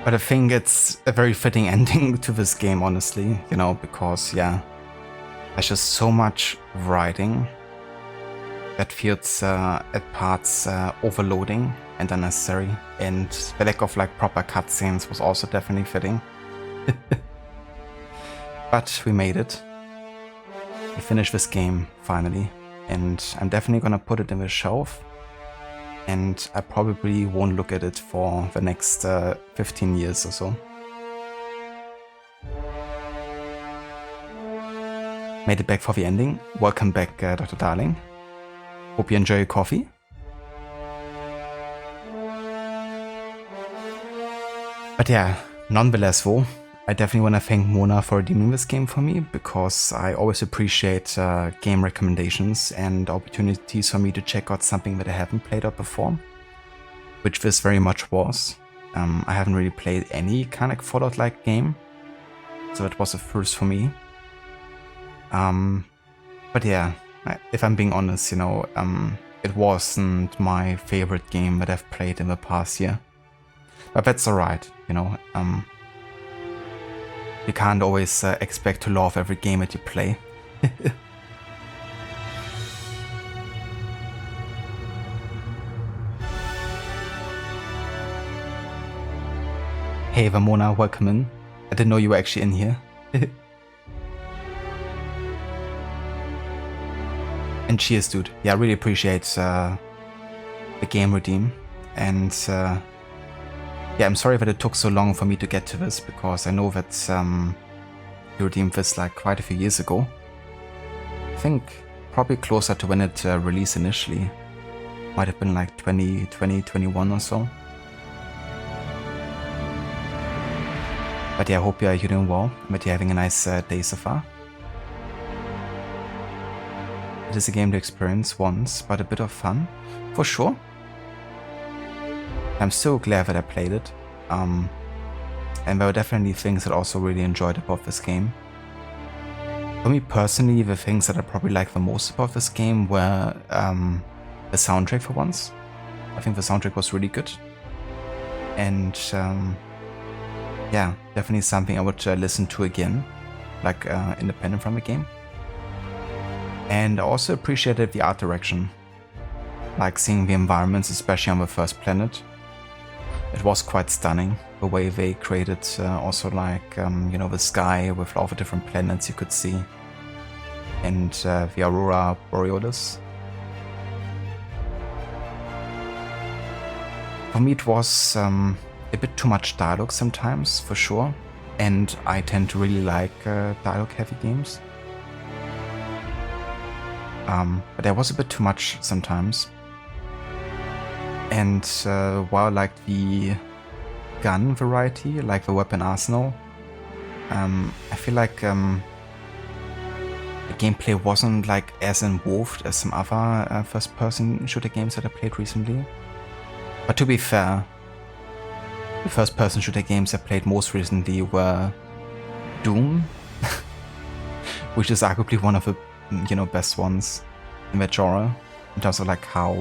But I think it's a very fitting ending to this game, honestly, you know, because yeah, there's just so much writing that feels at parts overloading and unnecessary, and the lack of like proper cutscenes was also definitely fitting. But we made it. We finished this game finally, and I'm definitely gonna put it in the shelf, and I probably won't look at it for the next 15 years or so. Made it back for the ending. Welcome back, Dr. Darling. Hope you enjoy your coffee. But yeah, nonetheless though, I definitely want to thank Mona for redeeming this game for me, because I always appreciate game recommendations and opportunities for me to check out something that I haven't played out before, which this very much was. I haven't really played any kind of Fallout-like game, so that was a first for me. But yeah, if I'm being honest, you know, it wasn't my favorite game that I've played in the past year. But that's alright, you know. You can't always expect to love every game that you play. Hey Vamona, welcome in. I didn't know you were actually in here. And cheers, dude. Yeah, I really appreciate the game redeem. And yeah, I'm sorry that it took so long for me to get to this, because I know that you redeemed this like quite a few years ago. I think probably closer to when it released initially. Might have been like 2020, 21 or so. But yeah, I hope you're doing well, and that you're having a nice day so far. It is a game to experience once, but a bit of fun, for sure. I'm so glad that I played it, and there were definitely things that I also really enjoyed about this game. For me personally, the things that I probably liked the most about this game were the soundtrack for once. I think the soundtrack was really good, and yeah, definitely something I would listen to again, like independent from the game. And I also appreciated the art direction, like seeing the environments, especially on the first planet. It was quite stunning, the way they created also like, you know, the sky with all the different planets you could see, and the Aurora Borealis. For me it was a bit too much dialogue sometimes, for sure, and I tend to really like dialogue heavy games. But there was a bit too much sometimes. And while I liked the gun variety, like the weapon arsenal, I feel like the gameplay wasn't like as involved as some other first-person shooter games that I played recently. But to be fair, the first-person shooter games I played most recently were Doom, which is arguably one of the, you know, best ones in that genre, in terms of like how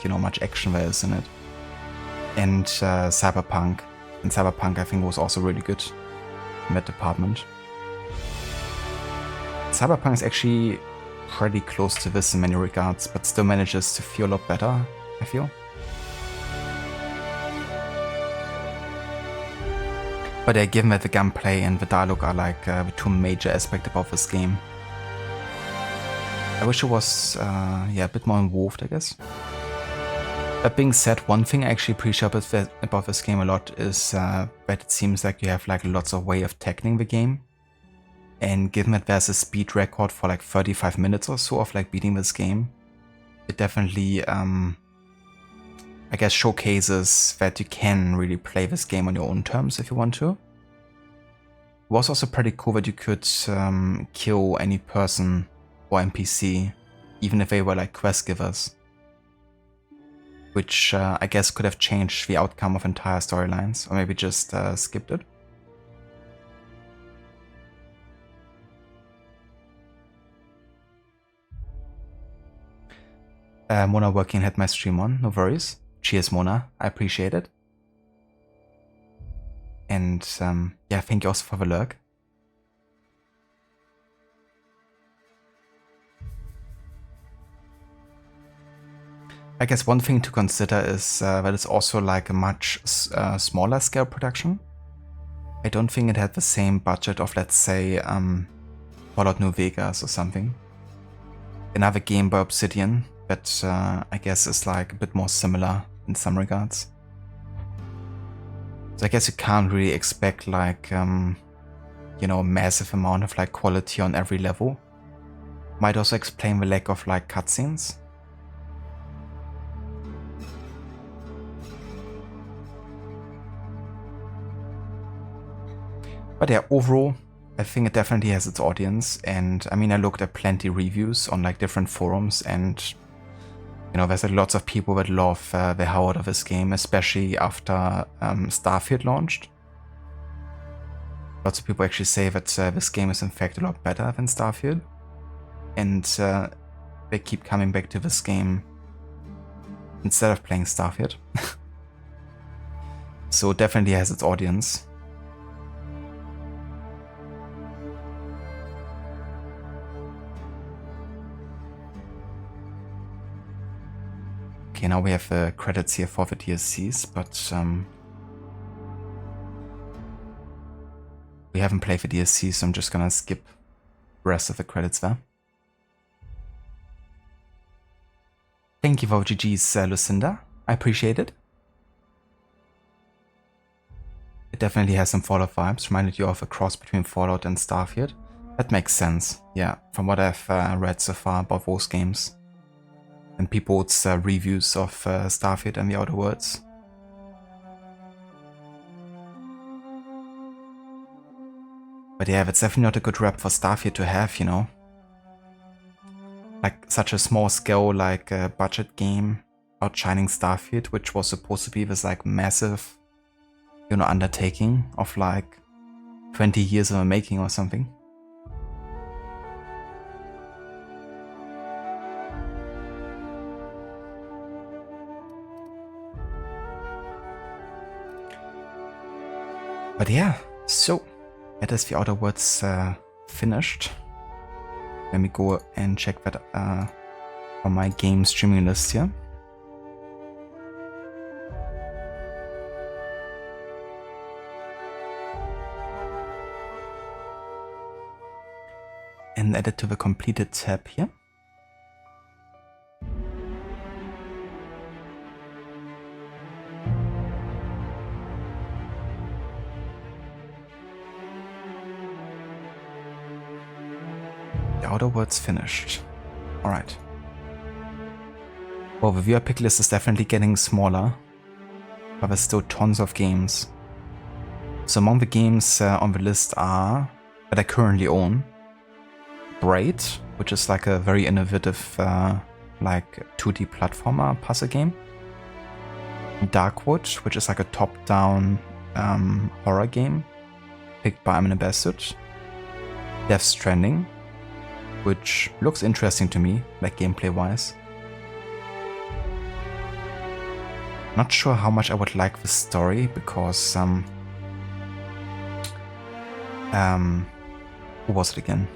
you know, much action there is in it, and Cyberpunk. And Cyberpunk I think was also really good in that department. Cyberpunk is actually pretty close to this in many regards, but still manages to feel a lot better, I feel. But yeah, given that the gunplay and the dialogue are like the two major aspects about this game, I wish it was yeah, a bit more involved, I guess. That being said, one thing I actually appreciate about this game a lot is that it seems like you have like lots of way of tackling the game. And given that there's a speed record for like 35 minutes or so of like beating this game, it definitely I I guess, showcases that you can really play this game on your own terms if you want to. It was also pretty cool that you could kill any person or NPC, even if they were like quest givers. Which I guess could have changed the outcome of entire storylines, or maybe just skipped it. Mona working had my stream on, no worries. Cheers, Mona, I appreciate it. And yeah, thank you also for the lurk. I guess one thing to consider is that it's also like a much smaller scale production. I don't think it had the same budget of, let's say, Fallout New Vegas or something. Another game by Obsidian that I guess is like a bit more similar in some regards. So I guess you can't really expect like, you know, a massive amount of like quality on every level. Might also explain the lack of like cutscenes. But yeah, overall, I think it definitely has its audience. And I mean, I looked at plenty reviews on like different forums, and you know, there's lots of people that love the hell out of this game, especially after Starfield launched. Lots of people actually say that this game is in fact a lot better than Starfield. And they keep coming back to this game instead of playing Starfield. So it definitely has its audience. Okay, now we have the credits here for the DLCs, but we haven't played the DLC, so I'm just gonna skip the rest of the credits there. Thank you for GG's, Lucinda. I appreciate it. It definitely has some Fallout vibes, reminded you of a cross between Fallout and Starfield. That makes sense, yeah, from what I've read so far about those games. And people's reviews of Starfield and the Outer Worlds. But yeah, it's definitely not a good rep for Starfield to have, you know. Like such a small scale, like budget game outshining Starfield, which was supposed to be this like massive, you know, undertaking of like 20 years of the making or something. But yeah, so that is the Outer Worlds finished. Let me go and check that on my game streaming list here. And add it to the completed tab here. Outer Worlds finished. Alright. Well, the viewer pick list is definitely getting smaller, but there's still tons of games. So among the games on the list are, that I currently own, Braid, which is like a very innovative like 2D platformer puzzle game. Darkwood, which is like a top-down horror game picked by Amina Bassett. Death Stranding, which looks interesting to me, like gameplay-wise. Not sure how much I would like the story, because who was it again?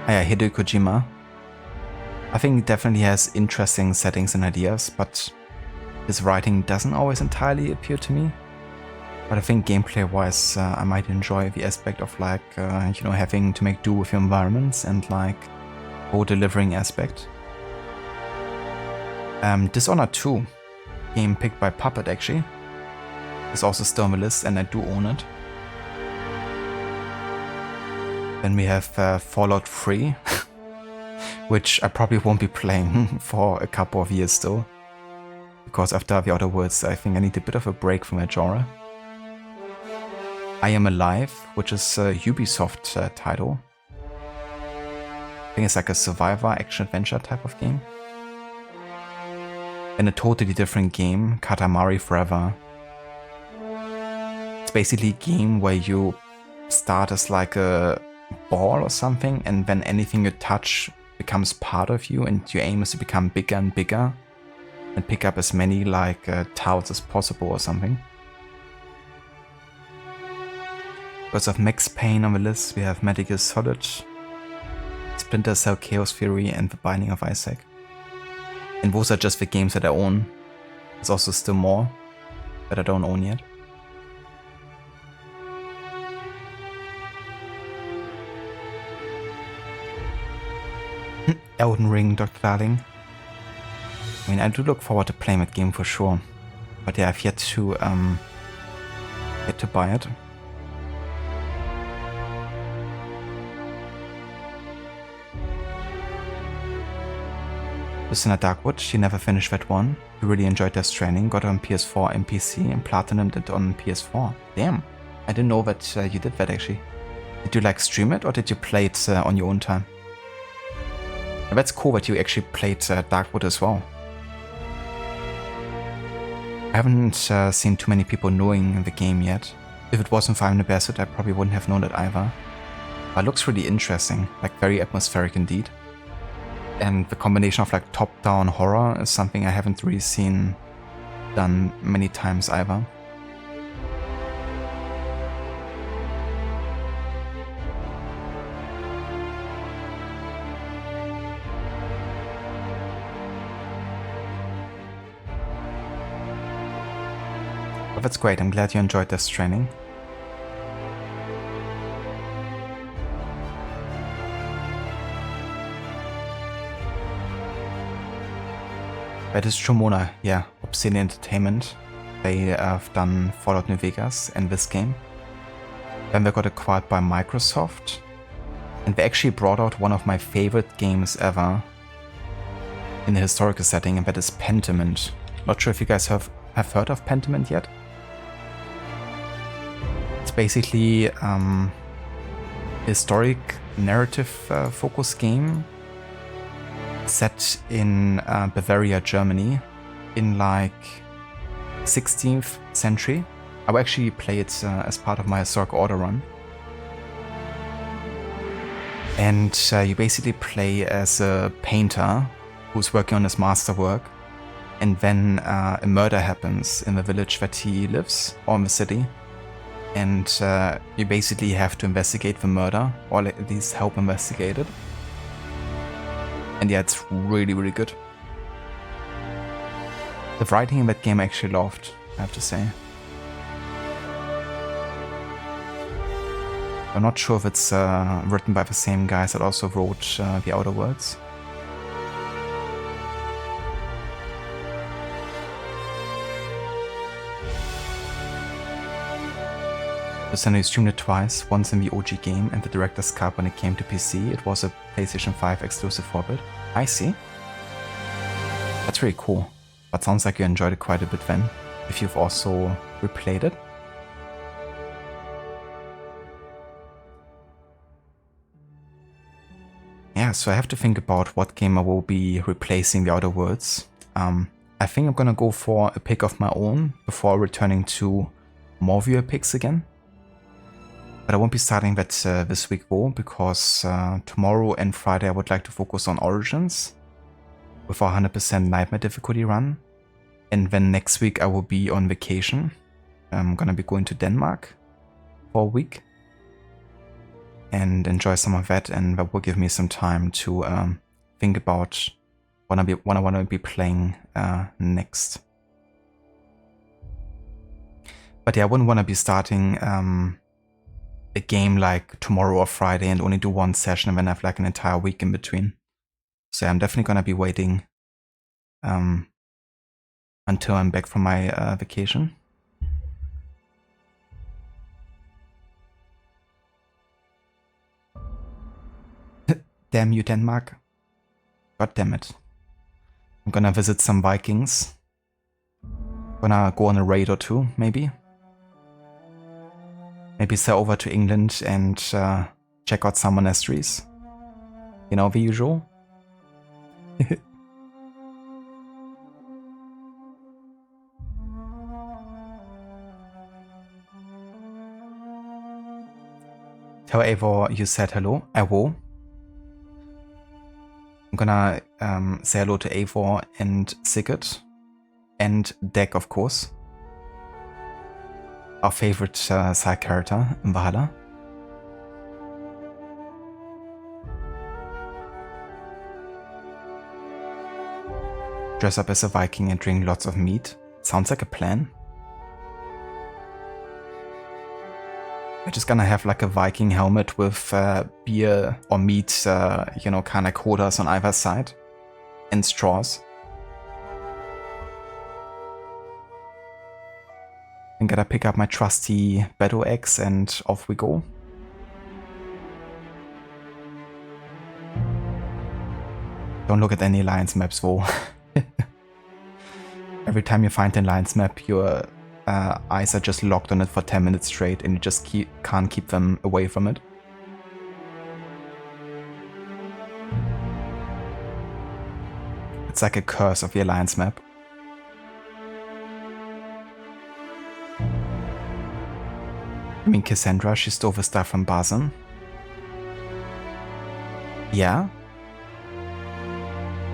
Yeah, Hideo Kojima. I think he definitely has interesting settings and ideas, but his writing doesn't always entirely appeal to me. But I think gameplay-wise, I might enjoy the aspect of like, you know, having to make do with your environments and like whole delivering aspect. Dishonored 2, game picked by Puppet actually, is also still on the list, and I do own it. Then we have Fallout 3, which I probably won't be playing for a couple of years still. Because after The Outer Worlds, I think I need a bit of a break from that genre. I Am Alive, which is a Ubisoft title. I think it's like a survivor action-adventure type of game. And a totally different game, Katamari Forever. It's basically a game where you start as like a ball or something, and then anything you touch becomes part of you, and your aim is to become bigger and bigger and pick up as many like tiles as possible or something. Because of Max Payne on the list, we have Metal Gear Solid, Splinter Cell Chaos Theory, and The Binding of Isaac. And those are just the games that I own. There's also still more that I don't own yet. Elden Ring, Dr. Darling. I mean, I do look forward to playing that game for sure. But yeah, I've yet to buy it. Lucinda Darkwood, she never finished that one. He really enjoyed Death Stranding, got it on PS4 and PC, and platinumed it on PS4. Damn, I didn't know that you did that actually. Did you like stream it, or did you play it on your own time? And that's cool that you actually played Darkwood as well. I haven't seen too many people knowing the game yet. If it wasn't for I'm the Bastard, I probably wouldn't have known it either. But it looks really interesting, like very atmospheric indeed. And the combination of like top-down horror is something I haven't really seen done many times either. But that's great, I'm glad you enjoyed this training. That is Chomona, yeah, Obsidian Entertainment. They have done Fallout New Vegas and this game. Then they got acquired by Microsoft. And they actually brought out one of my favorite games ever in the historical setting, and that is Pentiment. Not sure if you guys have heard of Pentiment yet. It's basically a historic narrative focused game set in Bavaria, Germany in like 16th century. I will actually play it as part of my Historic Order run. And you basically play as a painter who's working on his masterwork, and then a murder happens in the village that he lives, or in the city. And you basically have to investigate the murder, or at least help investigate it. And yeah, it's really, really good. The writing in that game I actually loved, I have to say. I'm not sure if it's written by the same guys that also wrote The Outer Worlds. Lucinda streamed it twice, once in the OG game and the Director's Cut when it came to PC. It was a PlayStation 5 exclusive 4-bit. I see. That's really cool. But sounds like you enjoyed it quite a bit then, if you've also replayed it. Yeah, so I have to think about what game I will be replacing The Outer Worlds. I think I'm gonna go for a pick of my own before returning to more viewer picks again. But I won't be starting that this week though, because tomorrow and Friday I would like to focus on Origins with a 100% Nightmare difficulty run. And then next week I will be on vacation. I'm gonna be going to Denmark for a week and enjoy some of that, and that will give me some time to think about what I want to be playing next. But yeah, I wouldn't want to be starting a game like tomorrow or Friday and only do one session and then have like an entire week in between. So yeah, I'm definitely gonna be waiting until I'm back from my vacation. Damn you, Denmark. God damn it. I'm gonna visit some Vikings. Gonna go on a raid or two, maybe. Maybe sail over to England and check out some monasteries. You know, the usual. Tell Eivor you said hello. I will. I'm gonna say hello to Eivor and Sigurd. And Deck, of course. Our favorite side character in Valhalla. Dress up as a Viking and drink lots of meat. Sounds like a plan. We're just gonna have like a Viking helmet with beer or meat, you know, kind of quotas on either side. And straws. I'm gonna pick up my trusty battle axe and off we go. Don't look at any alliance maps, though. Every time you find an alliance map, your eyes are just locked on it for 10 minutes straight and you just can't keep them away from it. It's like a curse of the alliance map. I mean, Cassandra, she stole the stuff from Bazin. Yeah.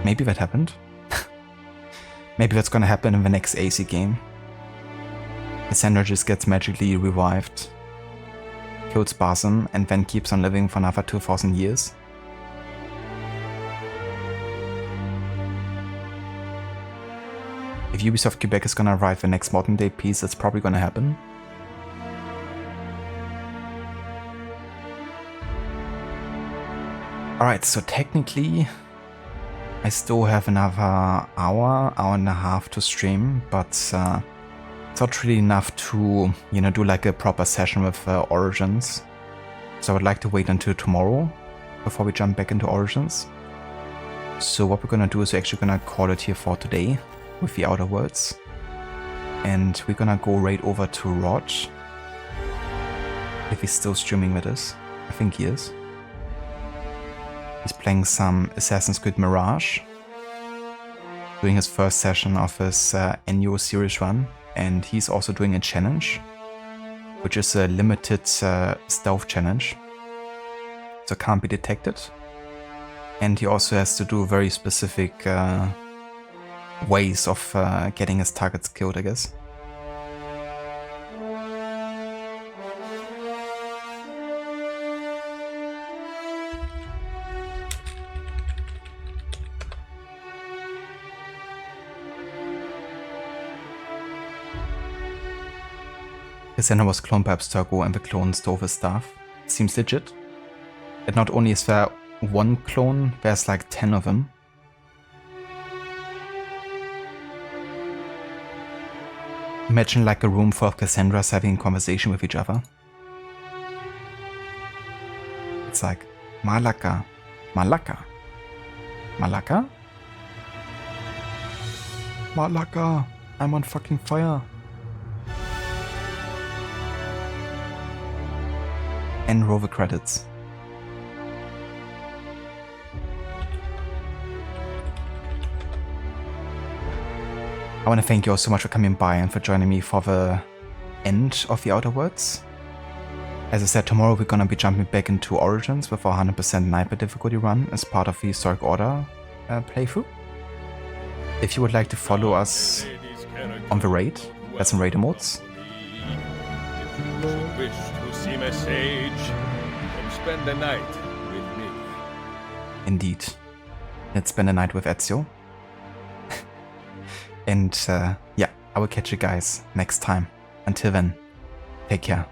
Maybe that happened. Maybe that's gonna happen in the next AC game. Cassandra just gets magically revived, kills Bazin, and then keeps on living for another 2000 years. If Ubisoft Quebec is gonna write the next modern day piece, that's probably gonna happen. Alright, so technically I still have another hour and a half to stream, but it's not really enough to, you know, do like a proper session with Origins. So I would like to wait until tomorrow before we jump back into Origins. So what we're gonna do is we're actually gonna call it here for today with the Outer Worlds. And we're gonna go right over to Rod. If he's still streaming with us. I think he is. He's playing some Assassin's Creed Mirage, doing his first session of his Enyo series run, and he's also doing a challenge, which is a limited stealth challenge, so can't be detected, and he also has to do very specific ways of getting his targets killed, I guess. Cassandra was cloned by Abstergo and the clone stole his staff. Seems legit. And not only is there one clone, there's like 10 of them. Imagine like a room full of Cassandras having a conversation with each other. It's like, Malaka, Malaka, Malaka? Malaka, I'm on fucking fire. And roll the credits. I want to thank you all so much for coming by and for joining me for the end of the Outer Worlds. As I said, tomorrow we're gonna be jumping back into Origins with our 100% Sniper difficulty run as part of the Historic Order playthrough. If you would like to follow us on the raid, there's some raid emotes. If you should wish to see my sage, then spend the night with me. Indeed. Let's spend the night with Ezio. And yeah, I will catch you guys next time. Until then, take care.